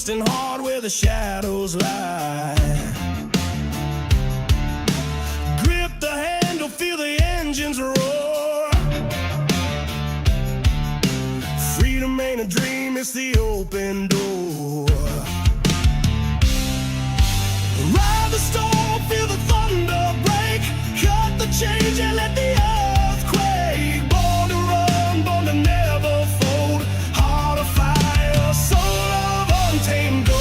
twisting hard where the shadows lie. Grip the handle, feel the engines roar. Freedom ain't a dream, it's the open door. Ride the storm, feel the thunder break. Cut the change and let the earth quake. Born to run, born to never fold. Heart of fire, soul of untamed gold.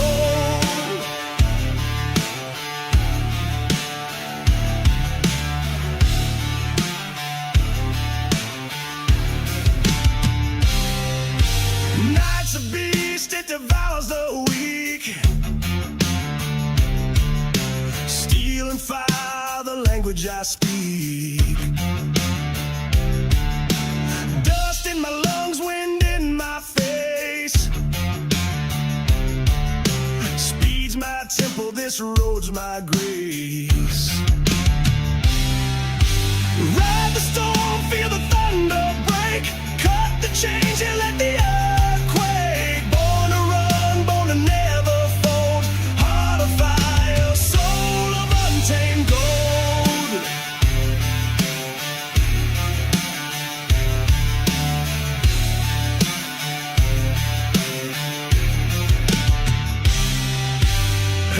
Night's a beast, it devours the weak. Steel and fire, the language I speak. Dust in my lungs, wind in my face. Speed's my temple, this road's my grace. Ride the storm, feel the thunder break. Cut the change and let the earth quake. Born to run, born to never fold. Heart of fire, soul of untamed gold.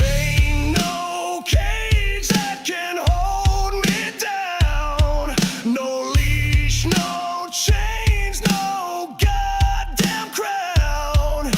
Ain't no cage that can hold me down. No leash, no chains, no goddamn crown.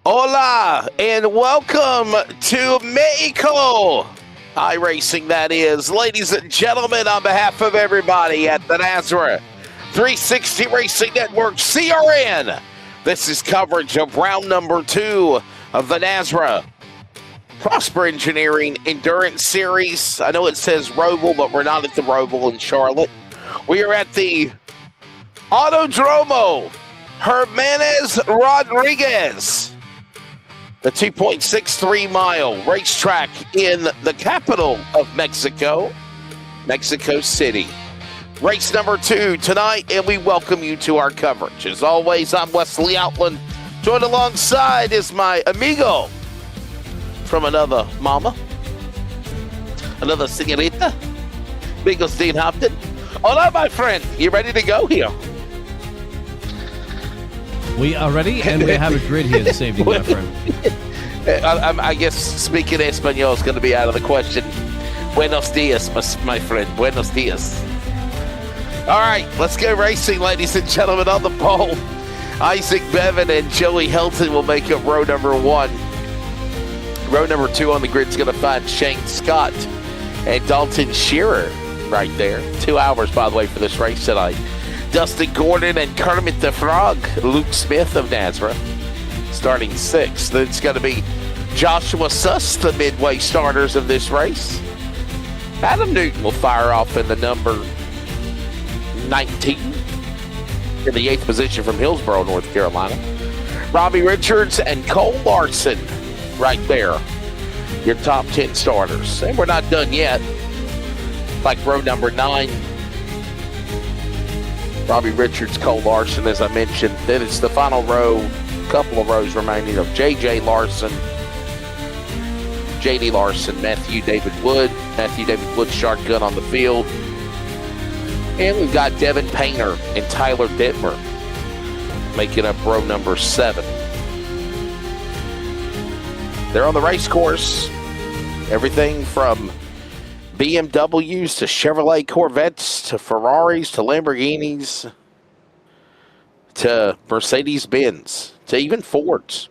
Hola, and welcome to Mexico. iRacing, that is. Ladies and gentlemen, on behalf of everybody at the NASRA 360 Racing Network, CRN, this is coverage of round number 2 of the NASRA Prosper Engineering Endurance Series. I know it says Roval, but we're not at the Roval in Charlotte. We are at the Autodromo Hermanes Rodriguez, the 2.63 mile racetrack in the capital of Mexico, Mexico City. Race number 2 tonight, and we welcome you to our coverage. As always, I'm Wesley Outland. Joined alongside is my amigo from another mama, another señorita, Amigo Steve Hopton. Hola, my friend. You ready to go here? We are ready, and we have a grid here this evening, my friend. I guess speaking Espanol is going to be out of the question. Buenos dias, my friend. Buenos dias. All right, let's go racing, ladies and gentlemen. On the pole, Isaac Bevan and Joey Helton will make up row number 1. Row number 2 on the grid is going to find Shane Scott and Dalton Shearer right there. 2 hours, by the way, for this race tonight. Dustin Gordon and Kermit the Frog, Luke Smith of NASRA, starting 6th. Then it's going to be Joshua Suss, the midway starters of this race. Adam Newton will fire off in the number 19 in the 8th position from Hillsborough, North Carolina. Robbie Richards and Cole Larson right there, your top 10 starters. And we're not done yet. Like row number 9, Robbie Richards, Cole Larson, as I mentioned. Then it's the final row, couple of rows remaining of J.J. Larson, J.D. Larson, Matthew David Wood shotgun on the field. And we've got Devin Painter and Tyler Detmer making up row number 7. They're on the race course. Everything from BMWs to Chevrolet Corvettes to Ferraris to Lamborghinis to Mercedes-Benz to even Fords,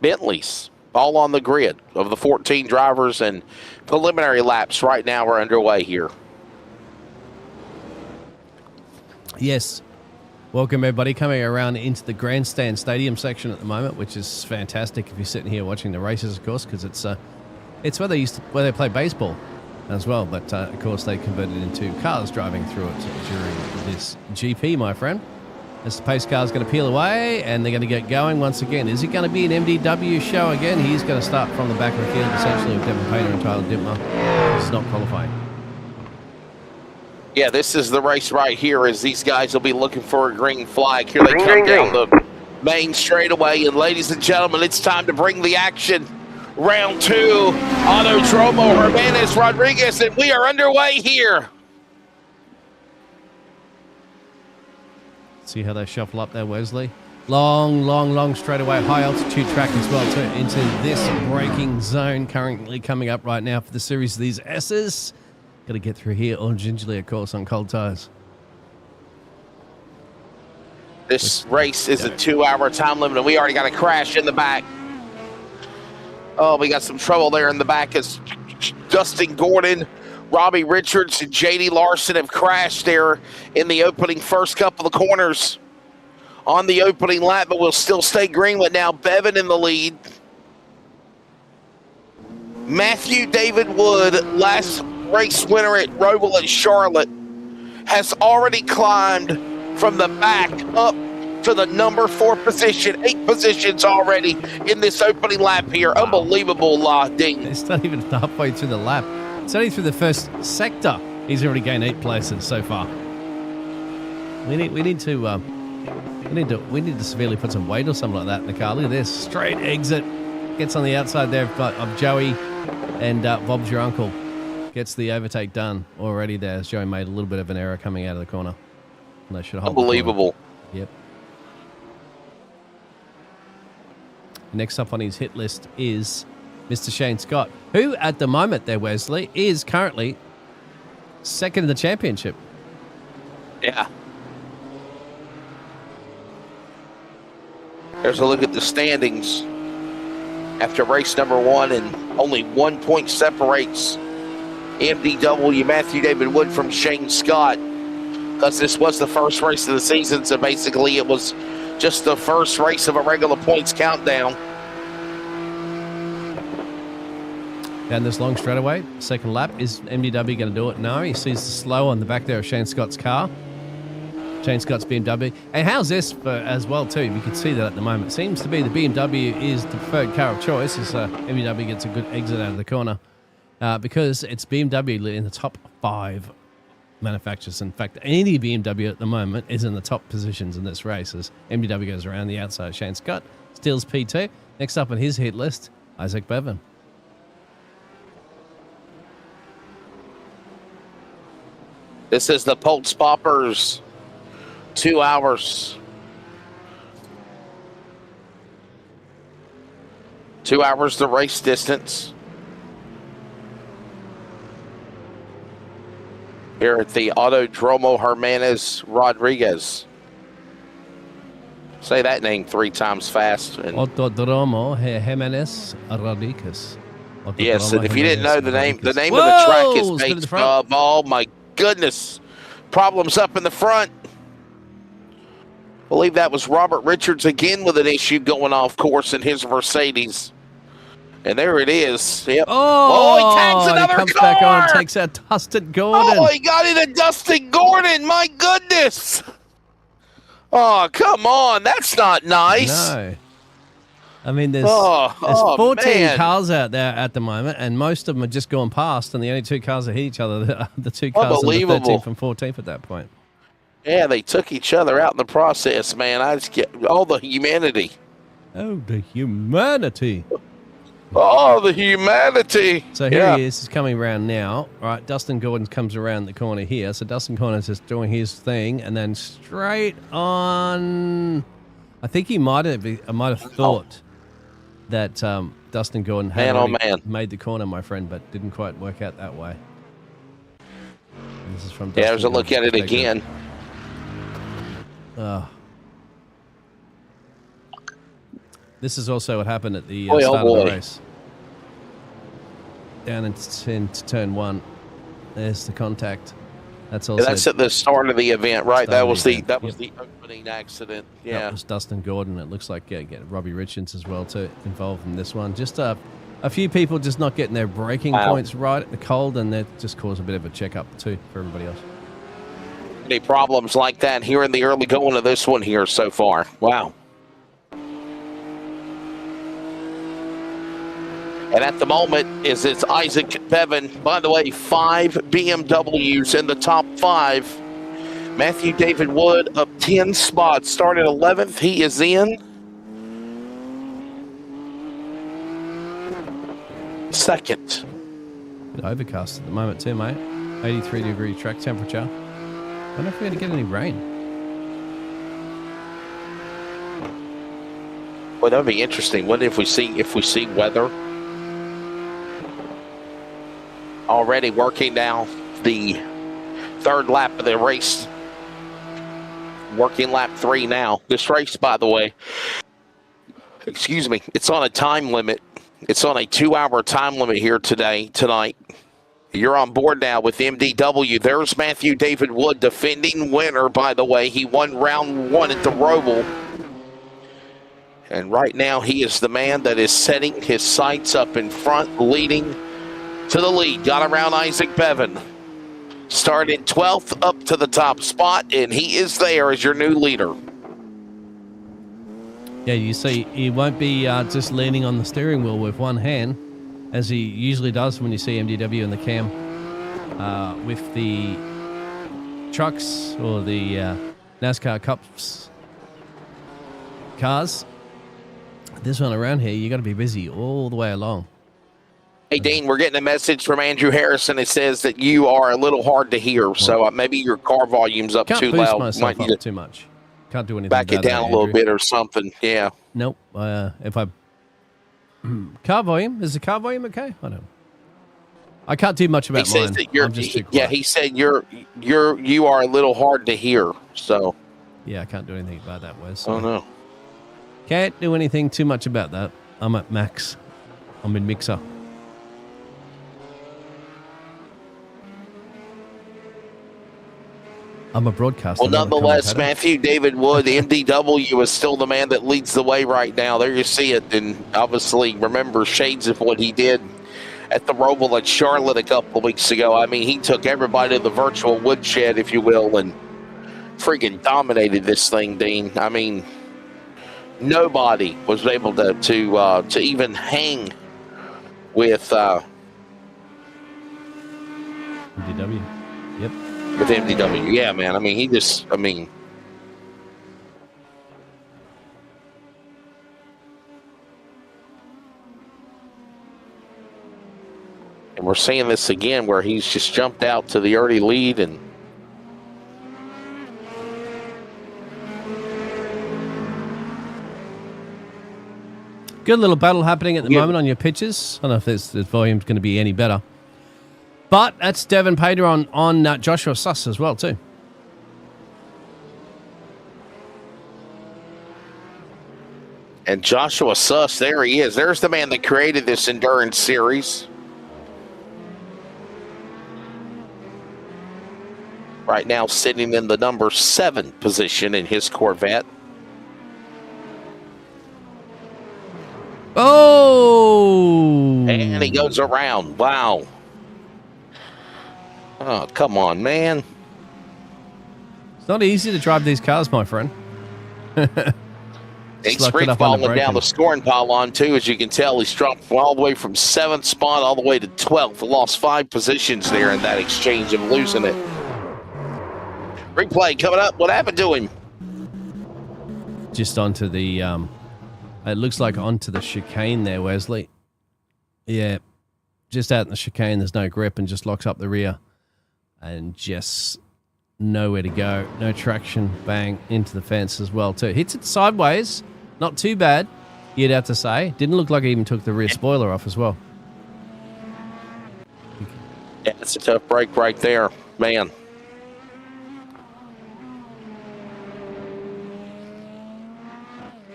Bentleys, all on the grid of the 14 drivers, and preliminary laps right now are underway here. Yes. Welcome, everybody, coming around into the grandstand stadium section at the moment, which is fantastic if you're sitting here watching the races, of course, because it's where they play baseball as well. But, of course, they converted into cars driving through it during this GP, my friend. As the pace car is going to peel away, and they're going to get going once again. Is it going to be an MDW show again? He's going to start from the back of the field, essentially, with Devin Painter and Tyler Dittmer. It's not qualifying. Yeah, this is the race right here, as these guys will be looking for a green flag. Here they come down the main straightaway. And ladies and gentlemen, it's time to bring the action. Round 2, Autodromo, Hermanes, Rodriguez, and we are underway here. See how they shuffle up there, Wesley. Long straightaway, high altitude track as well, too, into this braking zone currently coming up right now for the series of these S's. Got to get through here, all gingerly, of course, on cold tires. This race is a 2-hour time limit, and we already got a crash in the back. Oh, we got some trouble there in the back as Dustin Gordon, Robbie Richards, and J.D. Larson have crashed there in the opening first couple of corners on the opening lap, but we'll still stay greenlit now. Bevan in the lead. Matthew David Wood, last race winner at Roval at Charlotte, has already climbed from the back up to the number 4 position, 8 positions already in this opening lap here. Wow. Unbelievable, Ding. It's not even halfway through the lap. It's only through the first sector. He's already gained 8 places so far. We need to severely put some weight or something like that in the car. Look at this straight exit. Gets on the outside there of Joey, and Bob's your uncle. Gets the overtake done already there. Joey made a little bit of an error coming out of the corner. And they should hold. Unbelievable. Yep. Next up on his hit list is Mr. Shane Scott, who at the moment there, Wesley, is currently second in the championship. Yeah. There's a look at the standings after race number 1, and only 1 point separates MDW Matthew David Wood from Shane Scott, because this was the first race of the season, so basically it was just the first race of a regular points countdown. Down this long straightaway, second lap. Is MDW going to do it? No, he sees the slow on the back there of Shane Scott's car. Shane Scott's BMW. And how's this as well, too? You can see that at the moment. Seems to be the BMW is the preferred car of choice as MDW gets a good exit out of the corner because it's BMW in the top 5 manufacturers. In fact, any BMW at the moment is in the top positions in this race as MDW goes around the outside. Shane Scott steals P2. Next up on his hit list, Isaac Bevan. This is the Pultz Poppers. 2 hours. 2 hours the race distance. Here at the Autodromo Hermanes Rodriguez. Say that name 3 times fast. Autodromo Hermanes Rodriguez. Yes, and if you didn't know the name of the track is based on, oh my goodness. Problems up in the front. I believe that was Robert Richards again with an issue going off course in his Mercedes. And there it is. Yep. Oh, he tags another he comes car. Back on, takes out Dustin Gordon. Oh, he got into Dustin Gordon. My goodness. Oh, come on. That's not nice. No. I mean, there's 14 cars out there at the moment, and most of them are just going past, and the only 2 cars that hit each other, the 2 cars are the 13th and 14th at that point. Yeah, they took each other out in the process, man. I just get all the humanity. Oh, the humanity. Oh, the humanity. So here he is. He's coming around now. All right, Dustin Gordon comes around the corner here. So Dustin Gordon's just doing his thing, and then straight on. I think he might have thought that Dustin Gordon had made the corner, my friend, but didn't quite work out that way. And this is from Dustin there's a look at it again. This is also what happened at the start of the race. Down into turn 1. There's the contact. That's also that's at the start of the event, right? That was the opening accident. Yeah, that was Dustin Gordon. It looks like get Robbie Richards as well too involved in this one. Just a few people just not getting their braking points right at the cold, and that just caused a bit of a checkup too for everybody else. Any problems like that here in the early going of this one here so far? Wow. And at the moment, it's Isaac Bevan. By the way, 5 BMWs in the top 5. Matthew David Wood up 10 spots. Started 11th. He is in. Second. Bit overcast at the moment too, mate. 83-degree track temperature. I wonder if we're going to get any rain. Well, that'd be interesting. What if we see weather? Already working now the 3rd lap of the race. Working lap 3 now. This race, by the way, excuse me, it's on a time limit. It's on a 2-hour time limit here tonight. You're on board now with MDW. There's Matthew David Wood, defending winner, by the way. He won round 1 at the Roval. And right now, he is the man that is setting his sights up in front, leading to the lead. Got around Isaac Bevan. Started 12th up to the top spot, and he is there as your new leader. Yeah, you see, he won't be just leaning on the steering wheel with one hand, as he usually does when you see MDW in the cam with the trucks or the NASCAR Cups cars. This one around here, you got to be busy all the way along. Hey, Dean, we're getting a message from Andrew Harrison. It says that you are a little hard to hear, so maybe your car volume's up too loud. Can't boost myself up too much. Can't do anything back it down a little bit or something. Yeah. Nope. If I car volume, is the car volume okay? I don't know. I can't do much about mine. I'm just too quiet. He said you are a little hard to hear. So. Yeah, I can't do anything about that, Wes. Oh no. Can't do anything too much about that. I'm at max. I'm in mixer. I'm a broadcaster. Well, nonetheless, Matthew David Wood, MDW, is still the man that leads the way right now. There you see it. And obviously, remember shades of what he did at the Roval at Charlotte a couple of weeks ago. I mean, he took everybody to the virtual woodshed, if you will, and freaking dominated this thing, Dean. I mean, nobody was able to even hang with MDW. Yep. With MDW, yeah, man. I mean, and we're seeing this again where he's just jumped out to the early lead and good little battle happening at the moment on your pitches. I don't know if this volume's going to be any better. But that's Devin Pater on Joshua Suss as well, too. And Joshua Suss, there he is. There's the man that created this endurance series. Right now sitting in the number 7 position in his Corvette. Oh! And he goes around. Wow. Oh, come on, man. It's not easy to drive these cars, my friend. He's free falling down the scoring pylon, too. As you can tell, he's dropped all the way from 7th spot all the way to 12th. Lost 5 positions there in that exchange of losing it. Replay coming up. What happened to him? Just onto the, it looks like onto the chicane there, Wesley. Yeah, just out in the chicane, there's no grip and just locks up the rear. And just nowhere to go. No traction. Bang, into the fence as well, too. Hits it sideways. Not too bad, you'd have to say. Didn't look like he even took the rear spoiler off as well. Yeah, it's a tough break right there, man.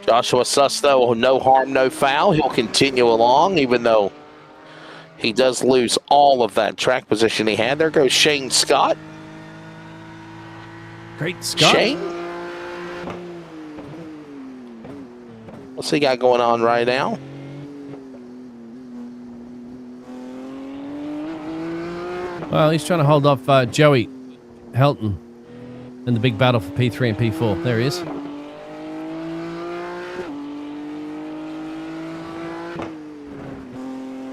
Joshua Suss, though, no harm, no foul. He'll continue along, even though he does lose all of that track position he had. There goes Shane Scott. Great Scott. Shane? What's he got going on right now? Well, he's trying to hold off Joey Helton in the big battle for P3 and P4. There he is.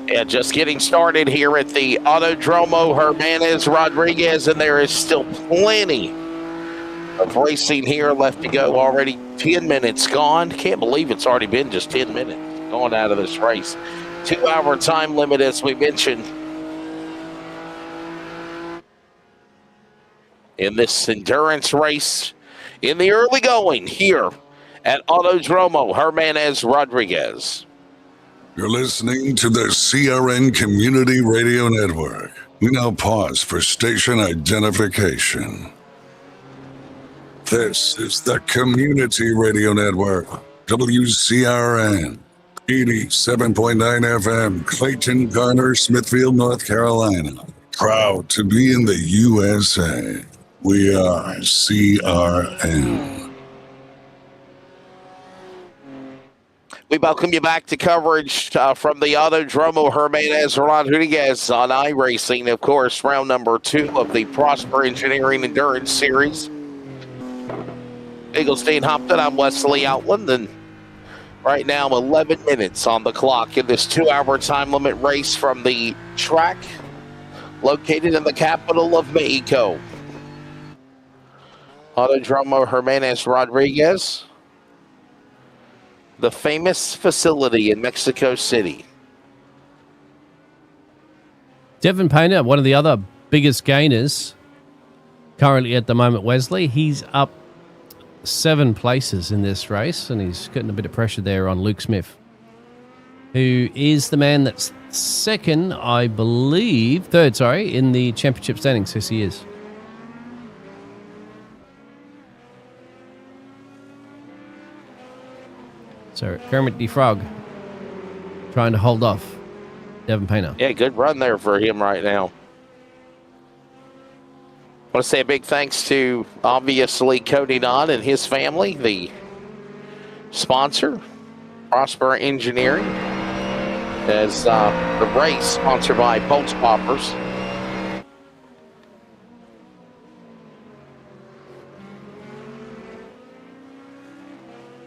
Yeah, just getting started here at the Autodromo Hermanes Rodriguez, and there is still plenty of racing here left to go. Already 10 minutes gone. Can't believe it's already been just 10 minutes going out of this race. 2-hour time limit, as we mentioned, in this endurance race in the early going here at Autodromo Hermanes Rodriguez. You're listening to the CRN Community Radio Network. We now pause for station identification. This is the Community Radio Network, WCRN, 87.9 FM, Clayton, Garner, Smithfield, North Carolina. Proud to be in the USA. We are CRN. We welcome you back to coverage from the Autodromo Hermanes Rodriguez on iRacing. Of course, round number 2 of the Prosper Engineering Endurance Series. Eaglestein Hopton, I'm Wesley Outland, and right now 11 minutes on the clock in this 2-hour time limit race from the track located in the capital of Mexico. Autodromo Hermanes Rodriguez, the famous facility in Mexico City. Devin Painter, one of the other biggest gainers currently at the moment, Wesley. He's up 7 places in this race, and he's getting a bit of pressure there on Luke Smith, who is the man that's third, in the championship standings. Yes, he is. So Kermit the Frog trying to hold off Devin Painter. Yeah, good run there for him right now. I want to say a big thanks to, obviously, Cody Dodd and his family, the sponsor, Prosper Engineering, as the race sponsored by Pultz Poppers.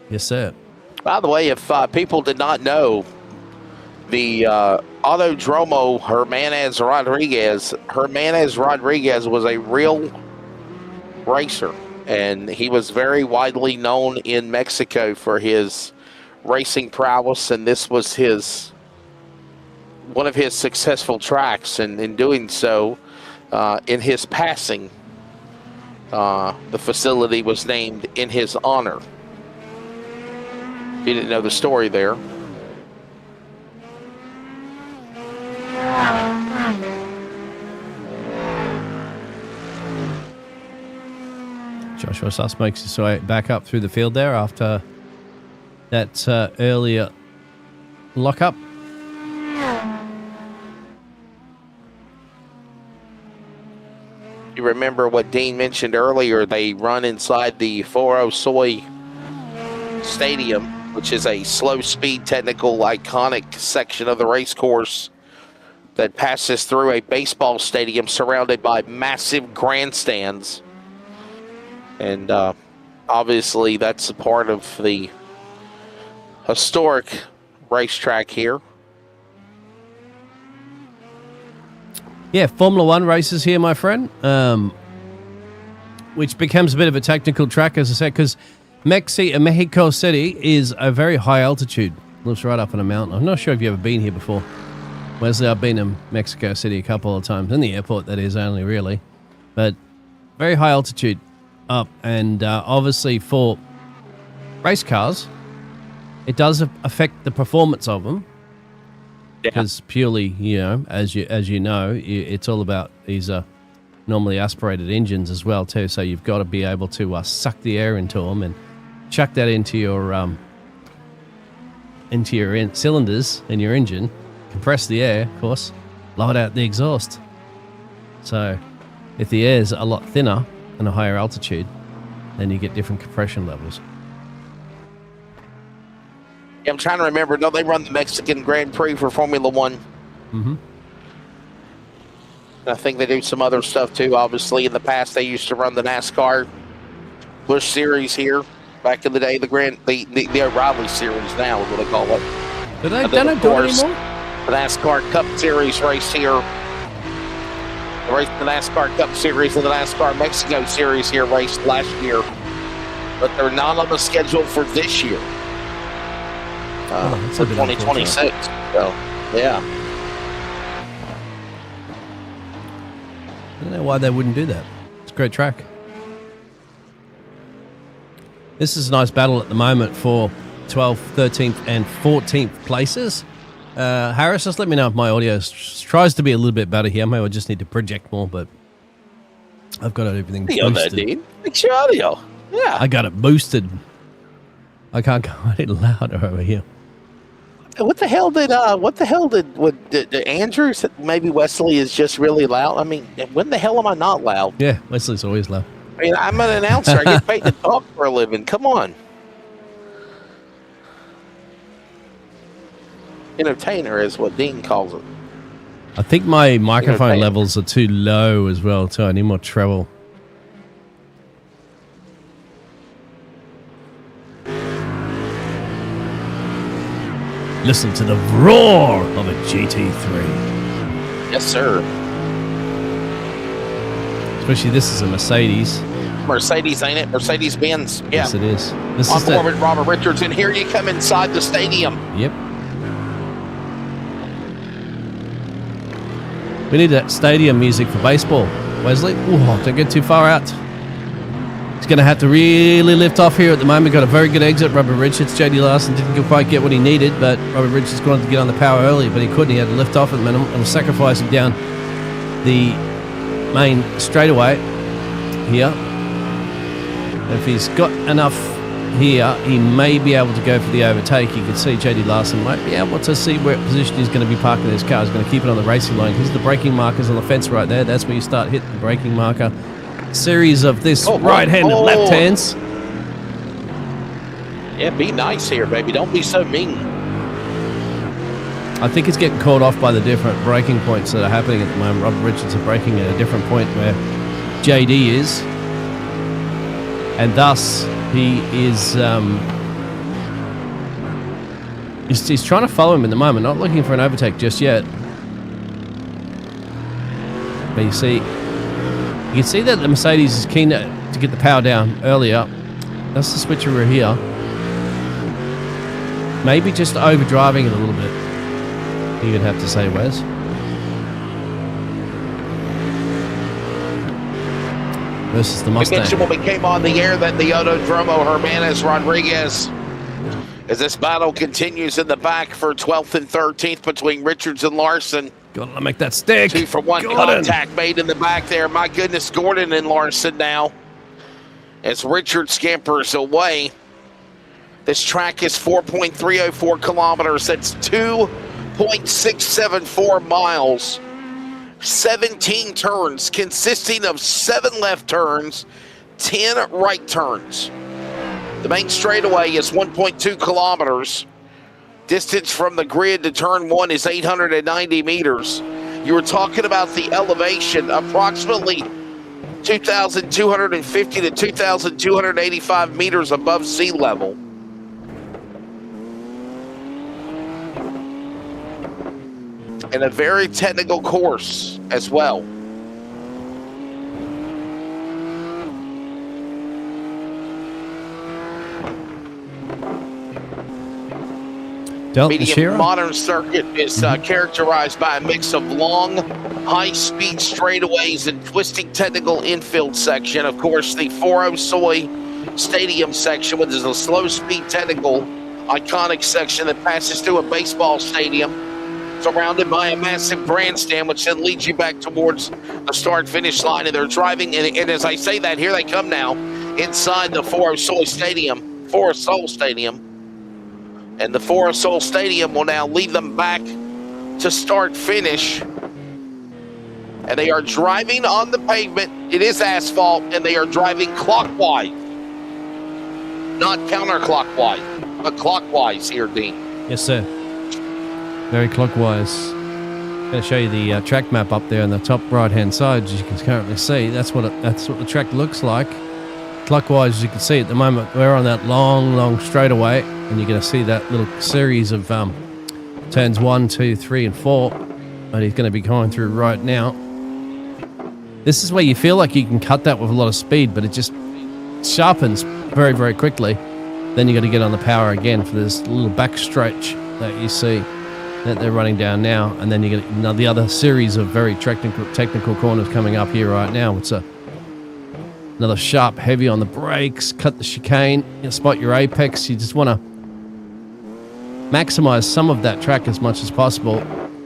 Yes, sir. By the way, if people did not know, the Autodromo Hermanes Rodriguez was a real racer, and he was very widely known in Mexico for his racing prowess, and this was one of his successful tracks, and in doing so, in his passing, the facility was named in his honor. You didn't know the story there. Joshua Suss makes his way back up through the field there after that earlier lockup. You remember what Dean mentioned earlier, they run inside the Foro Soy Stadium, which is a slow-speed, technical, iconic section of the race course that passes through a baseball stadium surrounded by massive grandstands. And obviously, that's a part of the historic racetrack here. Yeah, Formula One races here, my friend, which becomes a bit of a technical track, as I said, because Mexico City is a very high altitude. Looks right up on a mountain. I'm not sure if you've ever been here before. Wesley, I've been in Mexico City a couple of times, in the airport that is only really, but very high altitude up, and obviously for race cars, it does affect the performance of them, because purely, as you know, it's all about these normally aspirated engines as well too, so you've got to be able to suck the air into them and chuck that into your cylinders in your engine, compress the air, of course, blow it out the exhaust. So if the air's a lot thinner and a higher altitude, then you get different compression levels. Yeah, I'm trying to remember. Don't they run the Mexican Grand Prix for Formula One? Mm-hmm. I think they do some other stuff too. Obviously, in the past, they used to run the NASCAR Busch Series here. Back in the day, the O'Reilly Series now is what they call it. Do they don't do it anymore? The NASCAR Cup Series race here. The NASCAR Cup Series and the NASCAR Mexico Series here raced last year, but they're not on the schedule for this year. For 2026. So, yeah. I don't know why they wouldn't do that. It's a great track. This is a nice battle at the moment for 12th, 13th, and 14th places. Harris, just let me know if my audio tries to be a little bit better here. Maybe I just need to project more, but I've got everything boosted. Fix your audio. Yeah. I got it boosted. I can't go any louder over here. What the hell did Andrew said maybe Wesley is just really loud? I mean, when the hell am I not loud? Yeah, Wesley's always loud. I mean, I'm an announcer. I get paid to talk for a living. Come on. Entertainer is what Dean calls it. I think my microphone levels are too low as well, too. I need more treble. Listen to the roar of a GT3. Yes, sir. Especially this is a Mercedes. Mercedes, ain't it? Mercedes-Benz. Yeah. Yes, it is. This On is board with Robert Richards, and here you come inside the stadium. Yep. We need that stadium music for baseball, Wesley. Oh, don't get too far out. He's going to have to really lift off here at the moment. Got a very good exit. Robert Richards, JD Larson didn't quite get what he needed, but Robert Richards wanted to get on the power early, but he couldn't. He had to lift off at the minimum and was sacrificing down the main straightaway here. If he's got enough here, he may be able to go for the overtake. You can see JD Larson might be able to see where position he's going to be parking his car. He's going to keep it on the racing line. Here's the braking markers on the fence right there. That's where you start hitting the braking marker. Series of this right-hand and left hands. Yeah, be nice here, baby. Don't be so mean. I think it's getting caught off by the different braking points that are happening at the moment. Robert Richards is braking at a different point where JD is. And thus, he is he's trying to follow him in the moment, not looking for an overtake just yet. But you can see that the Mercedes is keen to get the power down earlier. That's the switcheroo here. Maybe just overdriving it a little bit, you would have to say, Wes. Versus the Mustang. We mentioned when we came on the air that the Autodromo Hermanes Rodriguez, as this battle continues in the back for 12th and 13th between Richards and Larson. Gotta make that stick. 2-for-1 contact made in the back there. My goodness, Gordon and Larson now. As Richard scampers away. This track is 4.304 kilometers. That's 2.674 miles. 17 turns consisting of 7 left turns, 10 right turns. The main straightaway is 1.2 kilometers. Distance from the grid to turn 1 is 890 meters. You were talking about the elevation, approximately 2,250 to 2,285 meters above sea level. And a very technical course as well. Dalton medium Shearer? modern circuit is characterized by a mix of long, high-speed straightaways and twisting technical infield section. Of course, the 4-0 Soy Stadium section, which is a slow-speed technical iconic section that passes through a baseball stadium, surrounded by a massive grandstand, which then leads you back towards the start-finish line. And they're driving, and as I say that, here they come now inside the 4-0 Soy Stadium, 4 Soul Stadium. And the 4 Soul Stadium will now lead them back to start-finish. And they are driving on the pavement. It is asphalt, and they are driving clockwise. Not counterclockwise, but clockwise here, Dean. Yes, sir. Very clockwise. I'm going to show you the track map up there on the top right-hand side, as you can currently see. That's what the track looks like. Clockwise, as you can see at the moment, we're on that long straightaway, and you're going to see that little series of turns 1, 2, 3, and 4 that he's going to be going through right now. This is where you feel like you can cut that with a lot of speed, but it just sharpens very, very quickly. Then you got to get on the power again for this little back stretch that you see that they're running down now, and then you get the other series of very technical corners coming up here right now. It's another sharp, heavy on the brakes, cut the chicane, spot your apex. You just want to maximize some of that track as much as possible.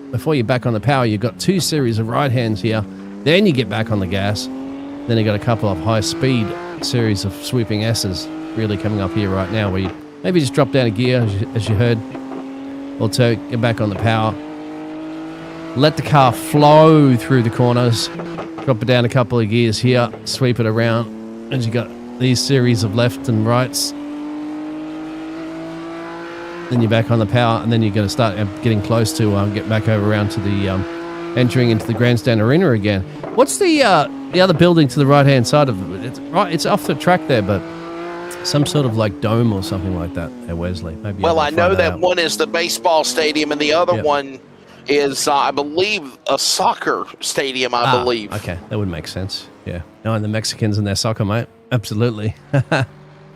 Before you're back on the power, you've got 2 series of right hands here. Then you get back on the gas. Then you've got a couple of high-speed series of sweeping S's really coming up here right now, where you maybe just drop down a gear, as you heard, or 2, get back on the power. Let the car flow through the corners. Drop it down a couple of gears here, sweep it around, as you got these series of left and rights. Then you're back on the power, and then you're going to start getting close to get back over around to the entering into the grandstand arena again. What's the other building to the right-hand side of it? It's off the track there, but some sort of like dome or something like that at Wesley. Maybe. Well, I know that one is the baseball stadium, and the other one is, I believe, a soccer stadium, I believe. Okay, that would make sense. Yeah. Knowing the Mexicans and their soccer, mate. Absolutely.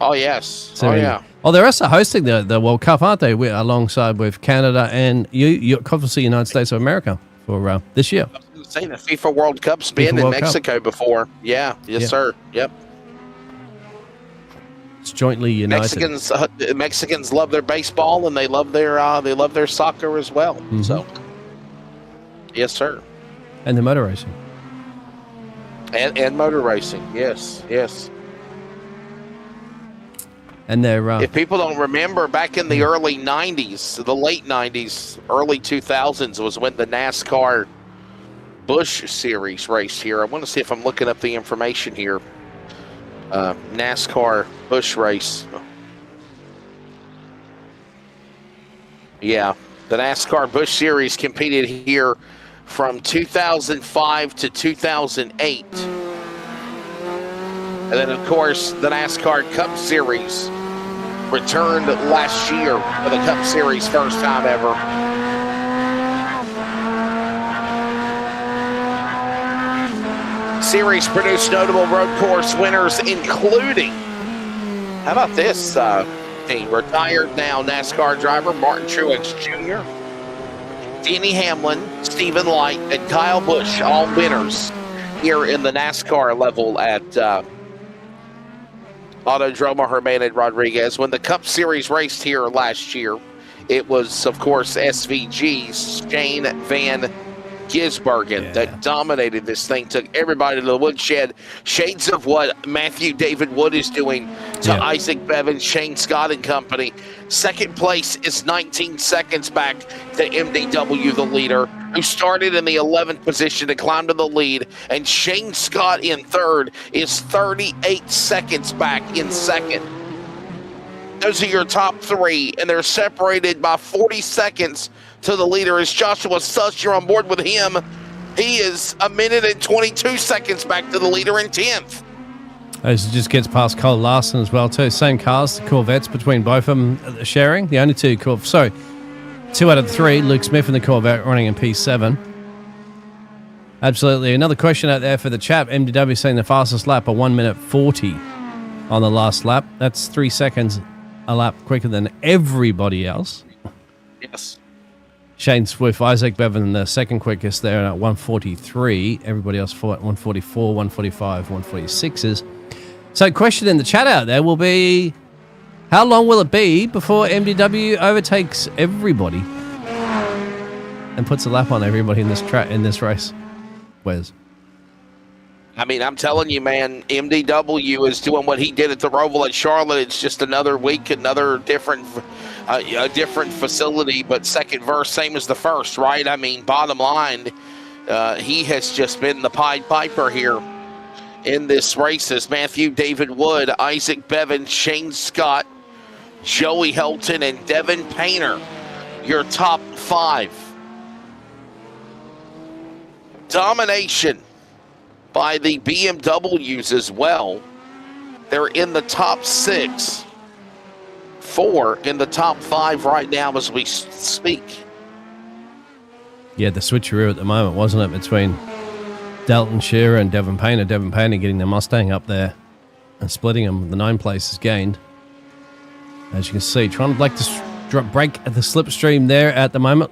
Oh, yes. So, yeah. Oh, they're also hosting the World Cup, aren't they? Alongside with Canada and obviously United States of America for this year. I was going to say the FIFA World Cup's been in Mexico before. Yeah. Yes, sir. Yep. It's jointly united. Mexicans love their baseball, and they love their soccer as well. Mm-hmm. So, yes, sir. And the motor racing. And motor racing. Yes. And they're if people don't remember, back in the early 90s, the late 90s, early 2000s was when the NASCAR Busch Series raced here. I want to see if I'm looking up the information here. NASCAR Busch race. Yeah, the NASCAR Busch Series competed here from 2005 to 2008. And then, of course, the NASCAR Cup Series returned last year for the Cup Series, first time ever. Series produced notable road course winners, including, how about this team? Retired now NASCAR driver Martin Truex Jr., Denny Hamlin, Stephen Light, and Kyle Busch, all winners here in the NASCAR level at Autodromo Hermanet Rodriguez. When the Cup Series raced here last year, it was, of course, SVG's Shane Van Gisbergen that dominated this thing, took everybody to the woodshed. Shades of what Matthew David Wood is doing to Isaac Bevins, Shane Scott and company. Second place is 19 seconds back to MDW, the leader, who started in the 11th position to climb to the lead. And Shane Scott in third is 38 seconds back in second. Those are your top 3, and they're separated by 40 seconds to the leader. Is Joshua Suss. You're on board with him. He is a minute and 22 seconds back to the leader in 10th. As it just gets past Cole Larson as well, too. Same cars, the Corvettes between both of them sharing. The only 2 Corvettes. So, 2 out of 3, Luke Smith and the Corvette running in P7. Absolutely. Another question out there for the chat. MDW saying the fastest lap, a 1 minute 40 on the last lap. That's 3 seconds a lap quicker than everybody else. Yes. Shane Swift, Isaac Bevan, the second quickest there at 143. Everybody else fought 144, 145, 146s. So question in the chat out there will be, how long will it be before MDW overtakes everybody and puts a lap on everybody in this race? Wes? I mean, I'm telling you, man, MDW is doing what he did at the Roval at Charlotte. It's just another week, another different facility, but second verse, same as the first, right? I mean, bottom line, he has just been the Pied Piper here in this race as Matthew David Wood, Isaac Bevan, Shane Scott, Joey Helton, and Devin Painter, your top 5. Domination by the BMWs as well. They're in the top 6. 4 in the top 5 right now as we speak. Yeah, the switcheroo at the moment, wasn't it, between Dalton Shearer and Devin Painter. Devin Painter getting the Mustang up there and splitting them. The 9 places gained. As you can see, trying to break the slipstream there at the moment.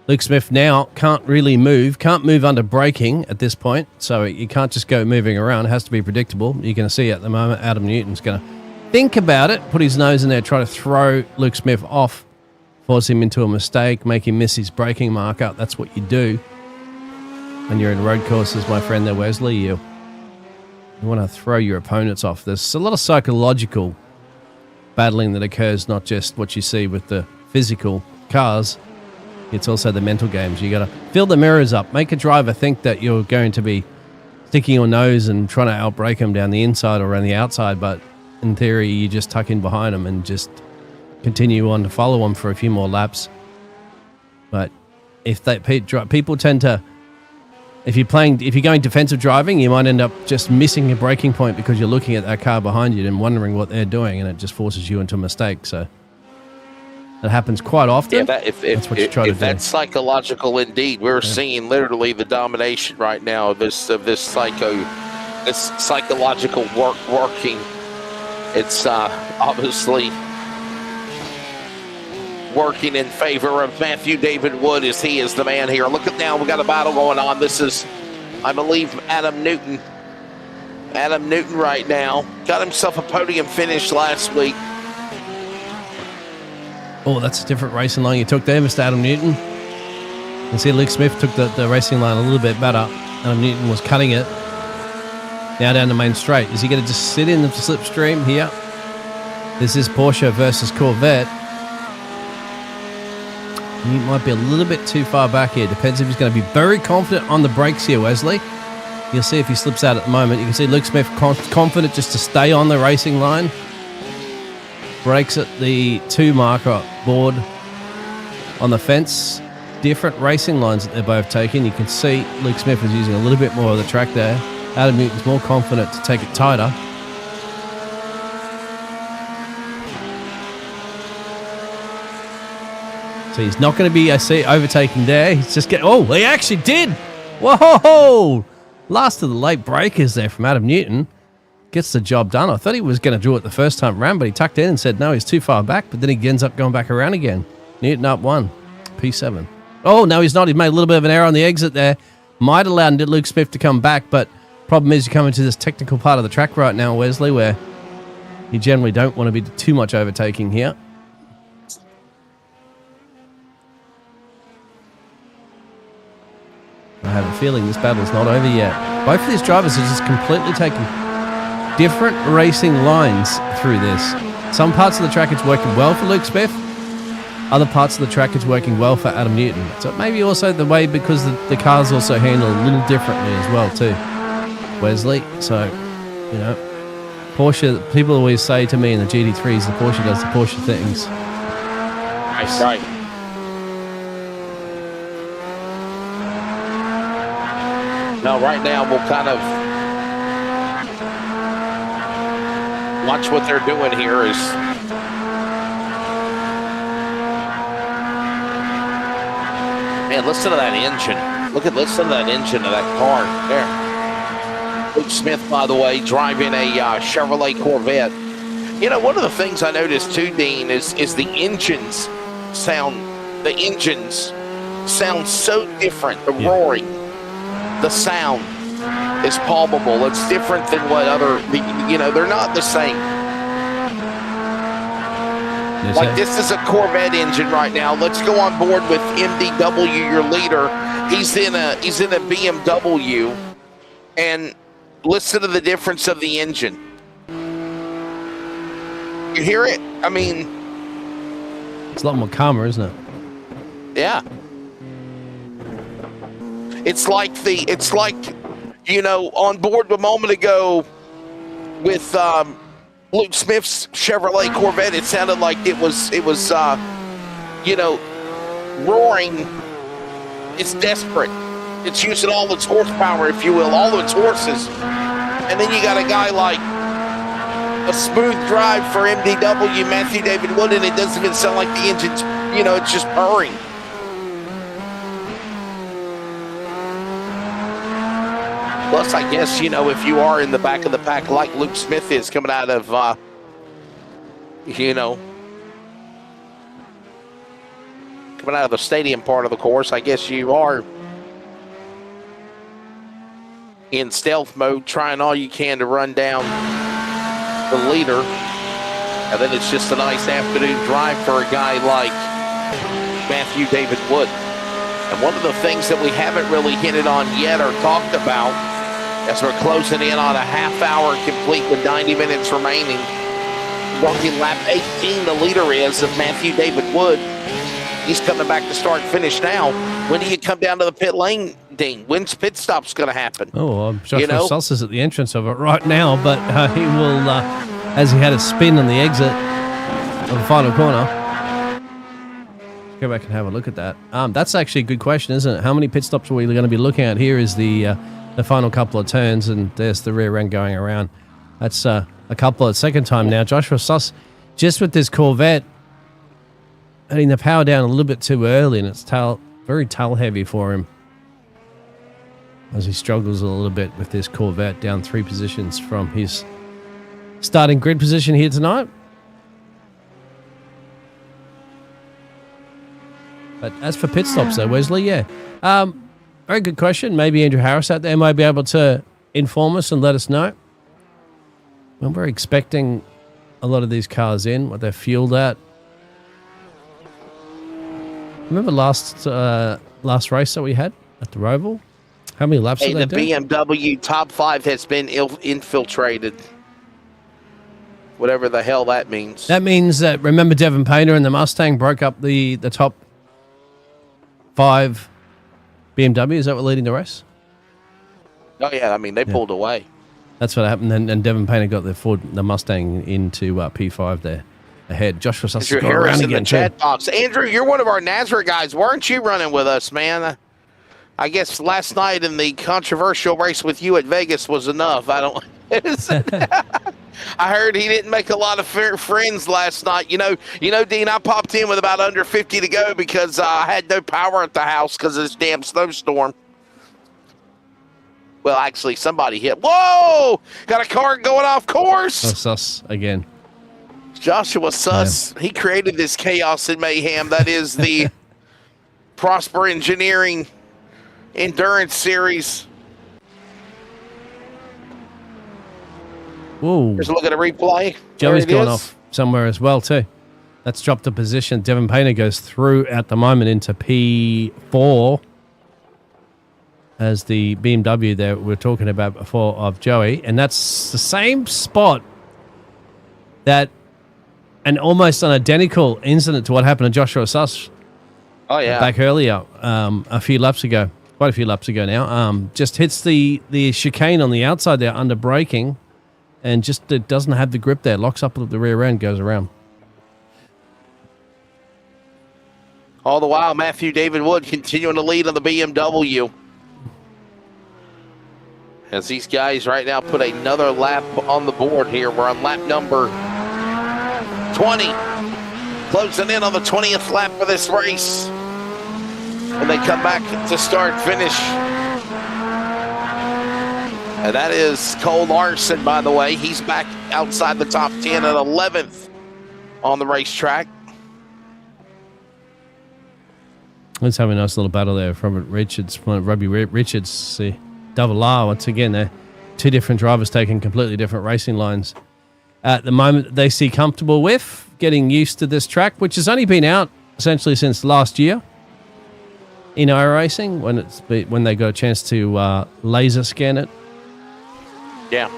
Luke Smith now can't really move, can't move under braking at this point, so you can't just go moving around. It has to be predictable. You're going to see at the moment Adam Newton's going to think about it, put his nose in there, try to throw Luke Smith off, force him into a mistake, make him miss his braking marker. That's what you do when you're in road courses, my friend there, Wesley. You want to throw your opponents off. There's a lot of psychological battling that occurs, not just what you see with the physical cars. It's also the mental games. You got to fill the mirrors up. Make a driver think that you're going to be sticking your nose and trying to outbrake them down the inside or around the outside, but in theory, you just tuck in behind them and just continue on to follow them for a few more laps. But if people tend to, if you're going defensive driving, you might end up just missing a braking point because you're looking at that car behind you and wondering what they're doing, and it just forces you into a mistake. So that happens quite often. Yeah, that's what you try to do. That's psychological indeed. We're seeing literally the domination right now of this psychological working. It's obviously working in favor of Matthew David Wood as he is the man here. Look at now, we got a battle going on. This is, I believe, Adam Newton. Adam Newton right now got himself a podium finish last week. Oh, that's a different racing line you took there, Mr. Adam Newton. You can see Luke Smith took the racing line a little bit better. Adam Newton was cutting it. Now down the main straight. Is he going to just sit in the slipstream here? This is Porsche versus Corvette. He might be a little bit too far back here. Depends if he's going to be very confident on the brakes here, Wesley. You'll see if he slips out at the moment. You can see Luke Smith confident just to stay on the racing line. Brakes at the 2 marker board on the fence. Different racing lines that they're both taking. You can see Luke Smith is using a little bit more of the track there. Adam Newton's more confident to take it tighter. So he's not going to be, I see, overtaking there. He's just getting... Oh, he actually did! Whoa! Last of the late breakers there from Adam Newton. Gets the job done. I thought he was going to do it the first time around, but he tucked in and said, no, he's too far back, but then he ends up going back around again. Newton up 1. P7. Oh, no, he's not. He made a little bit of an error on the exit there. Might allow Luke Smith to come back, but problem is you come into this technical part of the track right now, Wesley, where you generally don't want to be too much overtaking here. I have a feeling this battle's not over yet. Both of these drivers are just completely taking different racing lines through this. Some parts of the track it's working well for Luke Smith. Other parts of the track it's working well for Adam Newton. So maybe also the way because the cars also handle a little differently as well too, Wesley. So, you know, Porsche, people always say to me in the GT3s, the Porsche does the Porsche things. Right. Now, right now, we'll kind of watch what they're doing here is man, listen to that engine. Listen to that engine of that car there. Luke Smith, by the way, driving a Chevrolet Corvette. You know, one of the things I noticed too, Dean, is the engines sound, the engines sound so different. The roaring, the sound is palpable. It's different than what they're not the same. Like this is a Corvette engine right now. Let's go on board with MDW, your leader. He's in a BMW, and listen to the difference of the engine. You hear it? I mean, it's a lot more calmer, isn't it? Yeah. It's like on board a moment ago with Luke Smith's Chevrolet Corvette. It sounded like it was roaring. It's desperate. It's using all its horsepower, if you will, all its horses. And then you got a guy like a smooth drive for MDW, Matthew David Wood, and it doesn't even sound like the engine's, it's just purring. Plus, I guess, if you are in the back of the pack like Luke Smith is coming out of, coming out of the stadium part of the course, I guess you are in stealth mode, trying all you can to run down the leader. And then it's just a nice afternoon drive for a guy like Matthew David Wood. And one of the things that we haven't really hinted on yet or talked about, as we're closing in on a half hour complete with 90 minutes remaining, walking lap 18, the leader is of Matthew David Wood. He's coming back to start and finish now. When do you come down to the pit lane, Dean? When's pit stop's going to happen? Oh, Joshua Salsa's at the entrance of it right now, but he will, as he had a spin on the exit of the final corner. Go back and have a look at that. That's actually a good question, isn't it? How many pit stops are we going to be looking at? Here is the final couple of turns, and there's the rear end going around. That's a couple of second time now. Joshua Suss, just with this Corvette, letting the power down a little bit too early, and it's very tail heavy for him as he struggles a little bit with this Corvette, down 3 positions from his starting grid position here tonight. But as for pit stops though, Wesley, very good question. Maybe Andrew Harris out there might be able to inform us and let us know. When we're expecting a lot of these cars in, what they're fueled at. Remember last race that we had at the Roval? How many laps did they do? The BMW top 5 has been infiltrated. Whatever the hell that means. That means that, remember Devin Painter and the Mustang broke up the top 5 BMW? Is that what leading the race? Oh, yeah. I mean, they pulled away. That's what happened. And Devin Painter got the Mustang into P5 there ahead. Joshua Suss's got around again. In the chat box. Andrew, you're one of our NASRA guys. Weren't you running with us, man? I guess last night in the controversial race with you at Vegas was enough. I heard he didn't make a lot of friends last night. You know, Dean, I popped in with about under 50 to go because I had no power at the house because of this damn snowstorm. Well, actually, somebody hit. Whoa! Got a car going off course. Oh, Suss again. Joshua Suss. Yeah. He created this chaos and mayhem. That is the Prosper Engineering Endurance Series. Whoa. Here's a look at a replay. Joey's gone off somewhere as well, too. That's dropped a position. Devin Painter goes through at the moment into P4 as the BMW that we were talking about before of Joey. And that's the same spot that an almost an identical incident to what happened to Joshua Suss. Oh, yeah. Back earlier, a few laps ago. Quite a few laps ago now. Just hits the chicane on the outside there under braking. And just it doesn't have the grip there. Locks up at the rear end, goes around. All the while, Matthew David Wood continuing to lead on the BMW. As these guys right now put another lap on the board here. We're on lap number 20. Closing in on the 20th lap for this race. And they come back to start finish. And that is Cole Larson, by the way. He's back outside the top 10 at 11th on the racetrack. Let's have a nice little battle there from Robbie Richards, Double R. Once again, they're two different drivers taking completely different racing lines. At the moment, they see comfortable with getting used to this track, which has only been out essentially since last year in iracing when they got a chance to laser scan it. Yeah.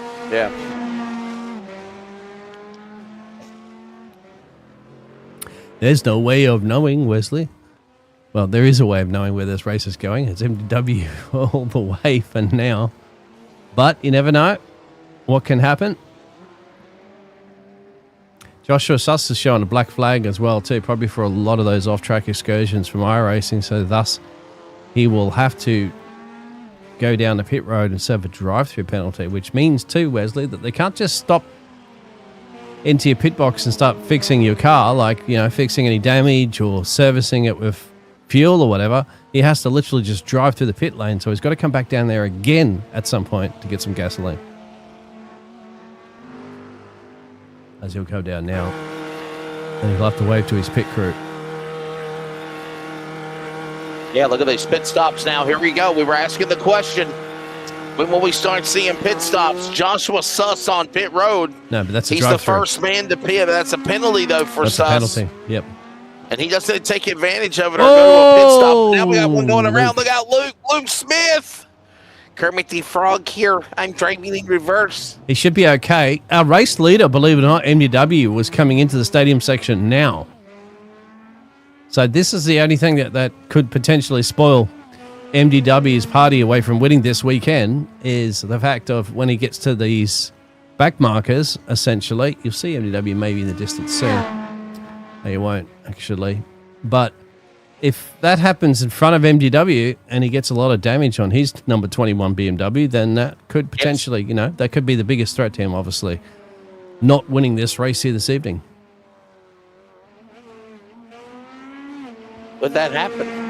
There's no way of knowing, Wesley. Well, there is a way of knowing where this race is going. It's MDW all the way for now. But you never know what can happen. Joshua Suss is showing a black flag as well too, probably for a lot of those off-track excursions from iRacing, so thus he will have to go down the pit road and serve a drive-through penalty, which means too, Wesley, that they can't just stop into your pit box and start fixing your car, like, you know, fixing any damage or servicing it with fuel or whatever. He has to literally just drive through the pit lane, so he's got to come back down there again at some point to get some gasoline. As he'll go down now, and he'll have to wave to his pit crew. Yeah, look at these pit stops now. Here we go. We were asking the question, when will we start seeing pit stops? Joshua Suss on pit road. No, but that's a He's the drive-through. first man to pit. That's a penalty, though, for That's Suss. a penalty. Yep. And he doesn't take advantage of it or go to a pit stop. Now we got one going around. Luke. Look out, Luke Smith. Kermit the Frog here. I'm driving in reverse. He should be okay. Our race leader, believe it or not, MDW, was coming into the stadium section now. So this is the only thing that could potentially spoil MDW's party away from winning this weekend, is the fact of when he gets to these back markers, essentially. You'll see MDW maybe in the distance soon. No, you won't, actually. But if that happens in front of MDW and he gets a lot of damage on his number 21 BMW, then that could potentially, you know, that could be the biggest threat to him, obviously, not winning this race here this evening. Would that happen?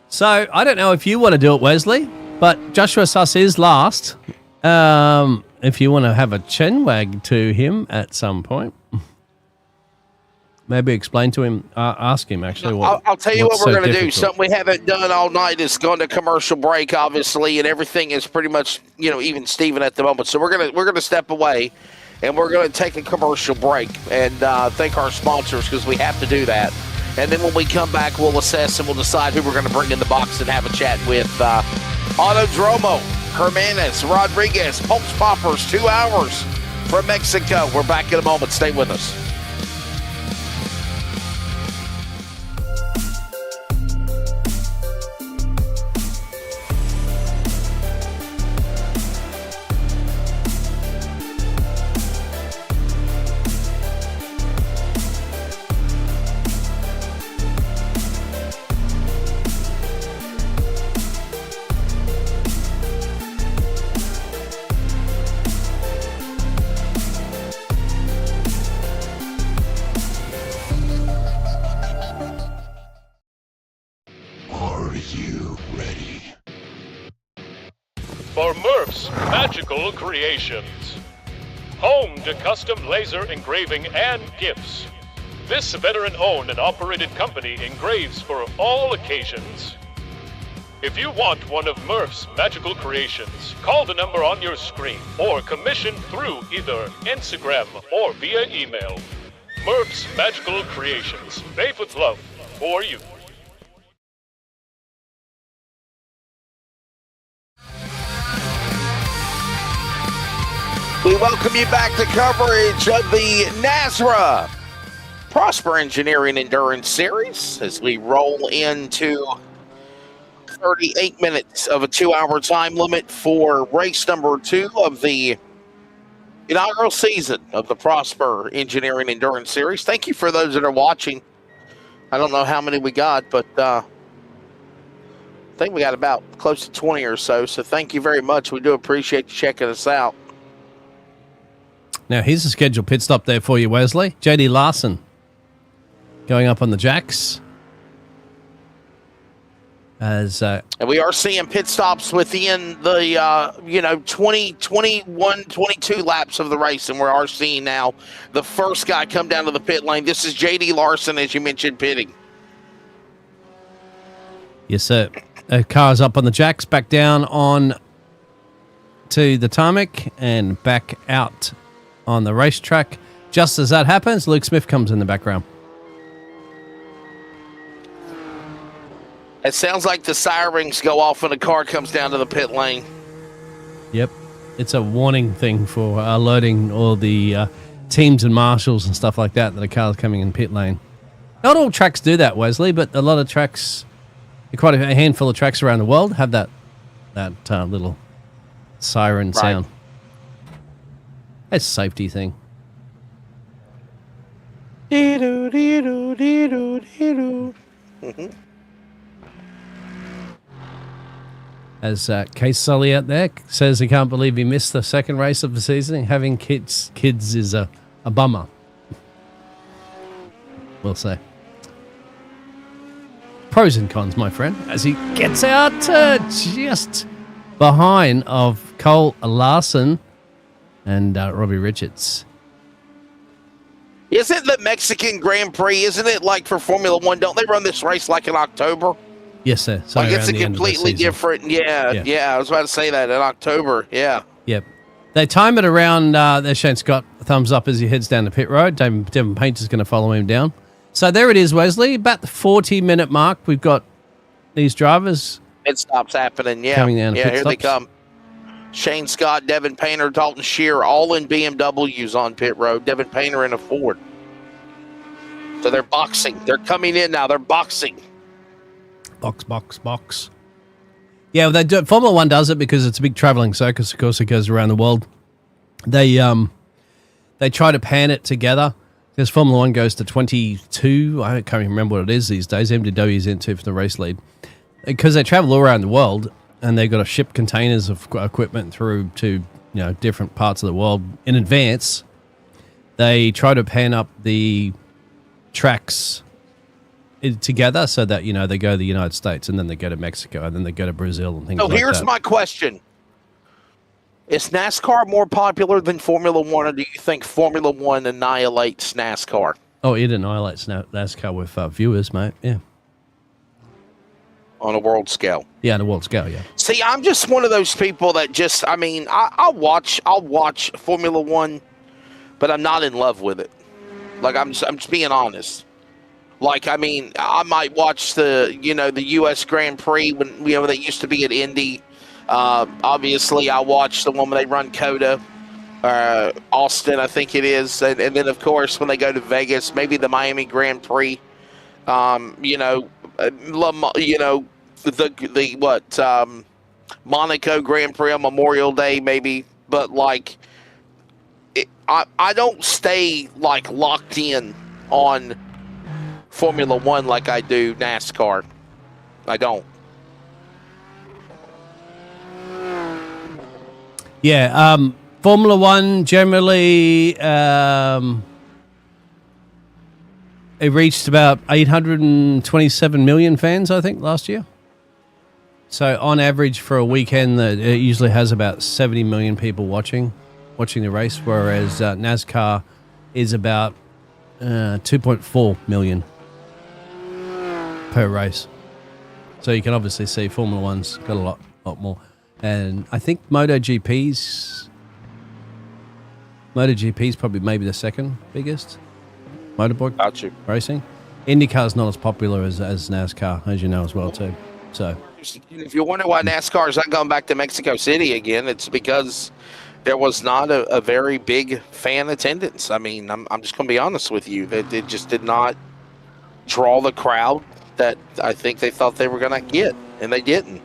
So I don't know if you want to do it, Wesley, but Joshua Suss is last. If you want to have a chin wag to him at some point, maybe explain to him, ask him actually. I'll tell you what we're going to do. difficult. Something we haven't done all night is gone to commercial break, obviously, and everything is pretty much, you know, even Steven at the moment. So we're gonna step away, and we're going to take a commercial break and thank our sponsors, because we have to do that. And then when we come back, we'll assess and we'll decide who we're going to bring in the box and have a chat with. Autodromo, Hermanes, Rodriguez, Pultz Poppers, 2 hours from Mexico. We're back in a moment. Stay with us. For Murph's Magical Creations. Home to custom laser engraving and gifts. This veteran-owned and operated company engraves for all occasions. If you want one of Murph's Magical Creations, call the number on your screen or commission through either Instagram or via email. Murph's Magical Creations, made with love for you. We welcome you back to coverage of the NASRA Prosper Engineering Endurance Series as we roll into 38 minutes of a 2-hour time limit for race number 2 of the inaugural season of the Prosper Engineering Endurance Series. Thank you for those that are watching. I don't know how many we got, but I think we got about close to 20 or so. So thank you very much. We do appreciate you checking us out. Now, here's a scheduled pit stop there for you, Wesley. JD Larson going up on the jacks. As And we are seeing pit stops within the 20, 21, 22 laps of the race, and we are seeing now the first guy come down to the pit lane. This is J.D. Larson, as you mentioned, pitting. yes, sir. Car's up on the jacks, back down on to the tarmac, and back out on the racetrack. Just as that happens, Luke Smith comes in the background. It sounds like the sirens go off when a car comes down to the pit lane. Yep. It's a warning thing for alerting all the teams and marshals and stuff like that a car's coming in pit lane. Not all tracks do that, Wesley, but a lot of tracks, quite a handful of tracks around the world have that little siren sound. It's a safety thing. Mm-hmm. As Case Sully out there says he can't believe he missed the second race of the season. Having kids is a bummer. We'll say. Pros and cons, my friend, as he gets out just behind of Cole Larson and Robbie Richards. Isn't the Mexican Grand Prix, isn't it like for Formula One? Don't they run this race like in October? Yes, sir. So like it's a completely different, yeah. I was about to say that in October, yeah. Yep. They time it around, there's Shane Scott, thumbs up as he heads down the pit road. Devin Painter's going to follow him down. So there it is, Wesley. About the 40-minute mark, we've got these drivers. Pit stops happening, yeah. Coming down yeah, pit here they stops. come. Shane Scott, Devin Painter, Dalton Shear, all in BMWs on pit road. Devin Painter in a Ford. So they're boxing. They're coming in now. They're boxing. Box. Yeah, they do. Formula One does it because it's a big traveling circus. Of course, it goes around the world. They try to pan it together because Formula One goes to 22. I can't even remember what it is these days. MDW is into for the race lead because they travel all around the world and they've got to ship containers of equipment through to different parts of the world in advance. They try to pan up the tracks together so that they go to the United States and then they go to Mexico and then they go to Brazil and things like that. So here's my question. Is NASCAR more popular than Formula One, or do you think Formula One annihilates NASCAR? Oh, it annihilates NASCAR with viewers, mate. Yeah. On a world scale. Yeah, on a world scale, yeah. See, I'm just one of those people that just, I'll watch Formula One, but I'm not in love with it. Like, I'm just being honest. Like, I might watch the U.S. Grand Prix when, they used to be at Indy. Obviously, I watch the one when they run COTA, Austin, I think it is. And then, of course, when they go to Vegas, maybe the Miami Grand Prix, Monaco Grand Prix on Memorial Day, maybe. But, like, I don't stay, like, locked in on Formula One like I do NASCAR. I don't. Yeah, Formula One generally, it reached about 827 million fans, I think, last year. So on average for a weekend, it usually has about 70 million people watching the race, whereas NASCAR is about 2.4 million per race. So you can obviously see Formula One's got a lot more. And I think MotoGP's probably maybe the second biggest motorsport racing. IndyCar's not as popular as NASCAR, as you know as well too. So if you wonder why NASCAR is not going back to Mexico City again, it's because there was not a very big fan attendance. I'm just going to be honest with you. It just did not draw the crowd that I think they thought they were going to get, and they didn't.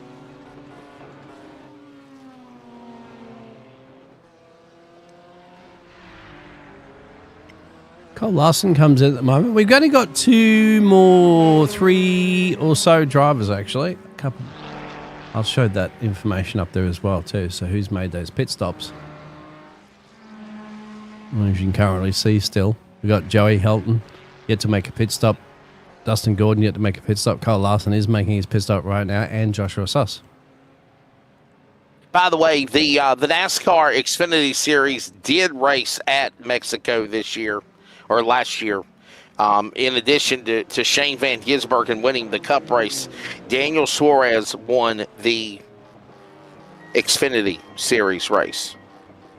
Cole Larson comes in at the moment. We've only got 3 or so drivers, actually. I'll show that information up there as well, too. So who's made those pit stops? Well, as you can currently see still, we've got Joey Helton yet to make a pit stop. Dustin Gordon yet to make a pit stop. Kyle Larson is making his pit stop right now, and Joshua Suss. By the way, the NASCAR Xfinity Series did race at Mexico this year, or last year. In addition to Shane Van Gisbergen winning the Cup race, Daniel Suarez won the Xfinity Series race,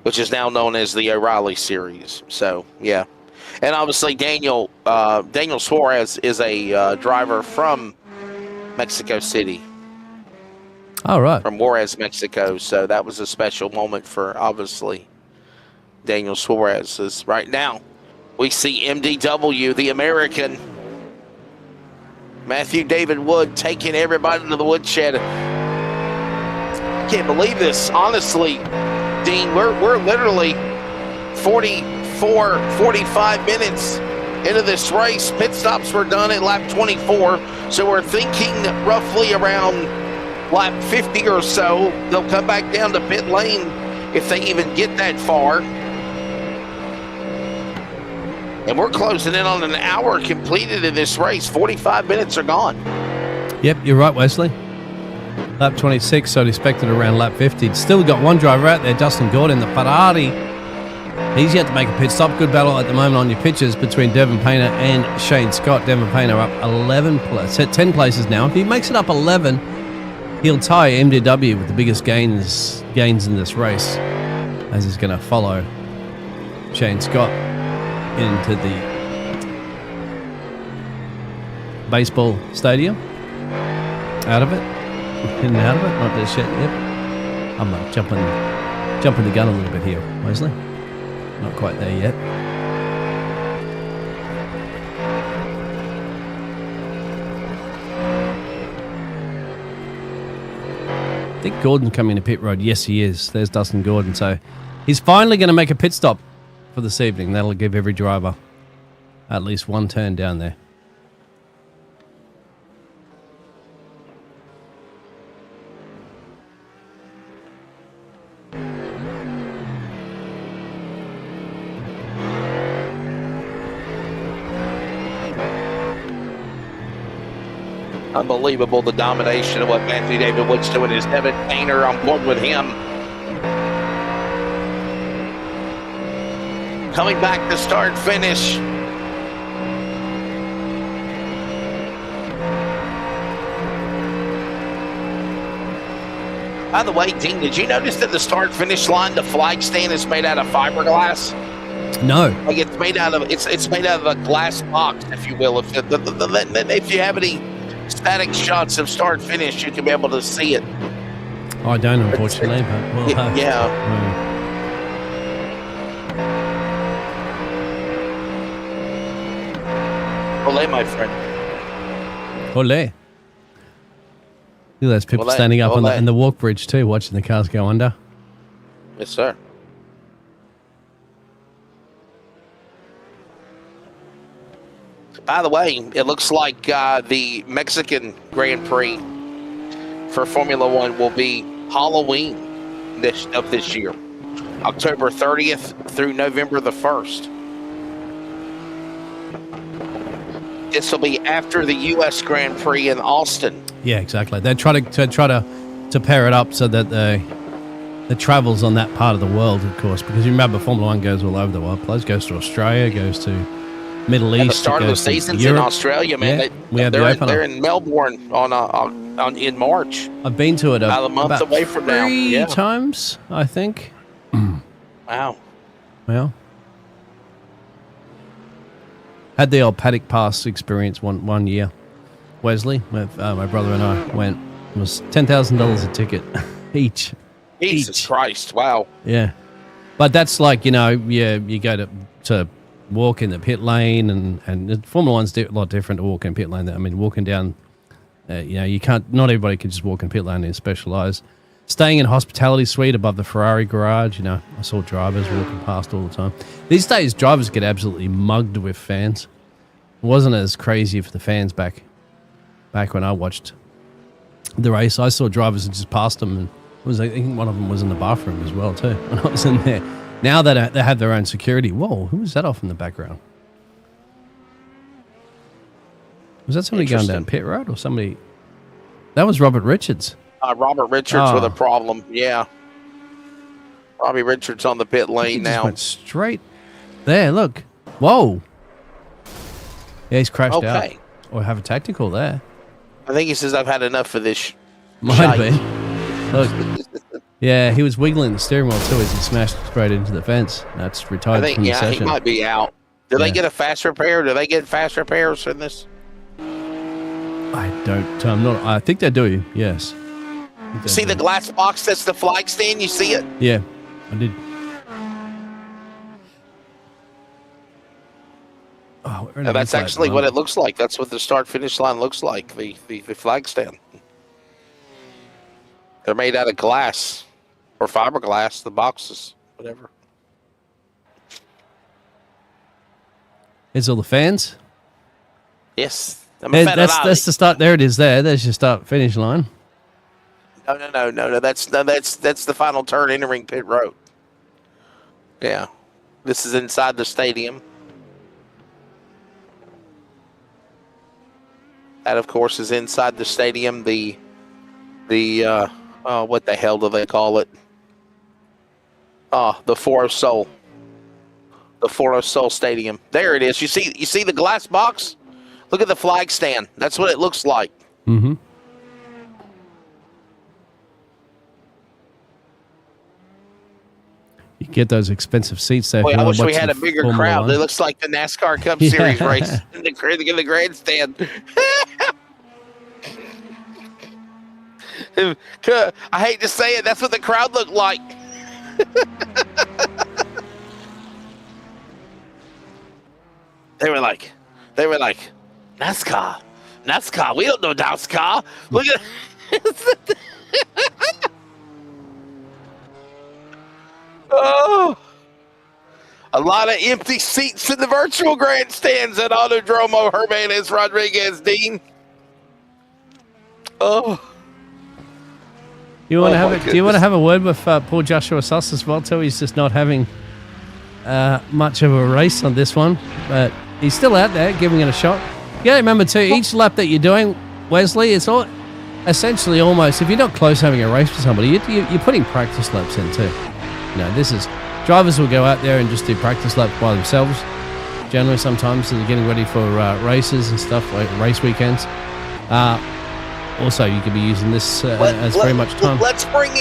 which is now known as the O'Reilly Series. So, yeah. And obviously, Daniel Suarez is a driver from Mexico City. All right. From Juarez, Mexico. So that was a special moment for, obviously, Daniel Suarez. As right now, we see MDW, the American, Matthew David Wood, taking everybody to the woodshed. I can't believe this. Honestly, Dean, we're literally 45 minutes into this race. Pit stops were done at lap 24. So we're thinking roughly around lap 50 or so, they'll come back down to pit lane if they even get that far. And we're closing in on an hour completed in this race. 45 minutes are gone. Yep, you're right, Wesley. Lap 26, so I'd expected around lap 50. Still got one driver out there, Dustin Gordon, the Ferrari. He's yet to make a pit stop. Good battle at the moment on your pitches between Devin Painter and Shane Scott. Devin Painter up 10 places now. If he makes it up 11, he'll tie MDW with the biggest gains in this race, as he's going to follow Shane Scott into the baseball stadium. Out of it. In and out of it. Not this yet. Yep. I'm jumping the gun a little bit here, Wesley. Not quite there yet. I think Gordon coming to pit road. Yes, he is. There's Dustin Gordon. So he's finally going to make a pit stop for this evening. That'll give every driver at least one turn down there. Unbelievable, the domination of what Matthew David Wood's doing. Is Devin Painter on board with him. Coming back to start finish. By the way, Dean, did you notice that the start finish line, the flag stand is made out of fiberglass? No. Like it's made out of a glass box, if you will. If you have any static shots of start finish, you can be able to see it. I don't, unfortunately, but we'll have. Yeah. Ole, my friend. Ole. Look at those people standing up on the walk bridge too, watching the cars go under. Yes, sir. By the way, it looks like the Mexican Grand Prix for Formula One will be Halloween of this year, October 30th through November the 1st. This will be after the U.S. Grand Prix in Austin. Yeah, exactly. They try to pair it up so that the travels on that part of the world, of course, because you remember Formula One goes all over the world. It goes to Australia, goes to Middle East. At the start of the season's in Australia, man. Yeah, we had the opener. They're in Melbourne in March. I've been to it about a month away from now. Three times, I think. Wow. Well, had the old Paddock Pass experience one year. Wesley, my brother and I went. It was $10,000 a ticket each. Jesus Christ! Wow. Yeah, but that's like you go to walk in the pit lane, and Formula One's a lot different to walk in pit lane. I mean, walking down, you can't. Not everybody can just walk in pit lane and specialise. Staying in hospitality suite above the Ferrari garage. I saw drivers walking past all the time. These days, drivers get absolutely mugged with fans. It wasn't as crazy for the fans back when I watched the race. I saw drivers and just passed them, and I think one of them was in the bathroom as well too when I was in there. Now that they have their own security. Whoa, who was that off in the background? Was that somebody going down pit road or somebody? That was Robert Richards. Robert Richards with a problem. Yeah. Robbie Richards on the pit lane now. Went straight there. Look. Whoa. Yeah, he's crashed out. Or have a tactical there. I think he says, I've had enough of this. Might be. Look. Yeah, he was wiggling the steering wheel too as he smashed straight into the fence. That's retired from the session. He might be out. Do they get a fast repair? Do they get fast repairs in this? I don't. I think they do. Yes. See the glass box that's the flag stand? You see it? Yeah, I did. Oh, that's actually what it looks like. That's what the start-finish line looks like, the flag stand. They're made out of glass or fiberglass, the boxes, whatever. Here's all the fans. Yes. That's the start. There it is there. There's your start-finish line. No. That's the final turn entering pit road. Yeah. This is inside the stadium. That, of course, is inside the stadium. The what the hell do they call it? The Foro Sol. The Foro Sol Stadium. There it is. You see the glass box? Look at the flag stand. That's what it looks like. Mm-hmm. You get those expensive seats there. Boy, I wish we had a bigger crowd. It looks like the NASCAR Cup Series race in the grandstand. I hate to say it, that's what the crowd looked like. They were like, NASCAR, we don't know NASCAR. Look at oh, a lot of empty seats in the virtual grandstands at Autodromo. Hermanes Rodriguez, Dean. Oh. You want to have do you want to have a word with poor Joshua Suss as well too? He's just not having much of a race on this one, but he's still out there giving it a shot. You got to remember too, each lap that you're doing, Wesley, it's all essentially almost, if you're not close having a race with somebody, you're putting practice laps in too. You know, this is, drivers will go out there and just do practice laps by themselves. Generally, sometimes they're getting ready for races and stuff, like race weekends. Also, you could be using this as very much time. Let's bring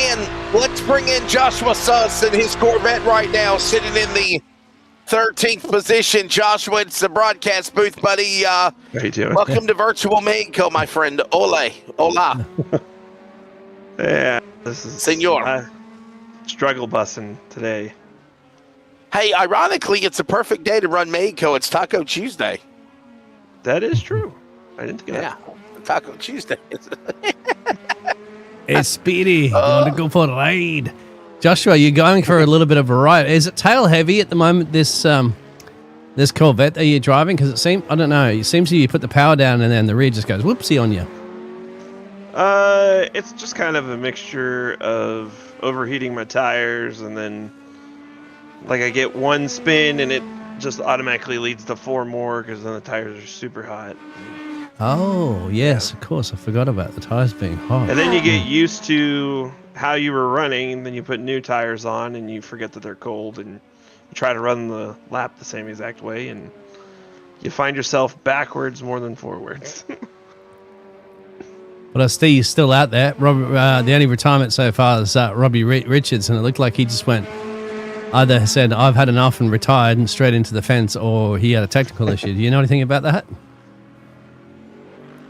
in Joshua Suss in his Corvette right now, sitting in the 13th position. Joshua, it's the broadcast booth, buddy. How you doing? Welcome to Virtual Mexico, my friend. Hola. Yeah, this is Senor. Struggle bussing today. Hey, ironically, it's a perfect day to run Mexico. It's Taco Tuesday. That is true. I didn't think of that. Taco Tuesday. Hey, Speedy, you want to go for a ride? Joshua, you're going for a little bit of a ride. Is it tail heavy at the moment, this Corvette that you're driving? Because it seems, I don't know, it seems you put the power down and then the rear just goes whoopsie on you. It's just kind of a mixture of overheating my tires, and then like I get one spin and it just automatically leads to 4 more because then the tires are super hot. Oh, yes, of course. I forgot about the tires being hot. And then you get used to how you were running, and then you put new tires on and you forget that they're cold, and you try to run the lap the same exact way, and you find yourself backwards more than forwards. But I see you're still out there. The only retirement so far is Robbie Richards, and it looked like he just went, either said, I've had enough and retired and straight into the fence, or he had a technical issue. Do you know anything about that?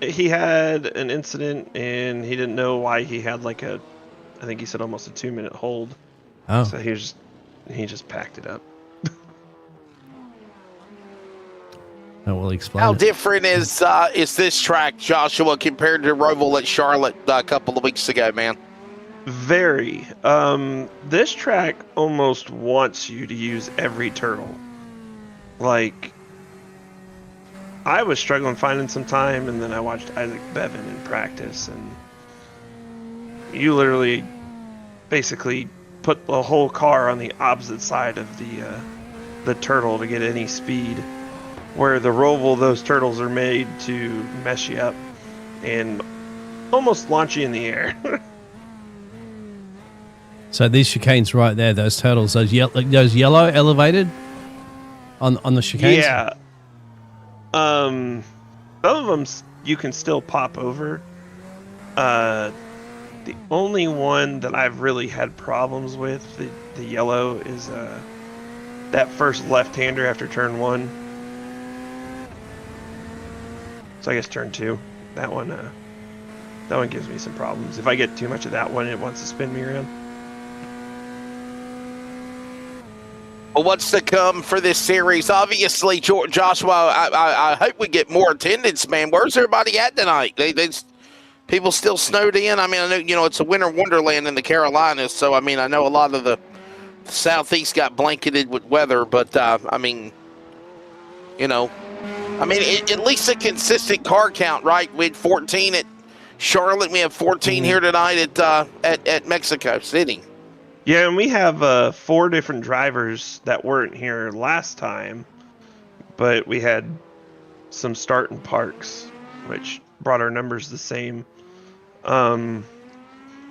He had an incident, and he didn't know why he had I think he said almost a 2-minute hold. Oh. So he just packed it up. I will explain. How different is this track, Joshua, compared to Roval at Charlotte a couple of weeks ago, man? Very. This track almost wants you to use every turtle. Like, I was struggling finding some time, and then I watched Isaac Bevan in practice, and you literally basically put the whole car on the opposite side of the turtle to get any speed. where the roval those turtles are made to mess you up and almost launch you in the air. So these chicanes right there, those turtles, those yellow elevated on the chicanes. Yeah. Some of them you can still pop over. The only one that I've really had problems with, the yellow, is that first left-hander after turn 1. So I guess turn 2. That one gives me some problems. If I get too much of that one, it wants to spin me around. Well, what's to come for this series? Obviously, Joshua, I hope we get more attendance, man. Where's everybody at tonight? People still snowed in. I mean, I know, it's a winter wonderland in the Carolinas, so, I mean, I know a lot of the Southeast got blanketed with weather, but, at least a consistent car count, right? We had 14 at Charlotte. We have 14 here tonight at Mexico City. Yeah, and we have 4 different drivers that weren't here last time, but we had some start and parks, which brought our numbers the same. And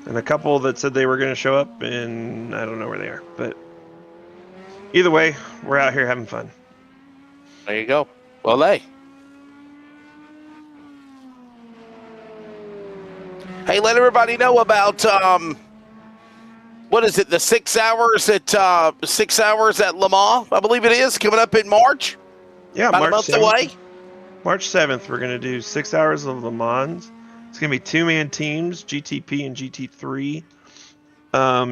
a couple that said they were going to show up, and I don't know where they are. But either way, we're out here having fun. There you go. Well, hey, let everybody know about what is it? The 6 hours at Le Mans, I believe it is, coming up in March. Yeah, about a month away. March 7th, we're going to do 6 hours of Le Mans. It's going to be 2-man teams, GTP and GT3.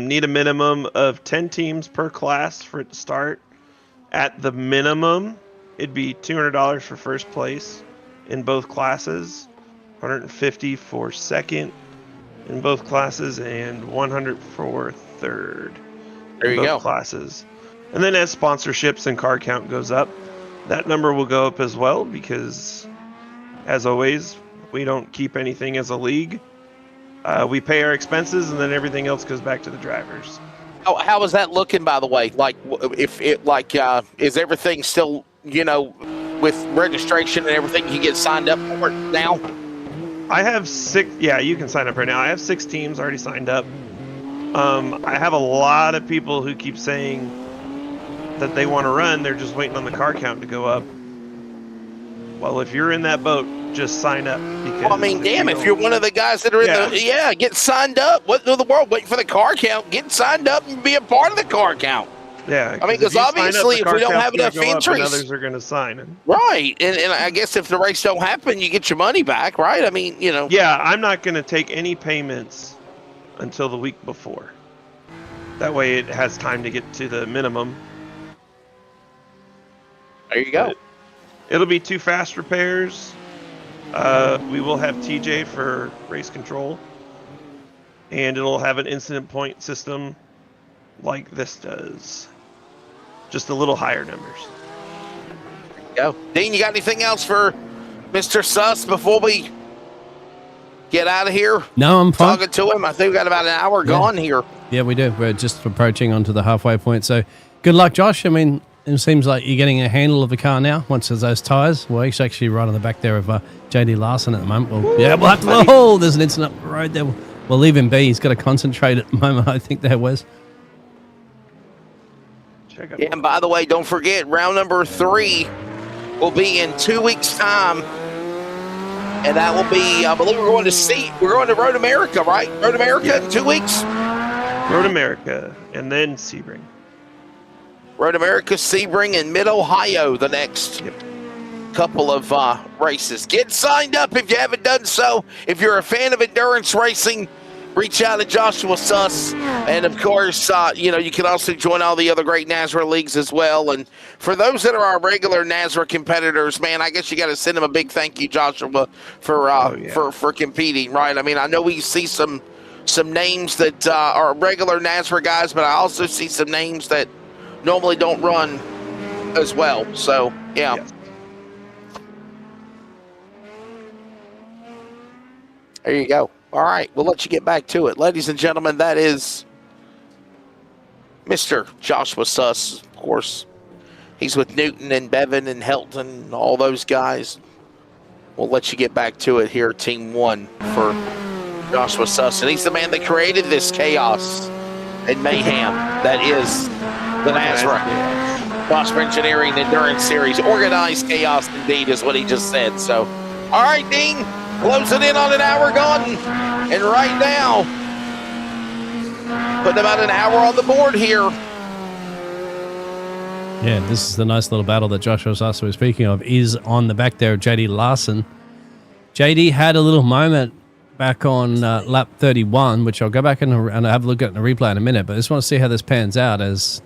Need a minimum of 10 teams per class for it to start. At the minimum, it'd be $200 for first place in both classes, $150 for second in both classes, and $100 for third in both classes. And then as sponsorships and car count goes up, that number will go up as well, because as always, we don't keep anything as a league. We pay our expenses, and then everything else goes back to the drivers. How is that looking, by the way? Like, is everything still, with registration and everything, you get signed up for it now? I have 6. Yeah, you can sign up right now. I have 6 teams already signed up. I have a lot of people who keep saying that they want to run. They're just waiting on the car count to go up. Well, if you're in that boat, just sign up. Because if you're one of the guys that are in get signed up. What in the world? Waiting for the car count. Get signed up and be a part of the car count. Yeah, because obviously if we don't have enough entries, others are going to sign. Right, and I guess if the race don't happen, you get your money back, right? I mean, Yeah, I'm not going to take any payments until the week before. That way it has time to get to the minimum. There you go. But it'll be 2 fast repairs. We will have TJ for race control. And it'll have an incident point system like this does. Just a little higher numbers. Go. Dean, you got anything else for Mr. Suss before we get out of here? No, I'm fine. Talking to him. I think we got about an hour gone here. Yeah, we do. We're just approaching onto the halfway point. So good luck, Josh. I mean, it seems like you're getting a handle of the car now once there's those tyres. Well, it's actually right on the back there of JD Larson at the moment. We'll have to... Oh, there's an incident up the road there. We'll leave him be. He's got to concentrate at the moment, I think there was. Yeah, and by the way, don't forget, round number 3 will be in 2 weeks' time. And that will be, I believe we're going to Road America, right? Road America in 2 weeks? Road America, and then Sebring. Road America, Sebring, and Mid-Ohio the next couple of races. Get signed up if you haven't done so. If you're a fan of endurance racing, reach out to Joshua Suss. And, of course, you can also join all the other great NASRA leagues as well. And for those that are our regular NASRA competitors, man, I guess you got to send them a big thank you, Joshua, for competing, right? I mean, I know we see some names that are regular NASRA guys, but I also see some names that normally don't run as well. So, yeah. Yes. There you go. All right, we'll let you get back to it. Ladies and gentlemen, that is Mr. Joshua Suss, of course, He's with Newton and Bevan and Helton and all those guys. We'll let you get back to it here, Team 1 for Joshua Sussin. He's the man that created this chaos and mayhem that is the NASRA Joshua Engineering Endurance Series. Organized chaos indeed is what he just said. So, all right, Dean, closing in on an hour gone. And right now, putting about an hour on the board here. Yeah, this is the nice little battle that Joshua Sussin was speaking of, is on the back there of JD Larson. JD had a little moment back on lap 31, which I'll go back and have a look at in the replay in a minute, but I just want to see how this pans out as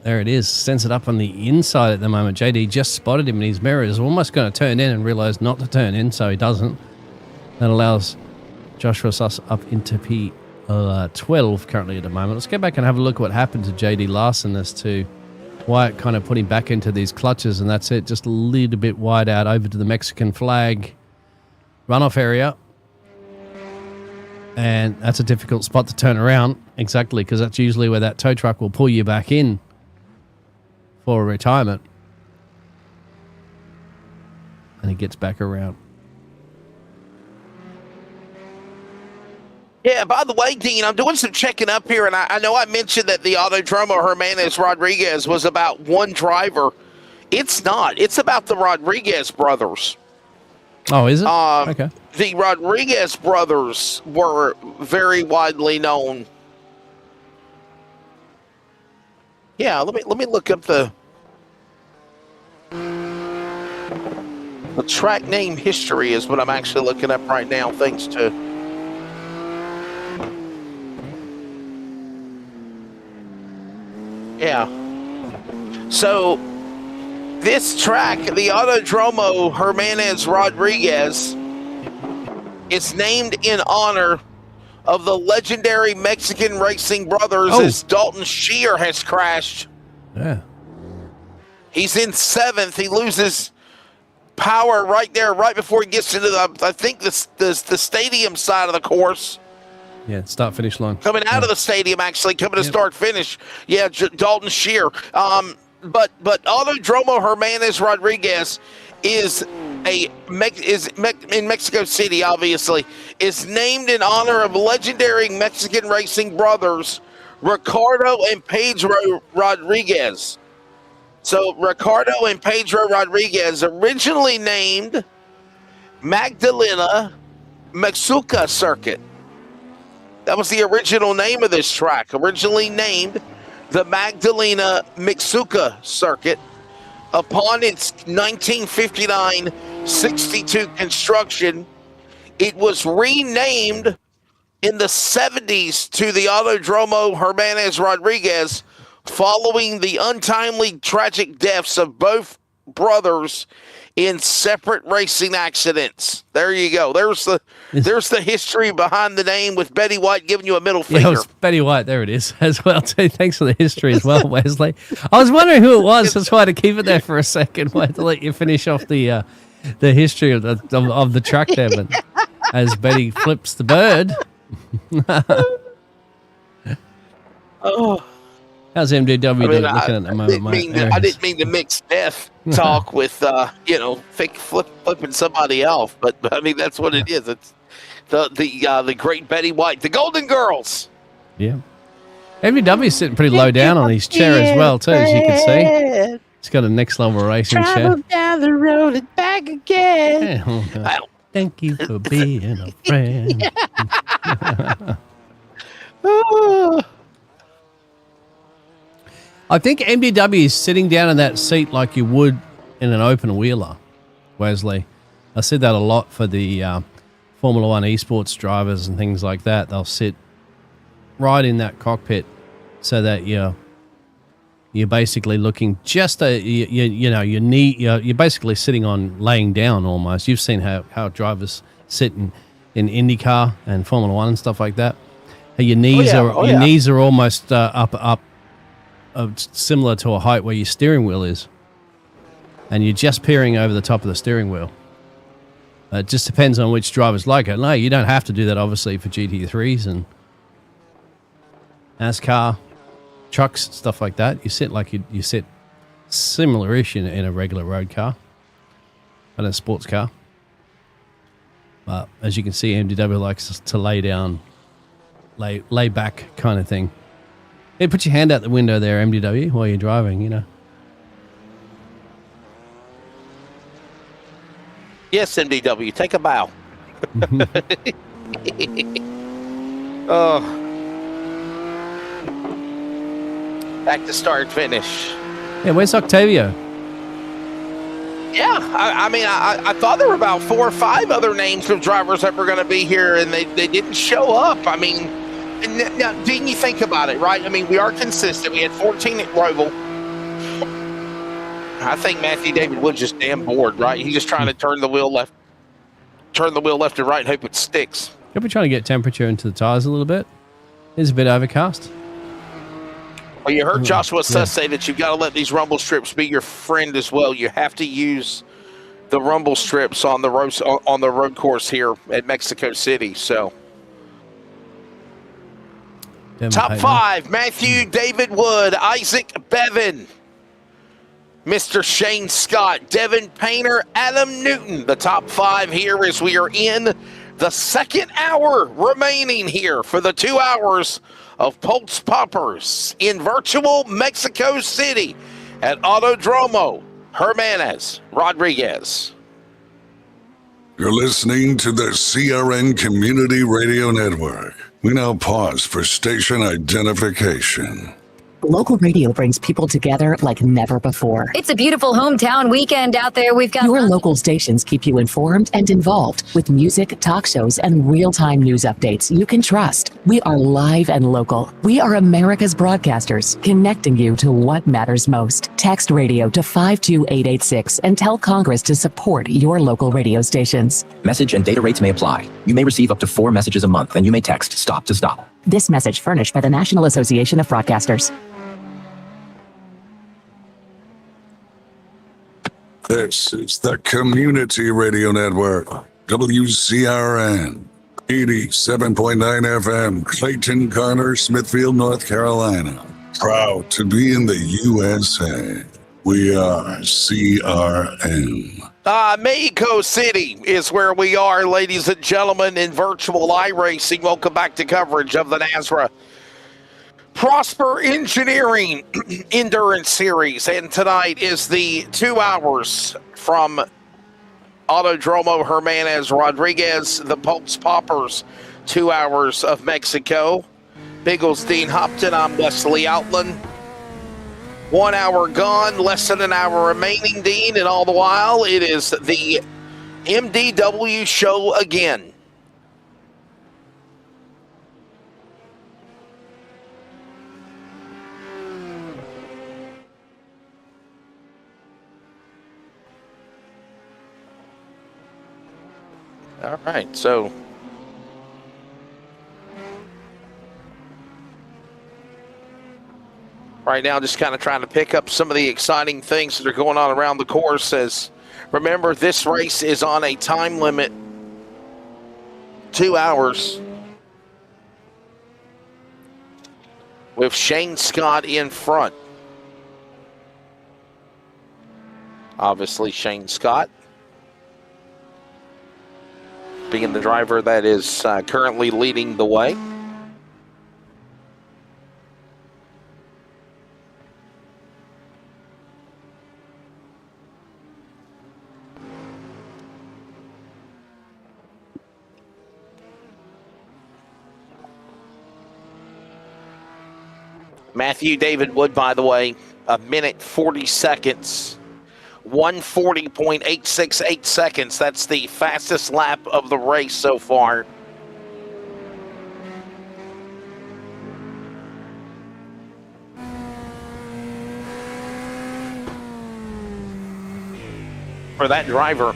there it is, sends it up on the inside at the moment. JD just spotted him in his mirror, is almost going to turn in and realize not to turn in, so he doesn't. That allows Joshua Sussin up into P12 currently at the moment. Let's go back and have a look at what happened to JD Larson as to why it kind of put him back into these clutches, and that's it. Just a little bit wide out over to the Mexican flag runoff area. And that's a difficult spot to turn around, exactly, because that's usually where that tow truck will pull you back in for a retirement. And he gets back around. Yeah, by the way, Dean, I'm doing some checking up here, and I know I mentioned that the Autodromo Hermanes Rodriguez was about one driver. It's not. It's about the Rodriguez brothers. Oh, is it? Okay. The Rodriguez brothers were very widely known. Yeah, let me look up the track name history is what I'm actually looking up right now, thanks to So this track, the Autodromo Hermanes Rodriguez, is named in honor of the legendary Mexican racing brothers as Dalton Scheer has crashed. Yeah. He's in 7th. He loses power right there, right before he gets into the stadium side of the course. Yeah, start-finish line. Coming out of the stadium, actually, coming to start-finish. Yeah, Dalton Scheer. But Autodromo Hermanes Rodriguez is in Mexico City, obviously, is named in honor of legendary Mexican racing brothers Ricardo and Pedro Rodriguez. So Ricardo and Pedro Rodriguez, originally named Magdalena Mixcoca Circuit. That was the original name of this track, originally named the Magdalena Mixcoca Circuit. Upon its 1959-62 construction, it was renamed in the 70s to the Autodromo Hermanes Rodriguez following the untimely tragic deaths of both brothers in separate racing accidents. There you go. There's the history behind the name, with Betty White giving you a middle finger. Yeah, it was Betty White. There it is as well, too. Thanks for the history as well, Wesley. I was wondering who it was. That's why I had to keep it there for a second. I had to let you finish off the history of the track there. But as Betty flips the bird. How's MDW looking at the moment, mate? I didn't mean to mix death talk with, flipping somebody off, but I mean, that's what it is. It's the great Betty White, the Golden Girls. Yeah. MDW's sitting pretty low down on his chair as well, too, as you can see. He's got a next level racing chair. Travel down the road and back again. Yeah, thank you for being a friend. I think MDW is sitting down in that seat like you would in an open wheeler, Wesley. I said that a lot for the Formula One esports drivers and things like that. They'll sit right in that cockpit so that you're basically looking just your knee. You're basically sitting on laying down almost. You've seen how drivers sit in IndyCar and Formula One and stuff like that. Your knees knees are almost up. Similar to a height where your steering wheel is, and you're just peering over the top of the steering wheel. It just depends on which drivers like it. No, you don't have to do that, obviously, for GT3s and NASCAR trucks, stuff like that. You sit like you sit similar-ish in a regular road car and a sports car. But as you can see, MDW likes to lay back kind of thing. Hey, put your hand out the window there, MDW, while you're driving, you know. Yes, MDW, take a bow. Oh. Back to start finish. Yeah, where's Octavio? Yeah, I mean, I thought there were about 4 or 5 other names of drivers that were going to be here, and they didn't show up. I mean, now, Dean, you think about it, right? I mean, we are consistent. We had 14 at Roval. I think Matthew David Wood's just damn bored, right? He's just trying to turn the wheel left and right and hope it sticks. Could be trying to get temperature into the tires a little bit. It's a bit overcast. Well, you heard Joshua Suss say that you've got to let these rumble strips be your friend as well. You have to use the rumble strips on the road course here at Mexico City. So, top 5: Matthew David Wood, Isaac Bevan, Mr. Shane Scott, Devin Painter, Adam Newton. The top 5 here as we are in the second hour remaining here for the 2 hours of Pultz Poppers in virtual Mexico City at Autodromo Hermanas Rodriguez. You're listening to the CRN Community Radio Network. We now pause for station identification. Local radio brings people together like never before. It's a beautiful hometown weekend out there. We've got Your local stations keep you informed and involved with music, talk shows, and real-time news updates you can trust. We are live and local. We are America's broadcasters, connecting you to what matters most. Text radio to 52886 and tell Congress to support your local radio stations. Message and data rates may apply. You may receive up to 4 messages a month, and you may text STOP to stop. This message furnished by the National Association of Broadcasters. This is the Community Radio Network, WCRN, 87.9 FM, Clayton, Garner, Smithfield, North Carolina. Proud to be in the USA. We are CRN. Mexico City is where we are, ladies and gentlemen, in virtual iRacing. Welcome back to coverage of the NASRA Prosper Engineering Endurance Series. And tonight is the 2 hours from Autodromo Hermanas Rodriguez, the Pultz Poppers, 2 hours of Mexico. Biggles Dean Hopton, I'm Wesley Outland. 1 hour gone, less than an hour remaining, Dean, and all the while it is the MDW show again. All right, so right now just kind of trying to pick up some of the exciting things that are going on around the course. As remember, this race is on a time limit, 2 hours, with Shane Scott in front. Obviously, Shane Scott being the driver that is currently leading the way. Matthew David Wood, by the way, 1 minute 40 seconds. 140.868 seconds. That's the fastest lap of the race so far. For that driver.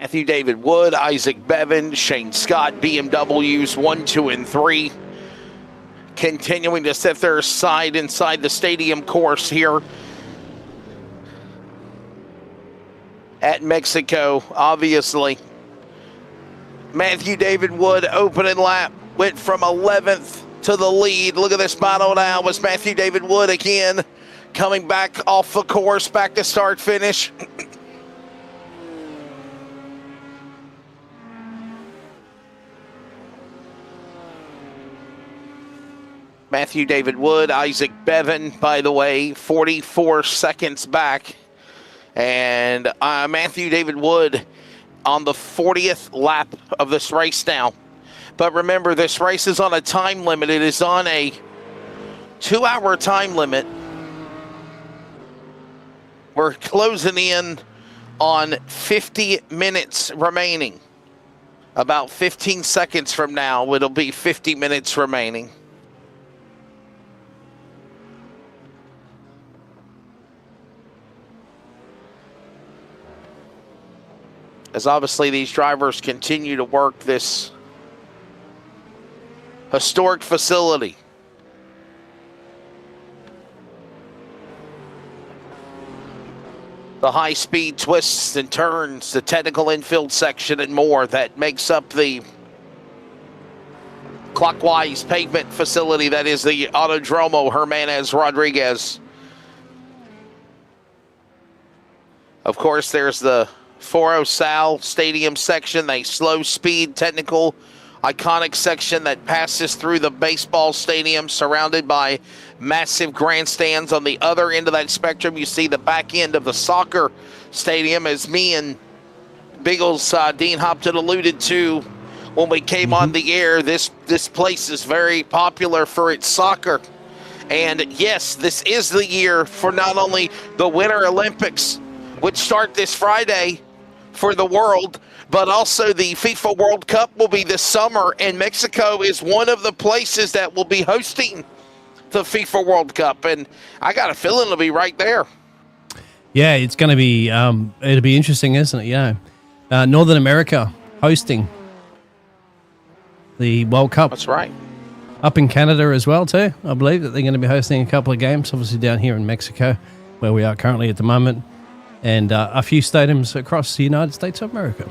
Matthew David Wood, Isaac Bevan, Shane Scott, BMWs 1, 2, and 3. Continuing to set their side inside the stadium course here at Mexico, obviously. Matthew David Wood, opening lap, went from 11th to the lead. Look at this battle now. Was Matthew David Wood again coming back off the course, back to start finish. Matthew David Wood, Isaac Bevan, by the way, 44 seconds back. And Matthew David Wood on the 40th lap of this race now. But remember, this race is on a time limit. It is on a 2-hour time limit. We're closing in on 50 minutes remaining. About 15 seconds from now, it'll be 50 minutes remaining. As obviously these drivers continue to work this historic facility. The high-speed twists and turns, the technical infield section, and more that makes up the clockwise pavement facility that is the Autodromo Hermanes Rodriguez. Of course, there's the Foro Sal Stadium section, a slow-speed, technical, iconic section that passes through the baseball stadium, surrounded by massive grandstands. On the other end of that spectrum, you see the back end of the soccer stadium, as me and Biggles, Dean Hopton alluded to when we came on the air. This place is very popular for its soccer. And yes, this is the year for not only the Winter Olympics, which start this Friday for the world, but also the FIFA World Cup will be this summer, and Mexico is one of the places that will be hosting the FIFA World Cup, and I got a feeling it'll be right there. Yeah, it's going to be, it'll be interesting, isn't it? Yeah. Northern America hosting the World Cup. That's right. Up in Canada as well, too. I believe that they're going to be hosting a couple of games, obviously down here in Mexico, where we are currently at the moment, and a few stadiums across the United States of America.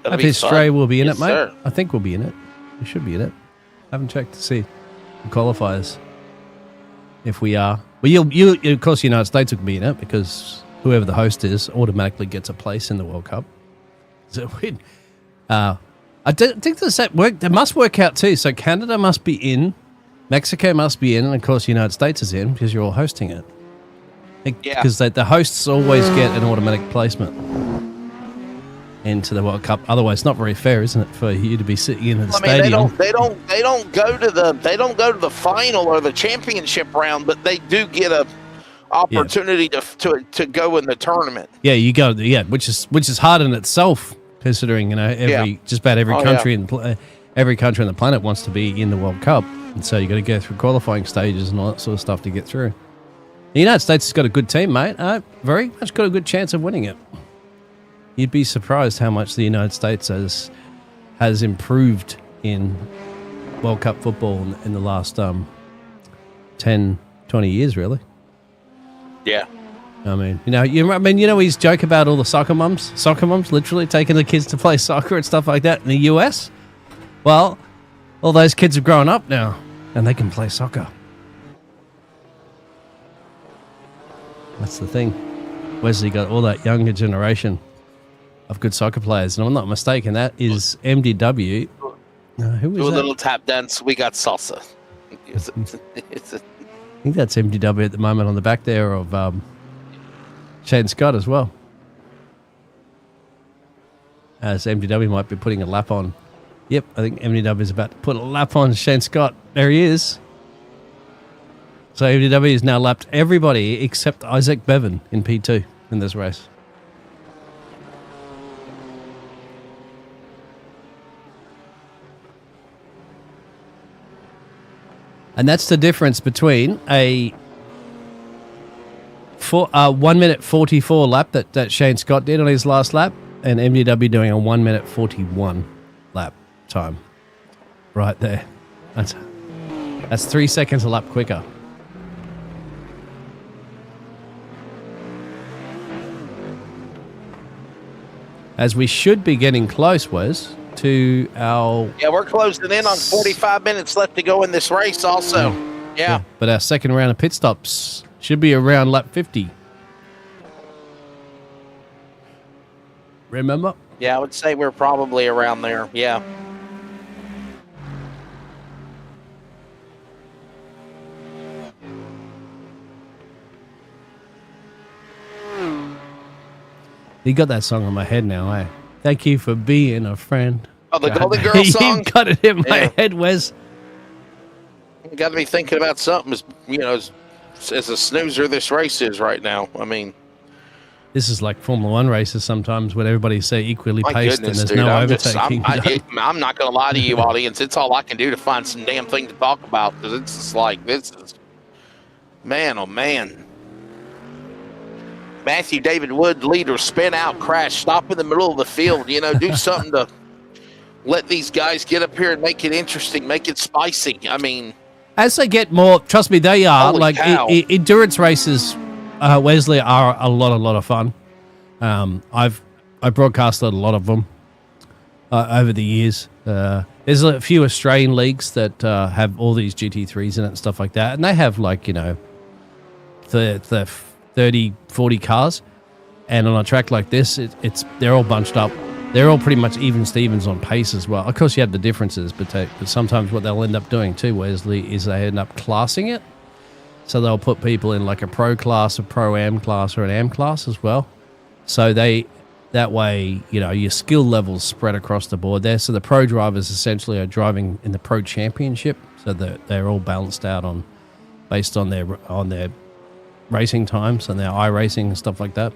Australia will be in it, mate. Sir. I think we'll be in it. We should be in it. I haven't checked to see the qualifiers if we are. Well, you of course, the United States will be in it because whoever the host is automatically gets a place in the World Cup. So I don't think that must work out too. So Canada must be in, Mexico must be in, and of course, the United States is in because you're all hosting it. Because the hosts always get an automatic placement into the World Cup. Otherwise, it's not very fair, isn't it, for you to be sitting in the stadium? They don't go to the final or the championship round, but they do get a opportunity to go in the tournament. Yeah, you go. Yeah, which is hard in itself, considering just about every country every country on the planet wants to be in the World Cup, and so you got to go through qualifying stages and all that sort of stuff to get through. The United States has got a good team, mate. Very much got a good chance of winning it. You'd be surprised how much the United States has improved in World Cup football in the last 10, 20 years, really. Yeah. I mean, his joke about all the soccer mums literally taking the kids to play soccer and stuff like that in the US. Well, all those kids have grown up now and they can play soccer. That's the thing. Wesley got all that younger generation of good soccer players, and I'm not mistaken, that is MDW. Who is Do a that? little tap dance. We got salsa. I think that's MDW at the moment on the back there of Shane Scott as well. As MDW might be putting a lap on. Yep, I think MDW is about to put a lap on Shane Scott. There he is. So MDW has now lapped everybody except Isaac Bevan in P2 in this race. And that's the difference between a 1 minute 44 lap that Shane Scott did on his last lap, and MDW doing a 1 minute 41 lap time. Right there. That's 3 seconds a lap quicker. As we should be getting close, Wes, to our... Yeah, we're closing in on 45 minutes left to go in this race also. Yeah. But our second round of pit stops should be around lap 50. Remember? Yeah, I would say we're probably around there. Yeah. You got that song on my head now, eh? Thank you for being a friend. Oh, the Golden Girl song? You got it in my head, Wes. You got to be thinking about something as a snoozer this race is right now. I mean, this is like Formula One races sometimes when everybody say equally my paced goodness, and there's dude, no I'm overtaking. I'm not going to lie to you, audience. It's all I can do to find some damn thing to talk about because it's just like, this is, man, oh man. Matthew David Wood, leader, spin out, crash, stop in the middle of the field, do something to let these guys get up here and make it interesting, make it spicy. I mean, as they get more, trust me, they are. Holy cow. Endurance races, Wesley, are a lot of fun. I broadcasted a lot of them over the years. There's a few Australian leagues that have all these GT3s in it and stuff like that, and they have the 30, 40 cars, and on a track like this, they're all bunched up. They're all pretty much even Stevens on pace as well. Of course, you have the differences, but sometimes what they'll end up doing too, Wesley, is they end up classing it. So they'll put people in like a pro class, a pro-am class, or an am class as well. So that way, your skill levels spread across the board there. So the pro drivers essentially are driving in the pro championship, so that they're all balanced out based on their racing times and their iRacing and stuff like that,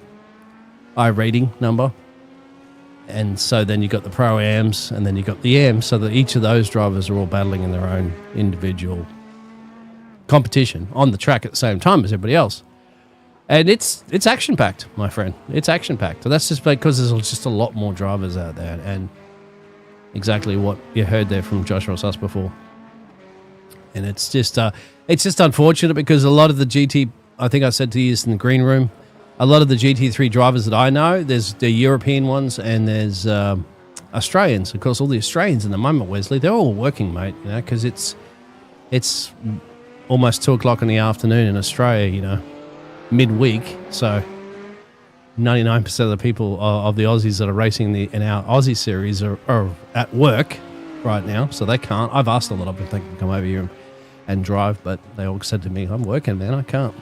iRating number. And so then you got the pro-ams and then you got the AMs, so that each of those drivers are all battling in their own individual competition on the track at the same time as everybody else. And it's action-packed, my friend. It's action-packed. So that's just because there's just a lot more drivers out there, and exactly what you heard there from Joshua Suss before. And it's just unfortunate because a lot of the GT, I think I said to you this in the green room, a lot of the GT3 drivers that I know, there's the European ones and there's Australians. Of course, all the Australians in the moment, Wesley, they're all working, mate, because it's almost 2 o'clock in the afternoon in Australia, midweek. So 99% of the people of the Aussies that are racing in our Aussie series are at work right now, so they can't. I've asked a lot of them if they can come over here and drive, but they all said to me, I'm working, man, I can't.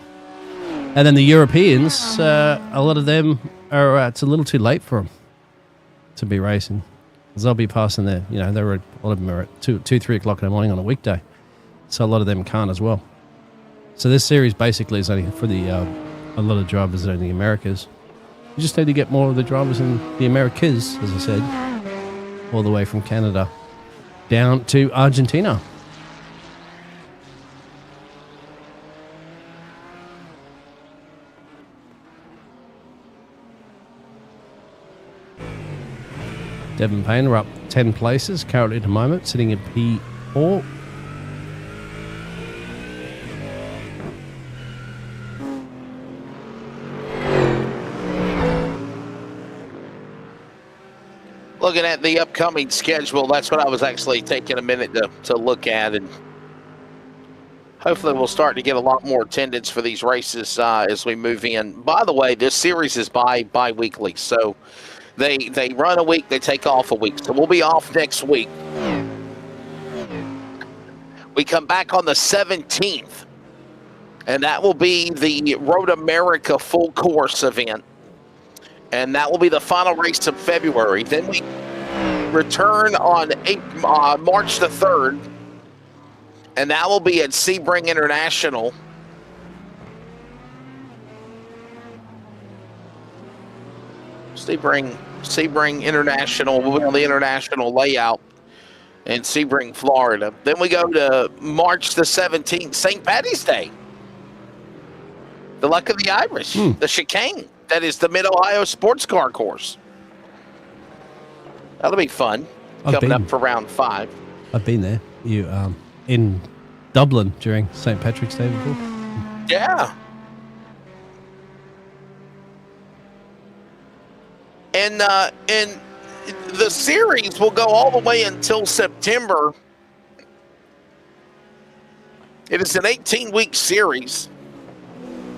And then the Europeans, a lot of them are, it's a little too late for them to be racing. Because they'll be passing there, a lot of them are at 2, 3 o'clock in the morning on a weekday. So a lot of them can't as well. So this series basically is only for a lot of drivers that are in the Americas. You just need to get more of the drivers in the Americas, as I said, all the way from Canada down to Argentina. Devon Payne are up 10 places currently at the moment, sitting in P4. Looking at the upcoming schedule, that's what I was actually taking a minute to look at, and hopefully we'll start to get a lot more attendance for these races as we move in. By the way, this series is bi-weekly, so They run a week, they take off a week. So we'll be off next week. We come back on the 17th, and that will be the Road America full course event. And that will be the final race of February. Then we return on March the 3rd, and that will be at Sebring International. Sebring International. We'll be on the international layout in Sebring, Florida. Then we go to March the 17th, St. Patty's Day. The Luck of the Irish, the chicane. That is the Mid-Ohio Sports Car Course. That'll be fun. Coming up for round 5. I've been there. You in Dublin during St. Patrick's Day before? Yeah. And the series will go all the way until September. It is an 18-week series.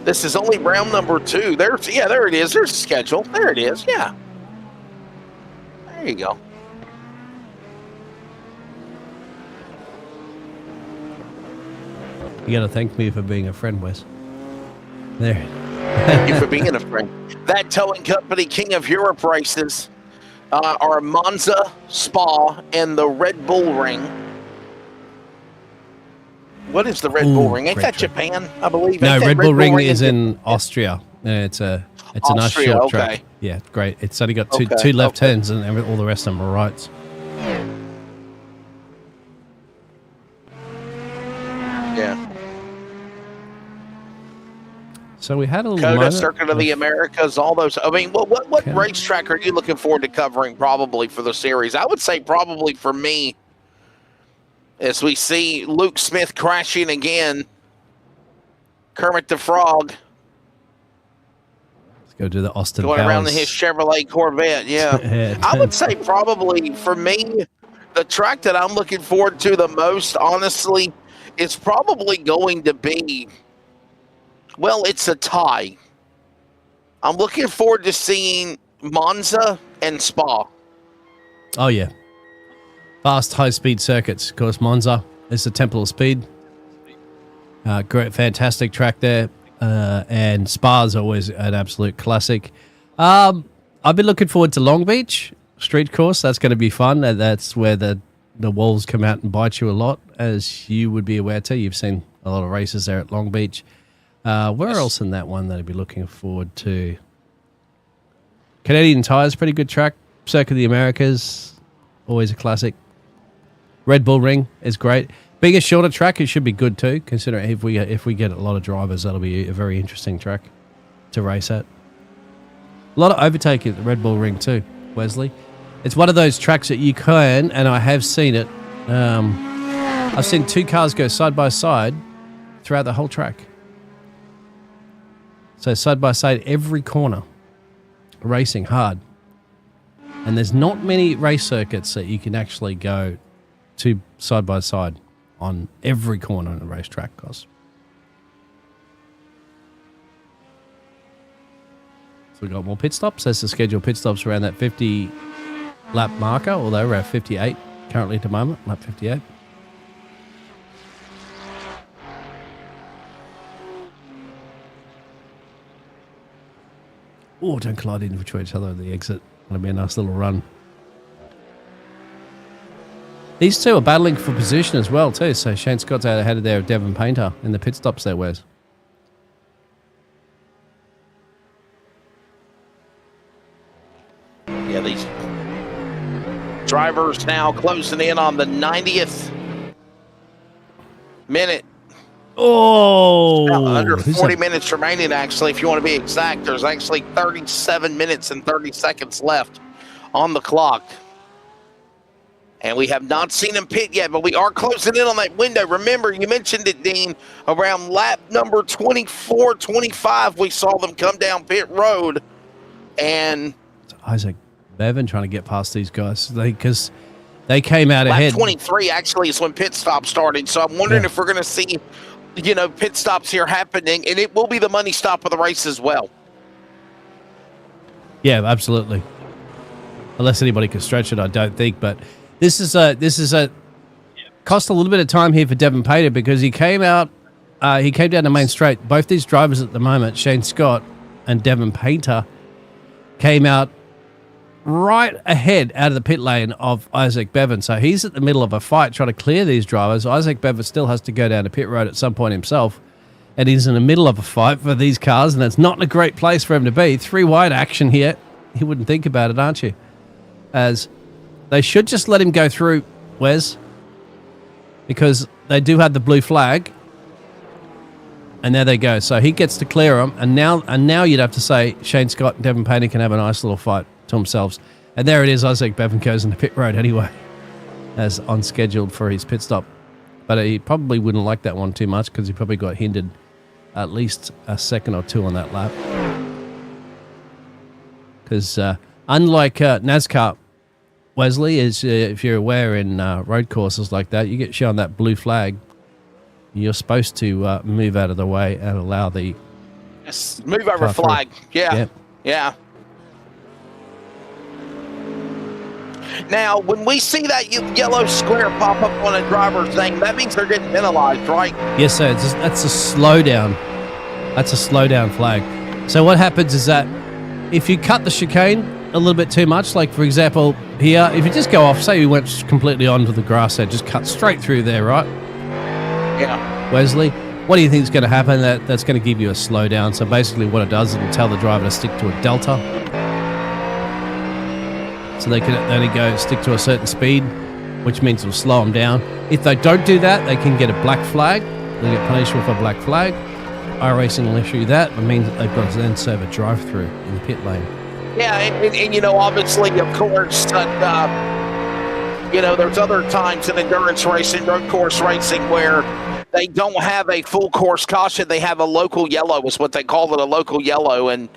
This is only round number 2. There it is. There's a schedule. There it is. Yeah. There you go. You got to thank me for being a friend, Wes. There. Thank you for being a friend. That towing company, King of Europe races, are Monza, Spa, and the Red Bull Ring. What is the Red Bull Ring? Ain't that Japan, I believe? No, Red Bull Ring is in Austria. It's a nice short track. Okay. Yeah, great. It's only got two left turns and all the rest of them are rights. Yeah. So we had a little COTA, Circuit of the Americas, all those. I mean, what racetrack are you looking forward to covering probably for the series? I would say probably for me, as we see Luke Smith crashing again, Kermit the Frog. Let's go to the Austin going Powers. around in his Chevrolet Corvette. Yeah. I would say probably for me, the track that I'm looking forward to the most, honestly, is probably going to be, well, it's a tie. I'm looking forward to seeing Monza and Spa. Oh, yeah. Fast, high-speed circuits. Of course, Monza is the Temple of Speed. Great, fantastic track there. And Spa is always an absolute classic. I've been looking forward to Long Beach Street Course. That's going to be fun. That's where the walls come out and bite you a lot, as you would be aware too. You've seen a lot of races there at Long Beach. Where else in that one that I'd be looking forward to? Canadian Tire's pretty good track. Circuit of the Americas, always a classic. Red Bull Ring is great. Being a shorter track, it should be good too, considering if we get a lot of drivers, that'll be a very interesting track to race at. A lot of overtaking at the Red Bull Ring too, Wesley. It's one of those tracks that you can, and I have seen it. I've seen 2 cars go side by side throughout the whole track. So side by side, every corner, racing hard. And there's not many race circuits that you can actually go to side by side on every corner in a racetrack, cause. So we've got more pit stops. That's the scheduled pit stops around that 50 lap marker, although we're at 58 currently at the moment, lap 58. Oh, don't collide into each other at the exit. That'll be a nice little run. These two are battling for position as well too, so Shane Scott's out ahead of there of Devon Painter in the pit stops there, Wes. Yeah, these drivers now closing in on the 90th minute. Oh! Under 40 minutes remaining, actually, if you want to be exact. There's actually 37 minutes and 30 seconds left on the clock. And we have not seen him pit yet, but we are closing in on that window. Remember, you mentioned it, Dean, around lap number 24, 25, we saw them come down pit road. And Isaac Bevan trying to get past these guys because they came out ahead. Lap 23 actually is when pit stop started. So I'm wondering if we're going to see, pit stops here happening, and it will be the money stop of the race as well. Yeah, absolutely. Unless anybody can stretch it, I don't think. But this is a cost a little bit of time here for Devon Painter because he came out, he came down the main straight. Both these drivers at the moment, Shane Scott and Devon Painter, came out right ahead out of the pit lane of Isaac Bevan. So he's at the middle of a fight trying to clear these drivers. Isaac Bevan still has to go down the pit road at some point himself. And he's in the middle of a fight for these cars, and it's not a great place for him to be. 3 wide action here. You wouldn't think about it, aren't you? As they should just let him go through, Wes, because they do have the blue flag. And there they go. So he gets to clear them, and now you'd have to say Shane Scott and Devin Payne can have a nice little fight to themselves. And there it is. Isaac Bevan goes into pit road anyway, as unscheduled for his pit stop. But he probably wouldn't like that one too much because he probably got hindered at least a second or two on that lap. Because unlike NASCAR, Wesley, is if you're aware in road courses like that, you get shown that blue flag. You're supposed to move out of the way and allow the... Yes, move over flag. Yeah. Now, when we see that yellow square pop up on a driver's thing, that means they're getting penalized, right? Yes, sir. That's a slowdown. That's a slowdown flag. So what happens is that if you cut the chicane a little bit too much, like, for example, here, if you just go off, say we went completely onto the grass there, just cut straight through there, right? Yeah. Wesley, what do you think is going to happen? That's going to give you a slowdown. So basically what it does is it'll tell the driver to stick to a delta. So they can only go stick to a certain speed, which means it'll slow them down. If they don't do that, they can get a black flag. They'll get punished with a black flag. iRacing will issue that. It means that they've got to then serve a drive-through in the pit lane. Yeah, and you know, obviously, of course, you know, there's other times in endurance racing, road course racing, where they don't have a full course caution. They have a local yellow, is what they call it, a local yellow, and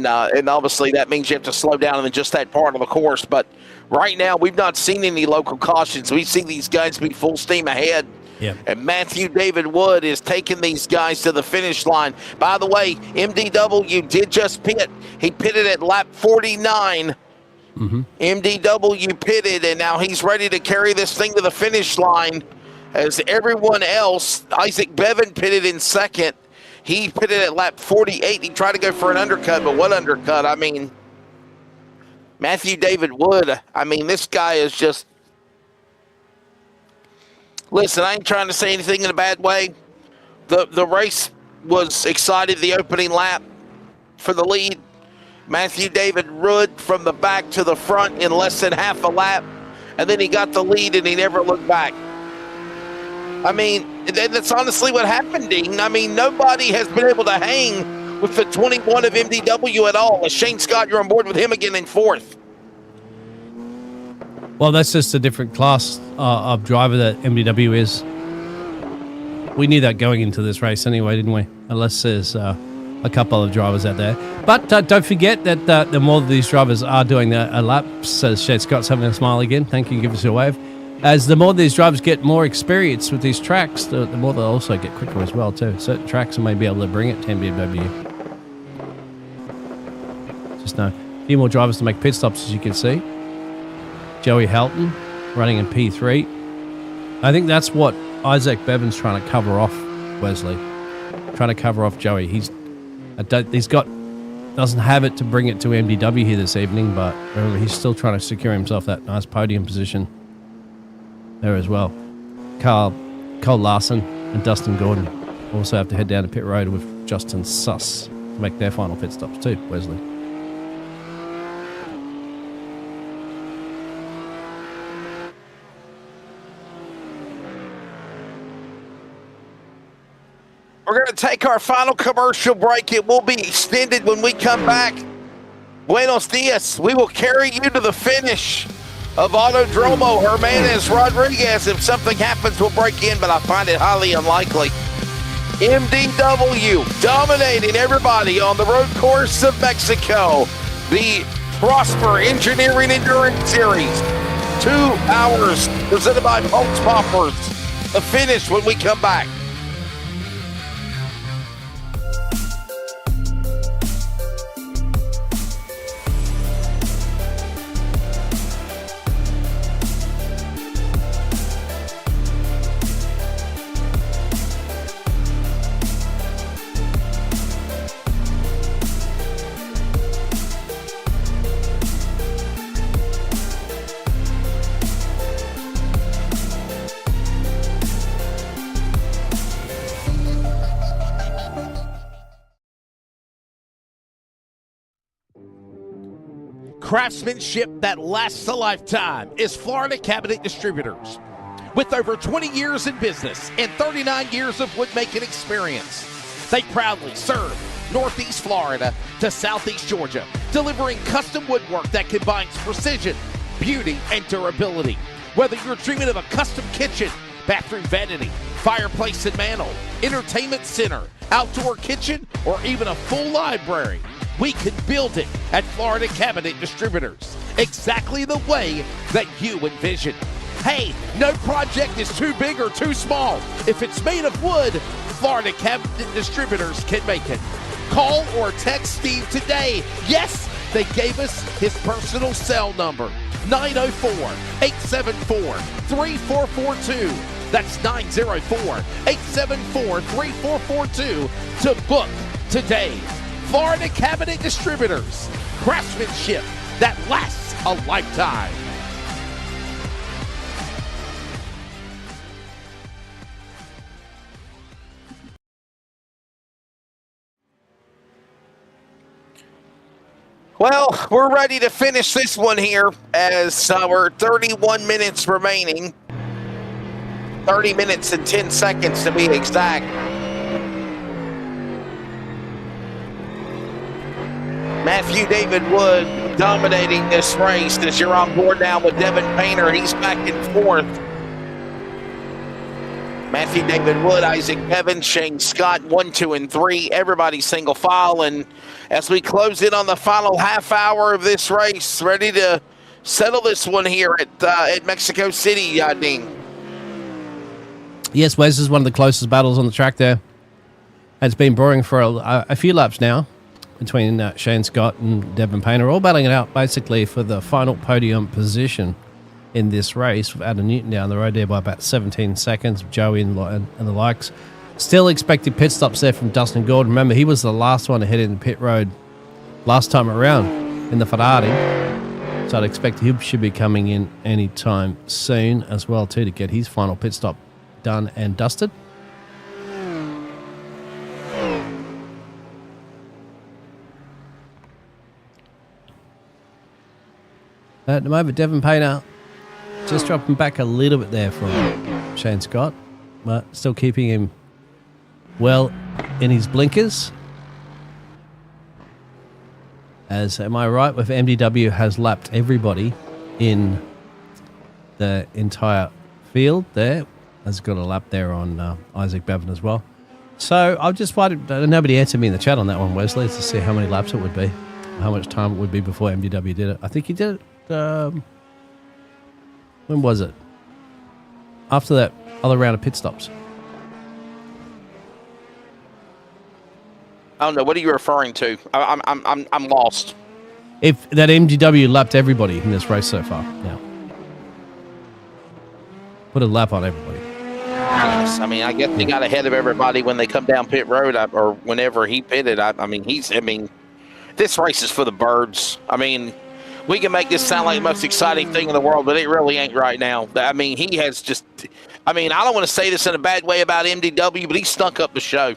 obviously that means you have to slow down in just that part of the course. But right now, we've not seen any local cautions. We've seen these guys be full steam ahead. Yeah. And Matthew David Wood is taking these guys to the finish line. By the way, MDW did just pit. He pitted at lap 49. Mm-hmm. MDW pitted, and now he's ready to carry this thing to the finish line. As everyone else, Isaac Bevan pitted in second. He pitted at lap 48. He tried to go for an undercut, but what undercut? I mean, Matthew David Wood, I mean, this guy is just... Listen, I ain't trying to say anything in a bad way. The race was excited the opening lap for the lead. Matthew David Wood from the back to the front in less than half a lap. And then he got the lead and he never looked back. I mean, that's honestly what happened, Dean. I mean, nobody has been able to hang with the 21 of MDW at all. Shane Scott, you're on board with him again in fourth. Well, that's just a different class of driver that MDW is. We knew that going into this race anyway, didn't we? Unless there's a couple of drivers out there. But don't forget that the more these drivers are doing a lap, says Shane Scott's having a smile again. Thank you, give us a wave. As the more these drivers get more experience with these tracks, the more they'll also get quicker as well too. Certain tracks may be able to bring it to MDW. Just know, a few more drivers to make pit stops, as you can see. Joey Helton running in P3. I think that's what Isaac Bevan's trying to cover off, Wesley. Trying to cover off Joey. Doesn't have it to bring it to MDW here this evening, but remember, he's still trying to secure himself that nice podium position there as well. Cole Larson and Dustin Gordon also have to head down to pit road with Justin Suss to make their final pit stops too, Wesley. We're going to take our final commercial break. It will be extended when we come back. Buenos dias. We will carry you to the finish of Autodromo. Hermanes Rodriguez. If something happens, we'll break in, but I find it highly unlikely. MDW dominating everybody on the road course of Mexico. The Prosper Engineering Endurance Series. 2 hours presented by Pultz Poppers. The finish when we come back. Craftsmanship that lasts a lifetime is Florida Cabinet Distributors. With over 20 years in business and 39 years of woodmaking experience, They proudly serve Northeast Florida to Southeast Georgia, delivering custom woodwork that combines precision, beauty, and durability. Whether you're dreaming of a custom kitchen, bathroom vanity, fireplace and mantle, entertainment center, outdoor kitchen, or even a full library, we can build it at Florida Cabinet Distributors, exactly the way that you envision. Hey, no project is too big or too small. If it's made of wood, Florida Cabinet Distributors can make it. Call or text Steve today. Yes, they gave us his personal cell number, 904-874-3442. That's 904-874-3442 to book today. Florida Cabinet Distributors, craftsmanship that lasts a lifetime. Well, we're ready to finish this one here as we're 31 minutes remaining. 30 minutes and 10 seconds to be exact. Matthew David Wood dominating this race as you're on board now with Devin Painter. He's back and forth. Matthew David Wood, Isaac Evans, Shane Scott, 1, 2, and 3. Everybody single file. And as we close in on the final half hour of this race, ready to settle this one here at Mexico City, Dean. Yes, Wes, is one of the closest battles on the track there. It's been brewing for a few laps now between Shane Scott and Devin Painter, all battling it out basically for the final podium position in this race, with Adam Newton down the road there by about 17 seconds, Joey and the likes. Still expected pit stops there from Dustin Gordon. Remember, he was the last one to head in the pit road last time around in the Ferrari. So I'd expect he should be coming in anytime soon as well too to get his final pit stop done and dusted. At the moment, Devin Painter just dropping back a little bit there from Shane Scott, but still keeping him well in his blinkers. As, am I right, with MDW has lapped everybody in the entire field there. Has got a lap there on Isaac Bevan as well. So I've just wanted, nobody answered me in the chat on that one, Wesley, to see how many laps it would be, how much time it would be before MDW did it. I think he did it. When was it? After that other round of pit stops. I don't know. What are you referring to? I'm lost. If that MDW lapped everybody in this race so far, now put a lap on everybody. Yes, I mean, I guess he got ahead of everybody when they come down pit road, or whenever he pitted. I mean, this race is for the birds. I mean, we can make this sound like the most exciting thing in the world, but it really ain't right now. I mean, he has just, I mean, I don't want to say this in a bad way about MDW, but he stunk up the show.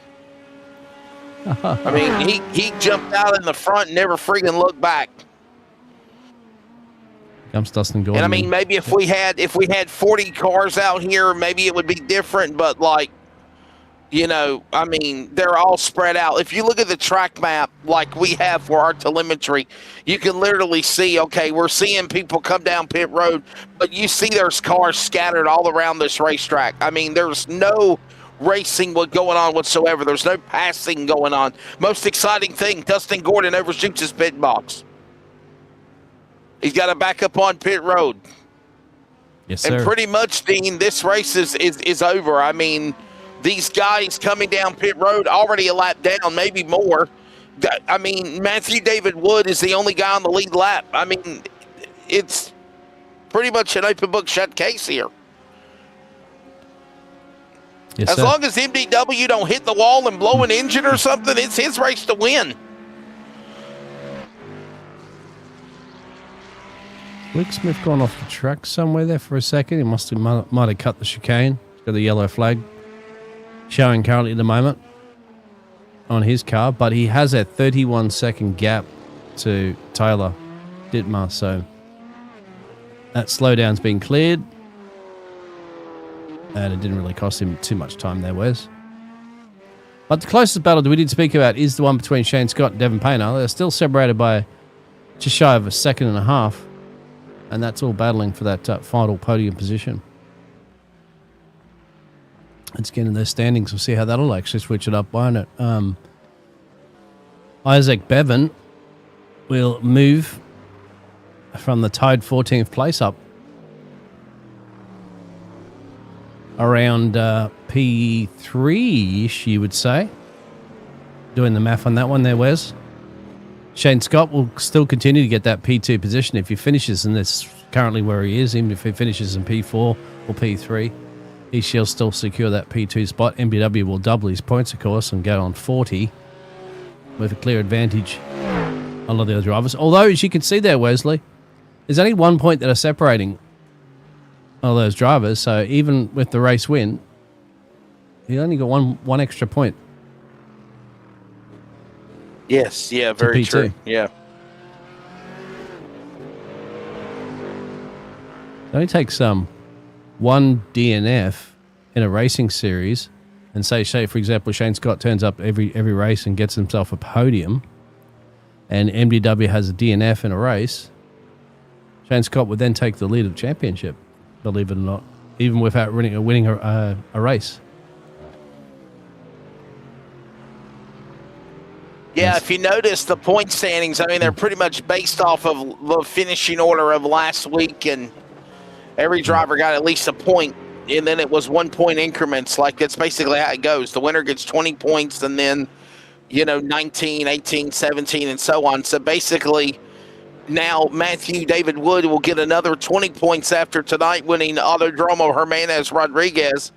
I mean, he jumped out in the front and never freaking looked back. Comes Dustin Gordon. And I mean, maybe if we had 40 cars out here, maybe it would be different, but like, you know, I mean, they're all spread out. If you look at the track map like we have for our telemetry, you can literally see, okay, we're seeing people come down pit road, but you see there's cars scattered all around this racetrack. I mean, there's no racing going on whatsoever. There's no passing going on. Most exciting thing, Dustin Gordon overshoots his pit box. He's got to back up on pit road. Yes, sir. And pretty much, Dean, this race is over. I mean, these guys coming down pit road already a lap down, maybe more. I mean, Matthew David Wood is the only guy on the lead lap. I mean, it's pretty much an open book shut case here. Yes, as sir. long as MDW don't hit the wall and blow an engine or something, it's his race to win. Luke Smith gone off the track somewhere there for a second. He might have cut the chicane. He's got a yellow flag showing currently at the moment on his car, but he has a 31-second gap to Taylor Dittmar, so that slowdown's been cleared, and it didn't really cost him too much time there, Wes. But the closest battle that we did speak about is the one between Shane Scott and Devin Painter. They're still separated by just shy of a second and a half. And that's all battling for that final podium position. Let's get into their standings. We'll see how that'll actually switch it up, won't it? Isaac Bevan will move from the tied 14th place up around P3-ish, you would say. Doing the math on that one there, Wes. Shane Scott will still continue to get that P2 position if he finishes, and that's currently where he is. Even if he finishes in P4 or P3, he shall still secure that P2 spot. MBW will double his points, of course, and get on 40 with a clear advantage on a lot of the other drivers. Although, as you can see there, Wesley, there's only 1 point that are separating all those drivers. So even with the race win, he only got one extra point. Yes, yeah, very true. Yeah. It only takes one DNF in a racing series, and say for example, Shane Scott turns up every race and gets himself a podium, and MDW has a DNF in a race, Shane Scott would then take the lead of the championship, believe it or not, even without winning a race. Yeah, if you notice the point standings, I mean, they're pretty much based off of the finishing order of last week, and every driver got at least a point, and then it was 1 point increments. Like, that's basically how it goes. The winner gets 20 points, and then, 19, 18, 17, and so on. So basically, now Matthew David Wood will get another 20 points after tonight, winning Autodromo Hermanes Rodriguez.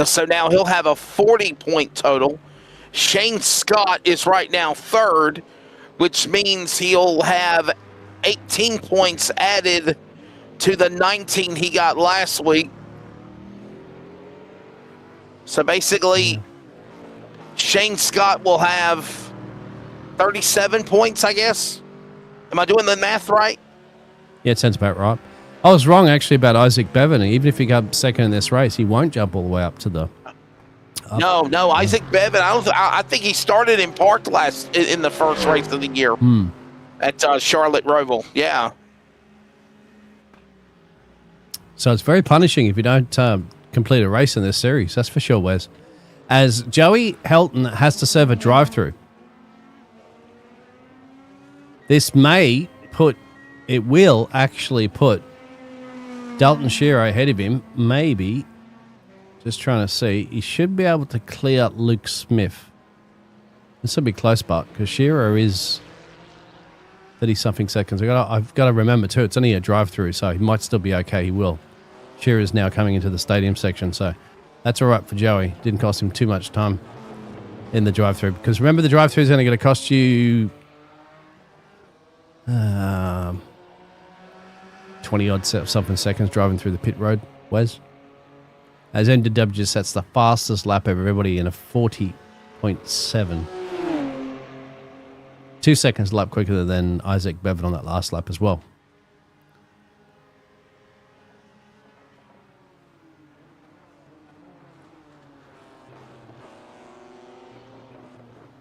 So now he'll have a 40-point total. Shane Scott is right now third, which means he'll have 18 points added to the 19 he got last week. So basically, Shane Scott will have 37 points, I guess. Am I doing the math right? Yeah, it sounds about right. I was wrong, actually, about Isaac Bevan. Even if he got second in this race, he won't jump all the way up to the... No, Isaac Bevan. I think he started in park in the first race of the year at Charlotte Roval. Yeah. So it's very punishing if you don't complete a race in this series. That's for sure, Wes. As Joey Helton has to serve a drive-through. This will actually put Dalton Shearer ahead of him, maybe. Just trying to see. He should be able to clear Luke Smith. This will be close, but because Shearer is 30-something seconds. I've got to remember, too, it's only a drive-through, so he might still be okay. He will. Shearer is now coming into the stadium section, so that's all right for Joey. Didn't cost him too much time in the drive-through. Because remember, the drive-through is only going to cost you 20-odd something seconds driving through the pit road, Wes. As MDW just sets the fastest lap of everybody in a 40.7. 2 seconds lap quicker than Isaac Bevan on that last lap as well.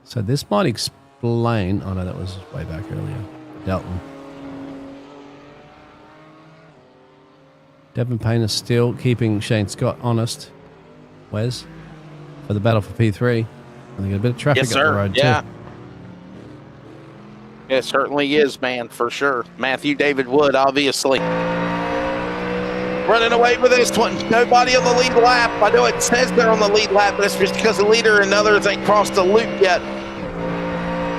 So this might explain... Oh no, that was way back earlier. Dalton. Devin Painter still keeping Shane Scott honest, Wes, for the battle for P3. And they got a bit of traffic up the road, too. It certainly is, man, for sure. Matthew David Wood, obviously. Running away with this one. Nobody on the lead lap. I know it says they're on the lead lap, but it's just because the leader and others ain't crossed the loop yet.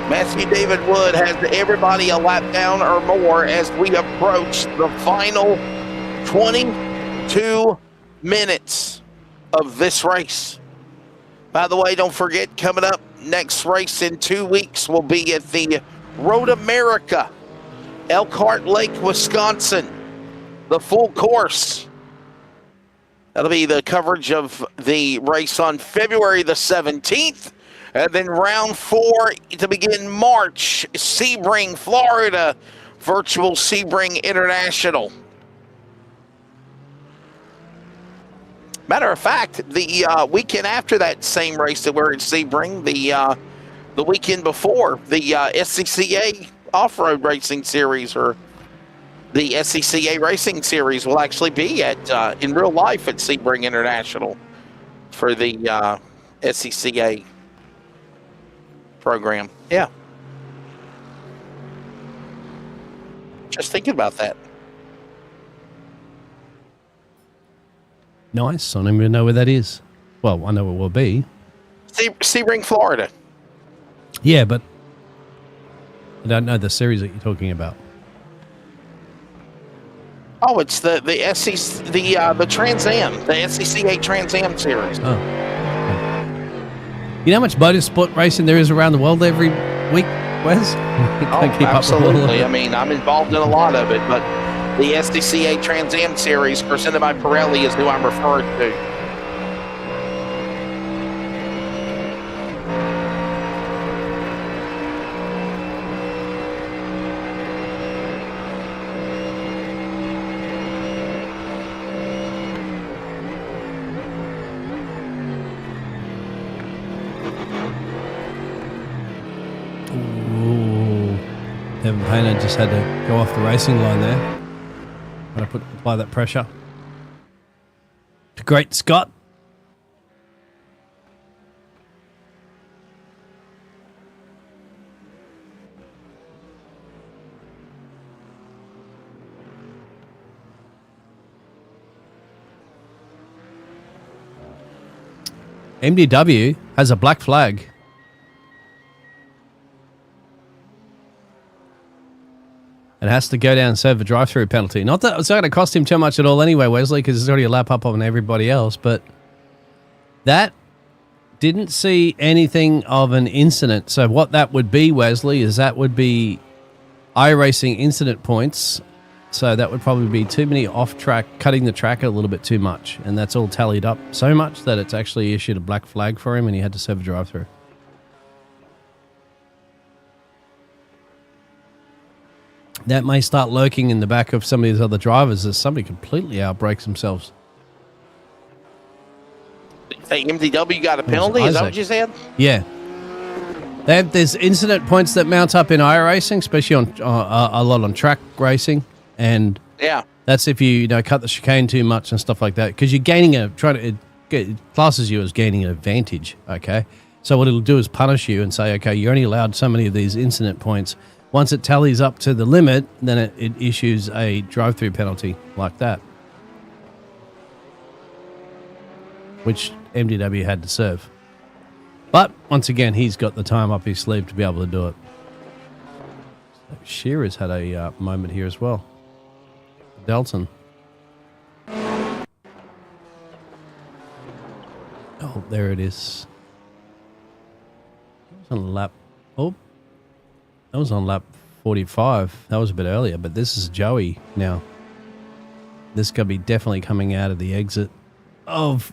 Matthew David Wood has everybody a lap down or more as we approach the final 22 minutes of this race. By the way, don't forget, coming up, next race in 2 weeks will be at the Road America, Elkhart Lake, Wisconsin, the full course. That'll be the coverage of the race on February the 17th. And then round 4 to begin March, Sebring, Florida, Virtual Sebring International. Matter of fact, the weekend after that same race that we're at Sebring, the weekend before, the SCCA Off-Road Racing Series, or the SCCA Racing Series, will actually be at in real life at Sebring International for the SCCA program. Yeah. Just thinking about that. Nice. I don't even know where that is. Well, I know it will be. Sebring, Florida. Yeah, but I don't know the series that you're talking about. Oh, it's the SC the Trans Am, the SCCA Trans Am series. Oh. You know how much motorsport racing there is around the world every week, Wes? Absolutely. I mean, I'm involved in a lot of it, but the SCCA Trans Am series presented by Pirelli is who I'm referring to. Devin Painter just had to go off the racing line there. Got to apply that pressure. To Great Scott. MDW has a black flag. And has to go down and serve a drive-through penalty. Not that it's not going to cost him too much at all anyway, Wesley, because there's already a lap up on everybody else. But that didn't see anything of an incident. So what that would be, Wesley, is that would be iRacing incident points. So that would probably be too many off-track, cutting the track a little bit too much. And that's all tallied up so much that it's actually issued a black flag for him and he had to serve a drive-through. That may start lurking in the back of some of these other drivers as somebody completely outbrakes themselves. Hey, MDW got a penalty? Is that what you said? Yeah. There's incident points that mount up in iRacing, especially on a lot on track racing. And yeah, that's if you cut the chicane too much and stuff like that. Because you're gaining it classes you as gaining an advantage, okay? So what it'll do is punish you and say, okay, you're only allowed so many of these incident points. Once it tallies up to the limit, then it issues a drive-through penalty like that, which MDW had to serve. But once again, he's got the time up his sleeve to be able to do it. So Shearer's had a moment here as well. Delton. Oh, there it is. It was on lap. Oh. That was on lap 45. That was a bit earlier, but this is Joey now. This could be definitely coming out of the exit of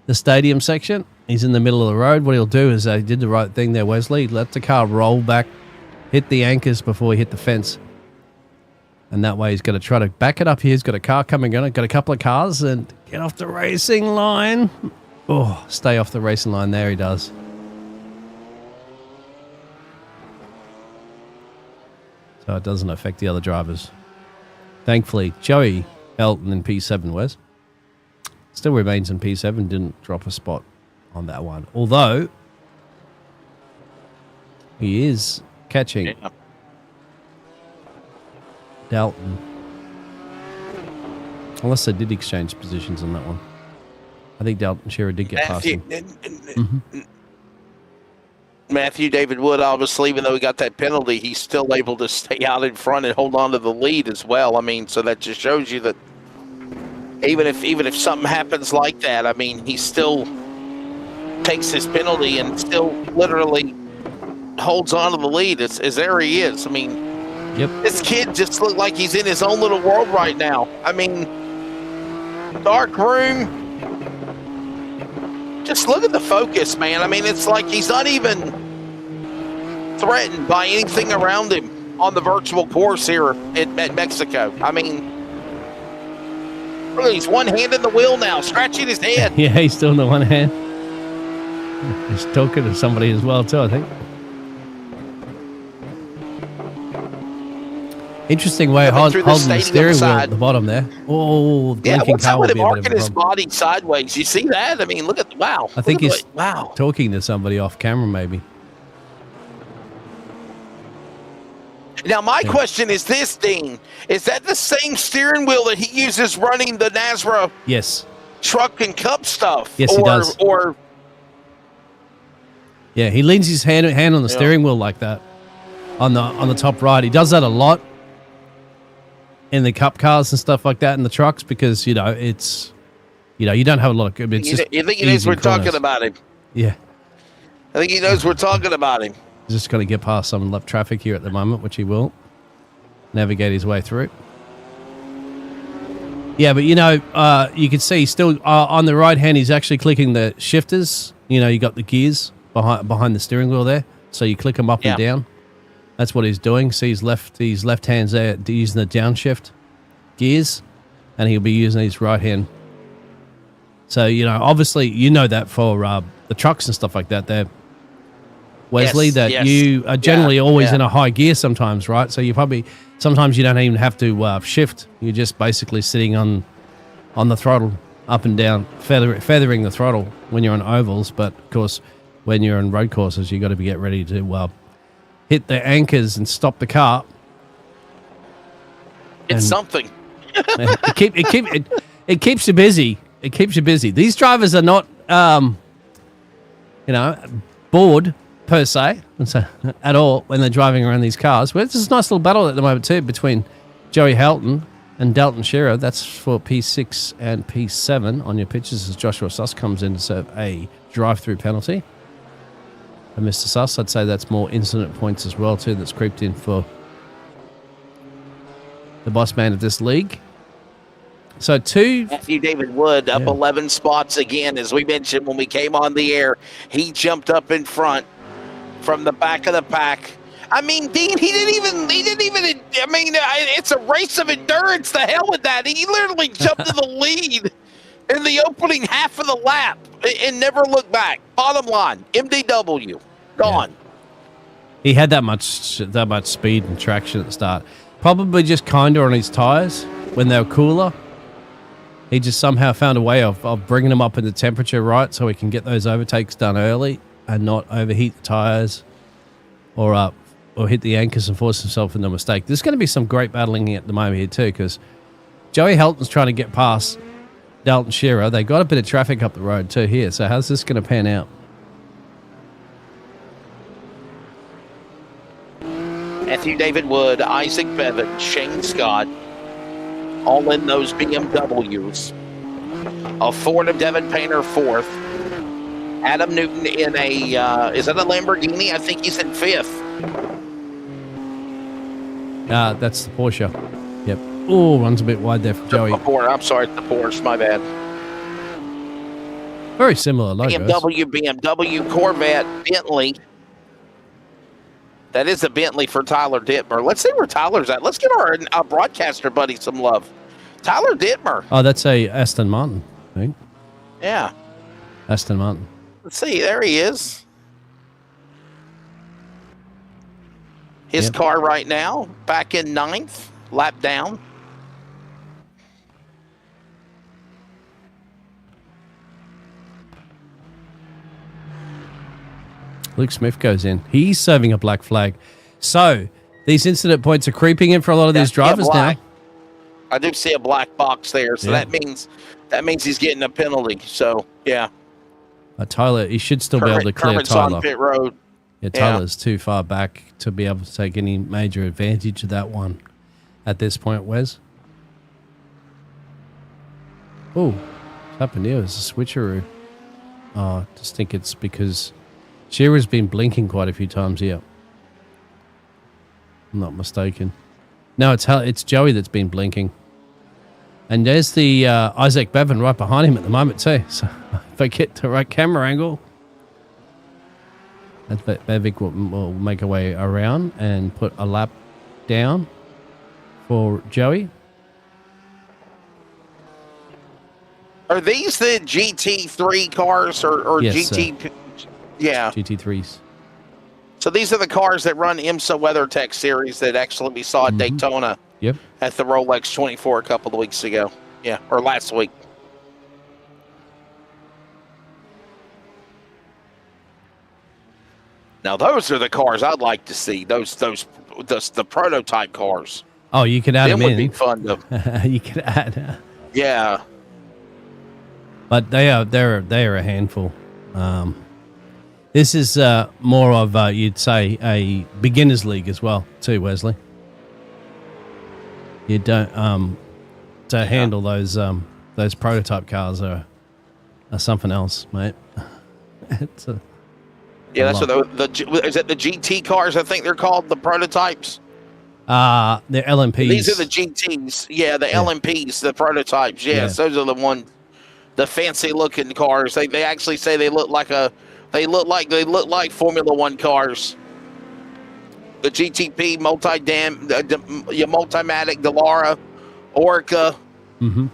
the stadium section. He's in the middle of the road. What he'll do is he did the right thing there, Wesley. Let the car roll back, hit the anchors before he hit the fence. And that way he's going to try to back it up here. He's got a car coming on. Got a couple of cars and get off the racing line. Oh, stay off the racing line. There he does. So it doesn't affect the other drivers. Thankfully, Joey Elton in P7, Wes. Still remains in P7, didn't drop a spot on that one. Although, he is catching Dalton. Unless they did exchange positions on that one. I think Dalton Shearer did get past him. Matthew David Wood, obviously, even though he got that penalty, he's still able to stay out in front and hold on to the lead as well. I mean, so that just shows you that even if something happens like that, I mean, he still takes his penalty and still literally holds on to the lead. As there he is. I mean, This kid just looked like he's in his own little world right now. I mean, dark room. Just look at the focus, man. I mean, it's like he's not even threatened by anything around him on the virtual course here at Mexico. I mean, Look, he's one hand in the wheel now, scratching his head. Yeah, he's still in the one hand. He's talking to somebody as well, too, I think. Interesting way of holding the steering wheel at the bottom there. Oh, the Yeah, blinking what's up car with will him be a bit arcing of a his problem. body sideways? You see that? I mean, look at, wow. I think Look at he's wow. talking to somebody off camera, maybe. Now, my question is this, Dean. Is that the same steering wheel that he uses running the NASRA Yes. truck and cup stuff? Yes, he does. Or Yeah, he leans his hand on the steering wheel like that on the top right. He does that a lot in the cup cars and stuff like that in the trucks because, it's, you don't have a lot of... It's you just think he knows easy we're corners. talking about him? Yeah. I think he knows we're talking about him. He's just got to get past some left traffic here at the moment, which he will. Navigate his way through. Yeah, but, you can see still on the right hand, he's actually clicking the shifters. You got the gears behind the steering wheel there. So you click them up and down. That's what he's doing. See his left hand's there using the downshift gears, and he'll be using his right hand. So, obviously, that for the trucks and stuff like that, they're Wesley, you are generally always in a high gear sometimes, right? So sometimes you don't even have to shift. You're just basically sitting on the throttle up and down, feathering the throttle when you're on ovals. But, of course, when you're on road courses, you got to get ready to hit the anchors and stop the car. It's something. It keeps you busy. It keeps you busy. These drivers are not, bored per se at all when they're driving around these cars. But it's a nice little battle at the moment too between Joey Helton and Dalton Shearer. That's for P6 and P7 on your pitches as Joshua Suss comes in to serve a drive-through penalty. And Mr. Suss, I'd say that's more incident points as well too that's creeped in for the boss man of this league. So Matthew David Wood up 11 spots again, as we mentioned when we came on the air. He jumped up in front from the back of the pack. I mean, Dean, he didn't even, it's a race of endurance. The hell with that. He literally jumped to the lead in the opening half of the lap and never looked back. Bottom line, MDW, gone. He had that much speed and traction at the start. Probably just kinder on his tires when they were cooler. He just somehow found a way of bringing them up in the temperature right so he can get those overtakes done early and not overheat the tires or hit the anchors and force himself into a mistake. There's going to be some great battling at the moment here too because Joey Helton's trying to get past Dalton Shearer. They got a bit of traffic up the road too here. So how's this going to pan out? Matthew David Wood, Isaac Bevan, Shane Scott, all in those BMWs. A Ford of Devin Painter fourth. Adam Newton in a, is that a Lamborghini? I think he's in fifth. That's the Porsche. Yep. Oh, runs a bit wide there for Joey. I'm sorry, it's the Porsche, my bad. Very similar logos. BMW, Corvette, Bentley. That is a Bentley for Tyler Dittmer. Let's see where Tyler's at. Let's give our broadcaster buddy some love. Tyler Dittmer. Oh, that's a Aston Martin, I think. Yeah. Aston Martin. Let's see. There he is. His car right now, back in ninth, lap down. Luke Smith goes in. He's serving a black flag. So these incident points are creeping in for a lot of these drivers now. I do see a black box there, so that means he's getting a penalty. So yeah. Tyler, he should still be able to clear Tyler. On pit road. Yeah, Tyler's too far back to be able to take any major advantage of that one at this point, Wes. Oh, what's happened here? It's a switcheroo. I just think it's because Shearer's been blinking quite a few times here. I'm not mistaken. No, it's Joey that's been blinking. And there's the Isaac Bevan right behind him at the moment too. So if I get the right camera angle, Bevic will make a way around and put a lap down for Joey. Are these the GT3 cars or Yes, GT? Yeah. GT3s. So these are the cars that run IMSA WeatherTech series that actually we saw at Daytona. Yep. At the Rolex 24 a couple of weeks ago. Yeah, or last week. Now those are the cars I'd like to see. The prototype cars. Oh, you could add them would in. be fun to. You could add. Yeah. But they're a handful. This is more of you'd say a beginners league as well too, Wesley. You don't to handle those prototype cars are something else, mate. It's that's what is it the GT cars? I think they're called the prototypes. They're LMPs. These are the GTs. Yeah, the LMPs, the prototypes. Yes, those are the fancy looking cars. They actually say they look like Formula One cars. The GTP, Multimatic, Dallara, Orca. Mm-hmm.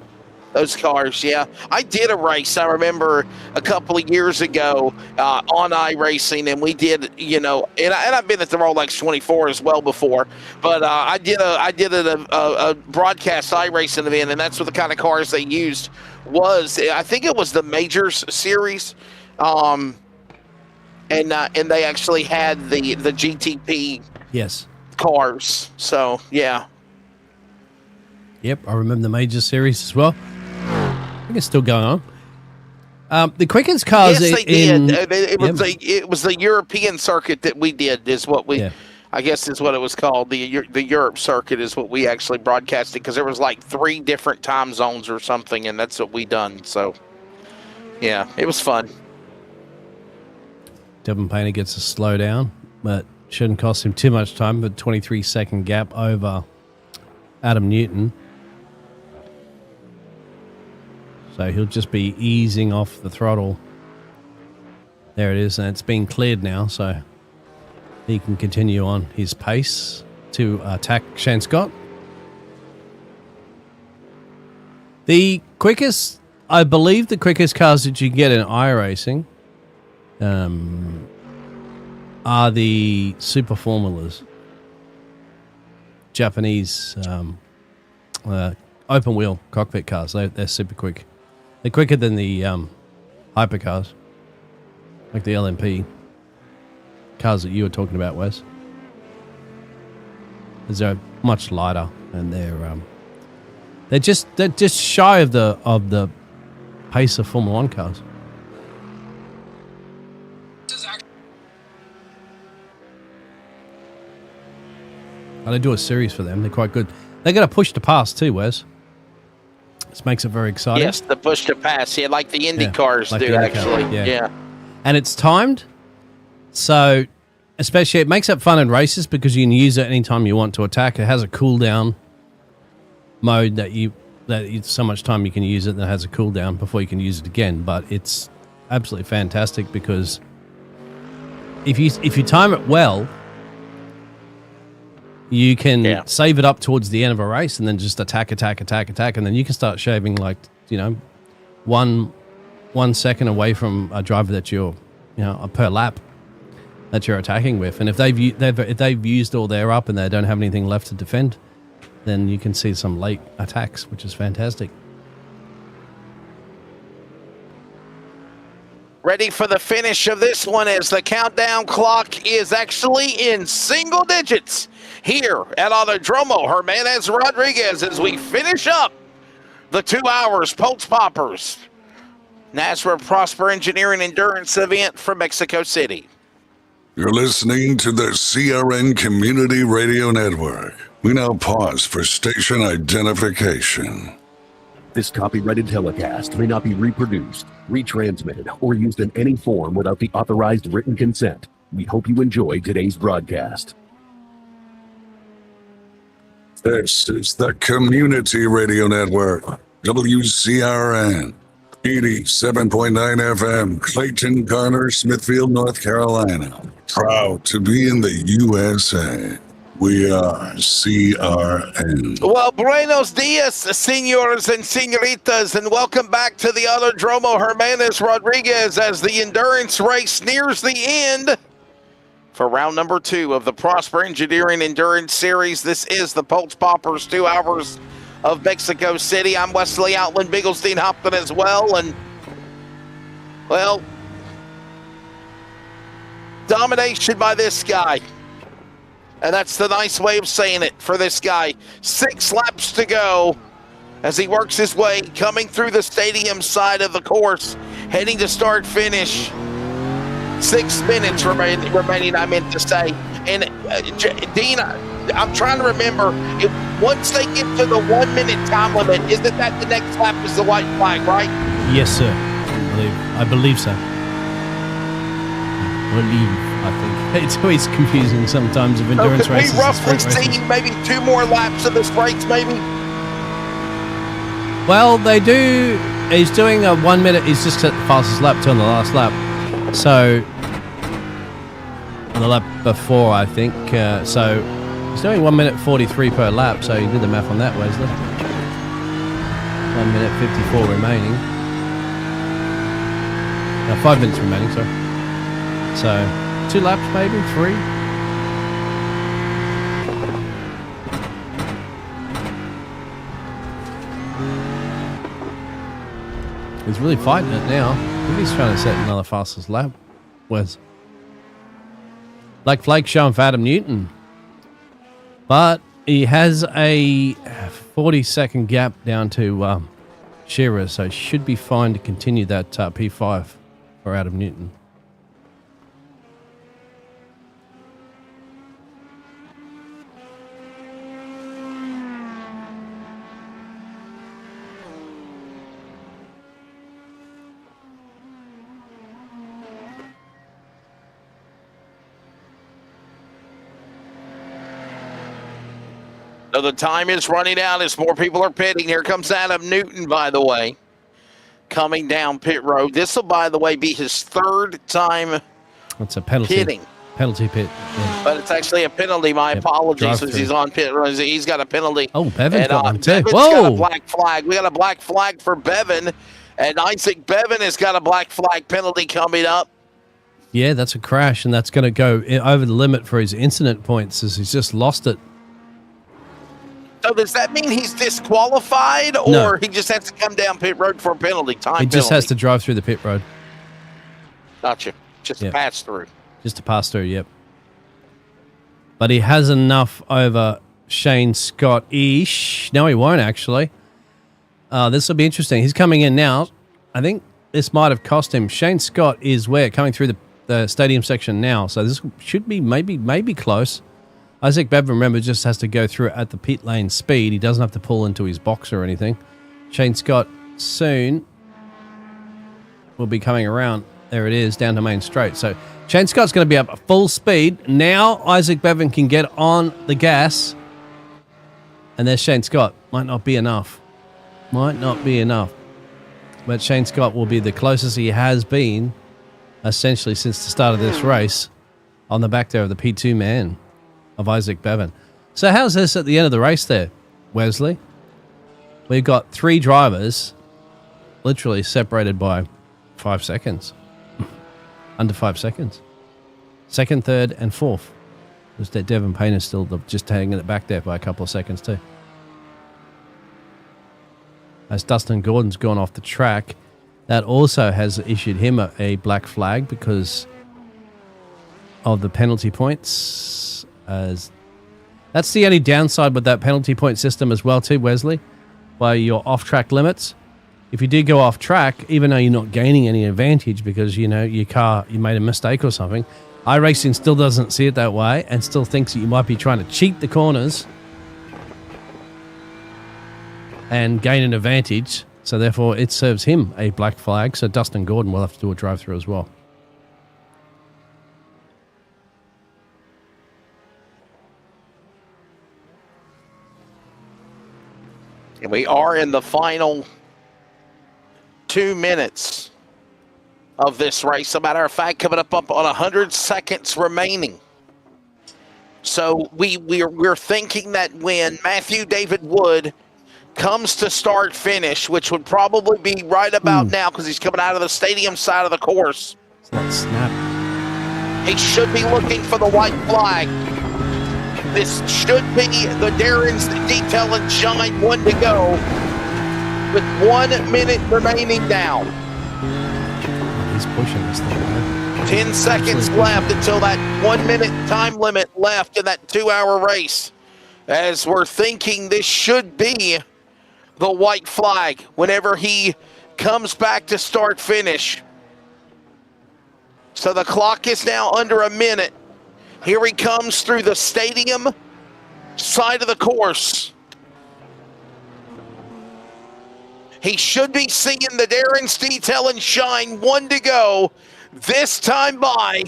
Those cars, yeah. I did a race, I remember, a couple of years ago on iRacing, and we did, and I've been at the Rolex 24 as well before, but I did a broadcast iRacing event, and that's what the kind of cars they used was, I think it was the Majors series, and they actually had the GTP cars. So yeah. Yep, I remember the Major series as well. I think it's still going on. The quickest cars. Yes, they did. It was the European circuit that we did. Is what we. Yeah. I guess is what it was called. The Europe circuit is what we actually broadcasted because there was like 3 different time zones or something, and that's what we done. So yeah, it was fun. Devin Painter gets a slow down, but shouldn't cost him too much time. But 23-second gap over Adam Newton. So he'll just be easing off the throttle. There it is, and it's been cleared now, so he can continue on his pace to attack Shane Scott. I believe the quickest cars that you can get in iRacing are the Super Formulas. Japanese open wheel cockpit cars. They're super quick. They're quicker than the hypercars, like the LMP cars that you were talking about, Wes. They're much lighter, and they're just shy of the pace of Formula One cars. They do a series for them. They're quite good. They got a push to pass too, Wes. This makes it very exciting. Yes, the push to pass. Yeah, like the Indy cars like do, actually. Yeah. And it's timed. So, especially, it makes it fun in races because you can use it anytime you want to attack. It has a cooldown mode that so much time you can use it that has a cooldown before you can use it again. But it's absolutely fantastic because if you time it well, you can save it up towards the end of a race and then just attack, and then you can start shaving 1 second away from a driver that you're, per lap that you're attacking with. And if they've used all their up and they don't have anything left to defend, then you can see some late attacks, which is fantastic. Ready for the finish of this one as the countdown clock is actually in single digits here at Autodromo Hermanes Rodriguez as we finish up the 2 hours Pultz Poppers NASRA Prosper Engineering Endurance event from Mexico City. You're listening to the CRN Community Radio Network. We now pause for station identification. This copyrighted telecast may not be reproduced, retransmitted, or used in any form without the authorized written consent. We hope you enjoy today's broadcast. This is the Community Radio Network, WCRN, 87.9 FM, Clayton, Garner, Smithfield, North Carolina. Proud to be in the USA. We are CRN. Well, buenos dias, senors and senoritas, and welcome back to the Autodromo Hermanes Rodriguez as the endurance race nears the end for round number 2 of the Prosper Engineering Endurance Series. This is the Pultz Poppers 2 hours of Mexico City. I'm Wesley Outland, Bigglestein Hopton as well, and, well, domination by this guy. And that's the nice way of saying it for this guy. 6 laps to go as he works his way, coming through the stadium side of the course, heading to start finish. 6 minutes remaining, I meant to say. And Dean, I'm trying to remember, once they get to the 1 minute time limit, isn't that the next lap is the white flag, right? Yes, sir. I believe so. I think it's always confusing sometimes of endurance races. Could we roughly see maybe 2 more laps of this race, maybe? Well, they do. He's doing a 1 minute. He's just at the fastest lap on the last lap. So on the lap before, I think. So he's doing 1 minute 43 per lap. So you did the math on that, Wesley. 1 minute 54 remaining. 5 minutes remaining. Sorry. So 2 laps, maybe 3. He's really fighting it now. I think he's trying to set another fastest lap. Where's Black flag showing for Adam Newton, but he has a 40-second gap down to Shearer, so should be fine to continue that P5 for Adam Newton. So the time is running out as more people are pitting. Here comes Adam Newton, by the way, coming down pit road. This will, by the way, be his 3rd time It's a penalty. pitting. Penalty pit. Yeah. But it's actually a penalty. My apologies, because he's on pit road. He's got a penalty. Oh, Bevan's got one too. Bevan's Whoa! got a black flag. We got a black flag for Bevan, and Isaac Bevan has got a black flag penalty coming up. Yeah, that's a crash, and that's going to go over the limit for his incident points as he's just lost it. So does that mean he's disqualified, or No. he just has to come down pit road for a penalty? He just has to drive through the pit road. Gotcha. Just to pass through. Just to pass through, yep. But he has enough over Shane Scott-ish. No, he won't, actually. This will be interesting. He's coming in now. I think this might have cost him. Shane Scott is where? Coming through the stadium section now. So this should be maybe close. Isaac Bevan, remember, just has to go through at the pit lane speed. He doesn't have to pull into his box or anything. Shane Scott soon will be coming around. There it is, down to Main Straight. So Shane Scott's going to be up at full speed. Now Isaac Bevan can get on the gas. And there's Shane Scott. Might not be enough. Might not be enough. But Shane Scott will be the closest he has been, essentially, since the start of this race, on the back there of the P2 man of Isaac Bevan. So how's this at the end of the race there, Wesley? We've got 3 drivers literally separated by 5 seconds. Under 5 seconds. 2nd, 3rd, and 4th. Because Devin Payne is still just hanging it back there by a couple of seconds too. As Dustin Gordon's gone off the track, that also has issued him a black flag because of the penalty points. As that's the only downside with that penalty point system as well too, Wesley, by your off-track limits. If you do go off track, even though you're not gaining any advantage because you made a mistake or something, iRacing still doesn't see it that way and still thinks that you might be trying to cheat the corners and gain an advantage. So therefore it serves him a black flag. So Dustin Gordon will have to do a drive-through as well. And we are in the final 2 minutes of this race. As a matter of fact, coming up on 100 seconds remaining. So we're thinking that when Matthew David Wood comes to start finish, which would probably be right about now because he's coming out of the stadium side of the course. Snap. He should be looking for the white flag. This should be the Darren's Detail and Shine 1 to go with 1 minute remaining now. He's pushing this thing, man. 10 seconds left until that 1 minute time limit left in that 2-hour race. As we're thinking this should be the white flag whenever he comes back to start finish. So the clock is now under a minute. Here he comes through the stadium side of the course. He should be seeing the Darren's Detail and Shine 1 to go this time by.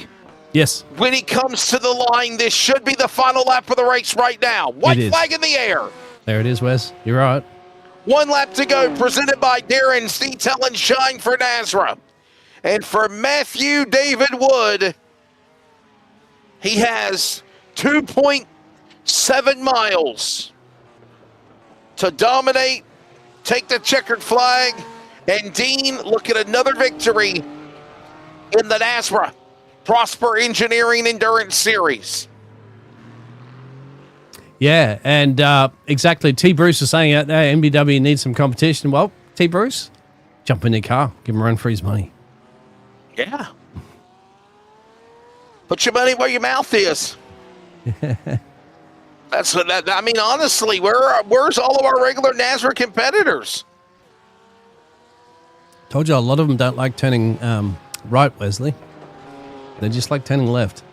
Yes. When he comes to the line, this should be the final lap of the race right now. White flag in the air. There it is, Wes. You're right. 1 lap to go, presented by Darren's Detail and Shine for NASRA. And for Matthew David Wood, he has 2.7 miles to dominate, take the checkered flag, and Dean, look at another victory in the NASRA Prosper Engineering Endurance Series. Yeah, and exactly. T. Bruce is saying out there, MBW needs some competition. Well, T. Bruce, jump in your car, give him a run for his money. Yeah. Put your money where your mouth is. That's what I mean. Honestly, where's all of our regular NASRA competitors? Told you a lot of them don't like turning right, Wesley. They just like turning left.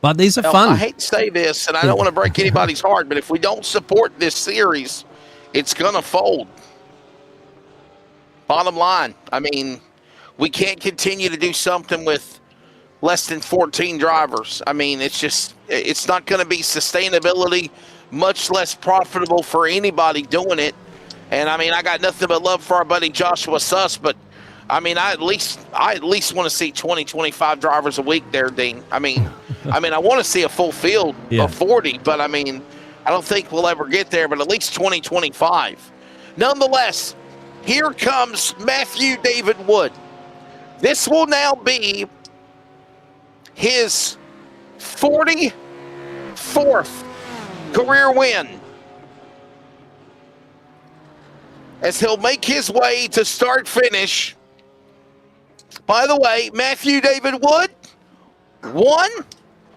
But these are fun. I hate to say this, and I don't want to break anybody's heart, but if we don't support this series, it's going to fold. Bottom line, I mean, we can't continue to do something with less than 14 drivers. I mean, it's not going to be sustainability, much less profitable for anybody doing it. And I mean, I got nothing but love for our buddy Joshua Suss, but I mean, I at least want to see 20, 25 drivers a week there, Dean. I mean, I want to see a full field of 40, but I mean, I don't think we'll ever get there, but at least 20, 25. Nonetheless, here comes Matthew David Wood. This will now be his 44th career win, as he'll make his way to start finish. By the way, Matthew David Wood won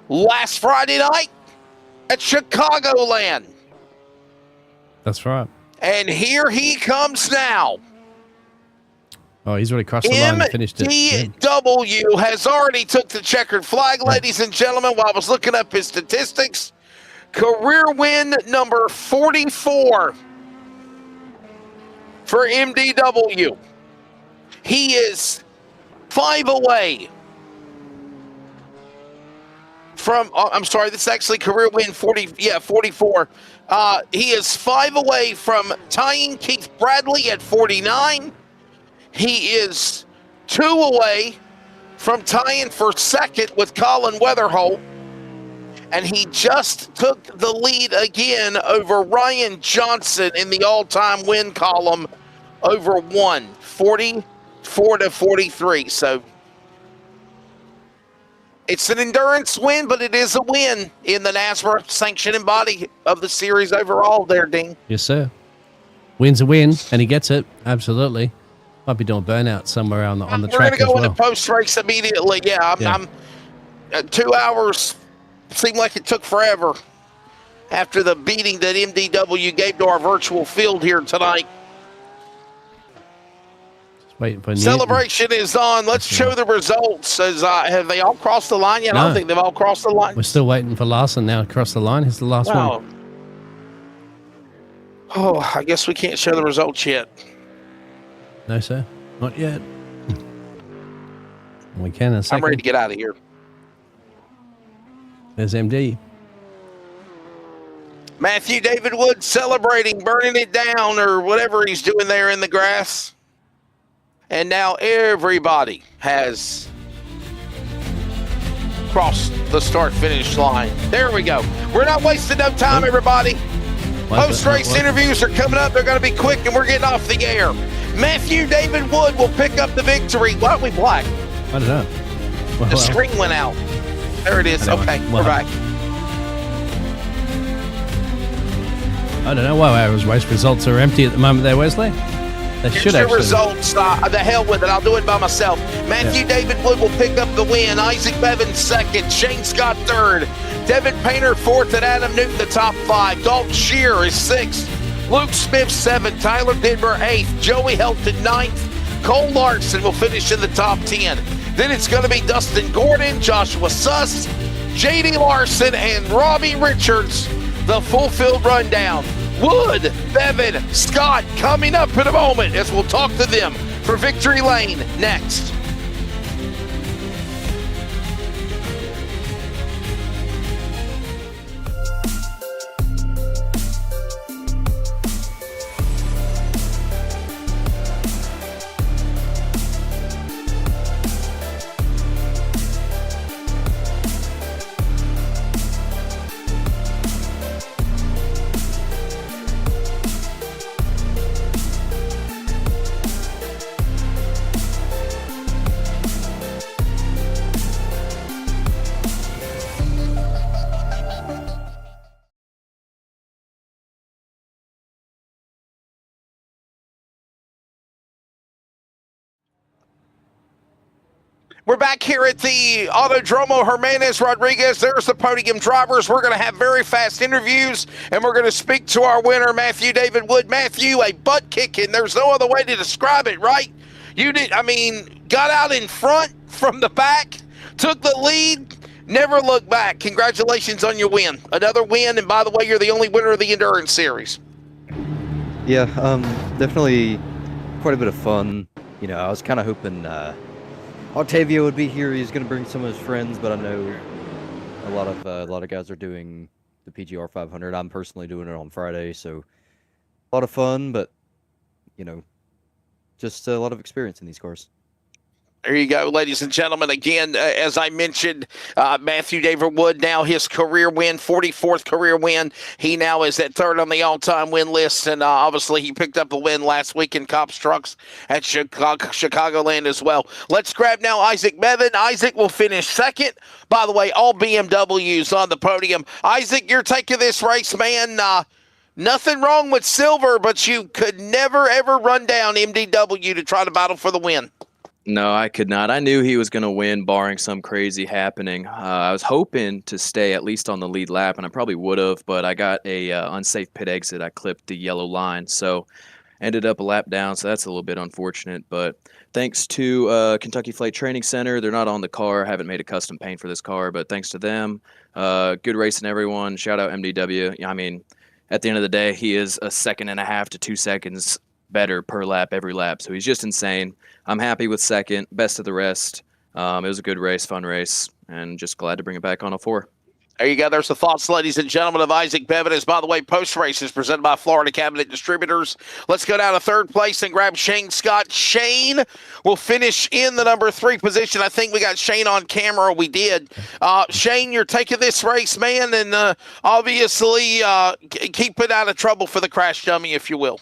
last Friday night at Chicagoland. That's right. And here he comes now. Oh, he's already crossed the line and finished it. MDW has already took the checkered flag, ladies and gentlemen, while I was looking up his statistics. Career win number 44 for MDW. He is 5 away from, I'm sorry, this is actually career win 44. He is 5 away from tying Keith Bradley at 49. He is 2 away from tying for second with Colin Weatherholt. And he just took the lead again over Ryan Johnson in the all-time win column over 44 to 43. So it's an endurance win, but it is a win in the NASRA sanctioning body of the series overall there, Dean. Yes, sir. Win's a win, and he gets it. Absolutely. Might be doing burnout somewhere on the track as well. We're going to go into post-race immediately. Yeah, I'm 2 hours seemed like it took forever after the beating that MDW gave to our virtual field here tonight. Just waiting for Celebration is on. Let's show the results. Have they all crossed the line yet? No. I don't think they've all crossed the line. We're still waiting for Larson now to cross the line. He's the last one. Oh, I guess we can't show the results yet. No, sir. Not yet. We can in a second. I'm ready to get out of here. There's MD. Matthew David Wood celebrating, burning it down, or whatever he's doing there in the grass. And now everybody has crossed the start-finish line. There we go. We're not wasting no time, everybody. Post-race interviews are coming up. They're going to be quick, and we're getting off the air. Matthew David Wood will pick up the victory. Why aren't we black? I don't know. The screen went out. There it is. Okay, we're back. I don't know why our race results are empty at the moment there, Wesley. They should Here's your actually. results. The hell with it. I'll do it by myself. Matthew David Wood will pick up the win. Isaac Bevan second. Shane Scott third. Devin Painter fourth, and Adam Newton the top 5. Dalton Shear is sixth. Luke Smith 7th. Tyler Denver 8th. Joey Helton 9th. Cole Larson will finish in the top 10. Then it's going to be Dustin Gordon, Joshua Suss, J.D. Larson, and Robbie Richards. The full field rundown. Wood, Bevan, Scott coming up in a moment as we'll talk to them for Victory Lane next. We're back here at the Autodromo Hermanes Rodriguez. There's the podium drivers. We're going to have very fast interviews, and we're going to speak to our winner, Matthew David Wood. Matthew, a butt kicking. There's no other way to describe it, right? You did, got out in front from the back, took the lead, never looked back. Congratulations on your win. Another win, and by the way, you're the only winner of the Endurance Series. Yeah, definitely quite a bit of fun. I was kind of hoping Octavio would be here. He's going to bring some of his friends, but I know a lot of guys are doing the PGR 500. I'm personally doing it on Friday, so a lot of fun, but just a lot of experience in these cars. There you go, ladies and gentlemen. Again, as I mentioned, Matthew David Wood, now his career win, 44th career win. He now is at third on the all-time win list, and obviously he picked up a win last week in C.O.P.S trucks at Chicagoland as well. Let's grab now Isaac Bevan. Isaac will finish second. By the way, all BMWs on the podium. Isaac, your take of this race, man. Nothing wrong with silver, but you could never, ever run down MDW to try to battle for the win. No, I could not. I knew he was going to win, barring some crazy happening. I was hoping to stay at least on the lead lap, and I probably would have, but I got a unsafe pit exit. I clipped the yellow line, so ended up a lap down, so that's a little bit unfortunate. But thanks to Kentucky Flight Training Center, they're not on the car. I haven't made a custom paint for this car, but thanks to them, good racing, everyone. Shout out MDW. At the end of the day, he is 1.5 seconds to 2 seconds better per lap every lap, so he's just insane. I'm happy with second, best of the rest. It was a good race, fun race, and just glad to bring it back on 04. There you go. There's the thoughts, ladies and gentlemen, of Isaac Bevan. As, by the way, post-race is presented by Florida Cabinet Distributors. Let's go down to third place and grab Shane Scott. Shane will finish in the number 3 position. I think we got Shane on camera. We did. Shane, you're taking this race, man, and obviously keep it out of trouble for the crash dummy, if you will.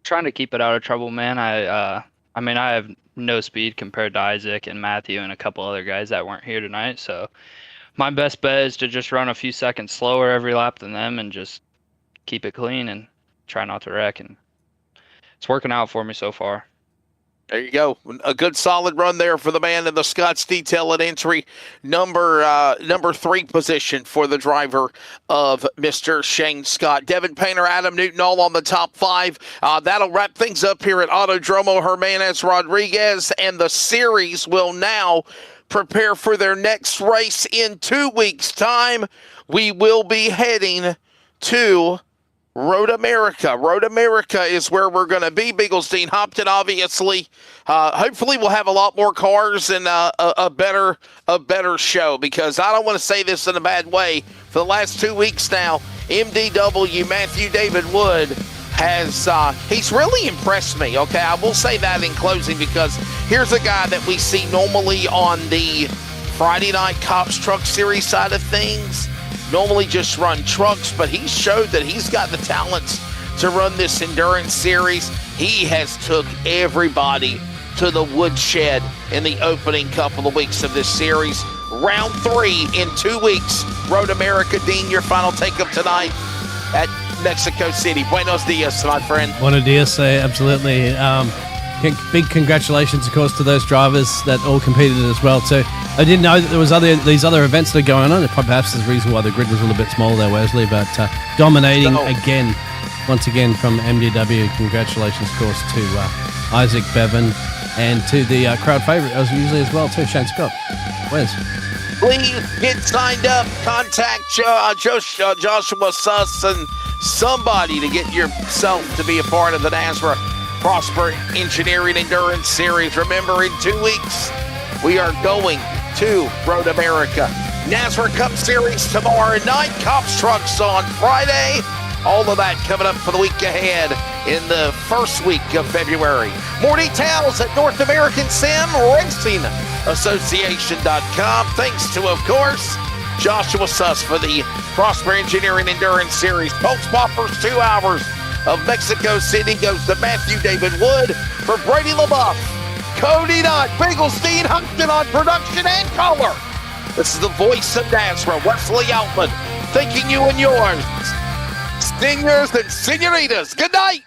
Trying to keep it out of trouble, man. I have no speed compared to Isaac and Matthew and a couple other guys that weren't here tonight, so my best bet is to just run a few seconds slower every lap than them and just keep it clean and try not to wreck, and it's working out for me so far. There you go. A good solid run there for the man in the Scott's Detail at entry number 3 position for the driver of Mr. Shane Scott. Devin Painter, Adam Newton, all on the top 5. That'll wrap things up here at Autodromo Hermanes Rodriguez, and the series will now prepare for their next race in 2 weeks' time. We will be heading to Road America. Road America is where we're going to be. Bigglesdean Hopton, obviously. Hopefully we'll have a lot more cars and a better show, because I don't want to say this in a bad way. For the last 2 weeks now, MDW Matthew David Wood has he's really impressed me. Okay, I will say that in closing, because here's a guy that we see normally on the Friday night C.O.P.S Truck Series side of things. Normally just run trucks, but he showed that he's got the talents to run this endurance series. He has took everybody to the woodshed in the opening couple of weeks of this series. Round 3 in 2 weeks. Road America. Dean, your final take-up tonight at Mexico City. Buenos dias, my friend. Buenos dias, absolutely. Big congratulations, of course, to those drivers that all competed as well too. I didn't know that there was these other events that are going on. Perhaps there's a reason why the grid was a little bit smaller there, Wesley, but dominating again, once again from MDW. Congratulations, of course, to Isaac Bevan and to the crowd favorite as usually as well too, Shane Scott. Wes. Please get signed up. Contact Joshua Suss and somebody to get yourself to be a part of the NASRA Prosper Engineering Endurance Series. Remember, in 2 weeks, we are going to Road America. NASRA Cup Series tomorrow night. C.O.P.S trucks on Friday. All of that coming up for the week ahead in the first week of February. More details at North American Sim Racing Association.com. Thanks to, of course, Joshua Suss for the Prosper Engineering Endurance Series. Pultz Poppers 2 hours of Mexico City goes to Matthew David Wood. For Brady LaBeouf, Cody Knott, Finkelstein, Hunkton on production and color. This is the voice of NASRA, Wesley Outland, thanking you and yours. Stingers and senoritas, good night.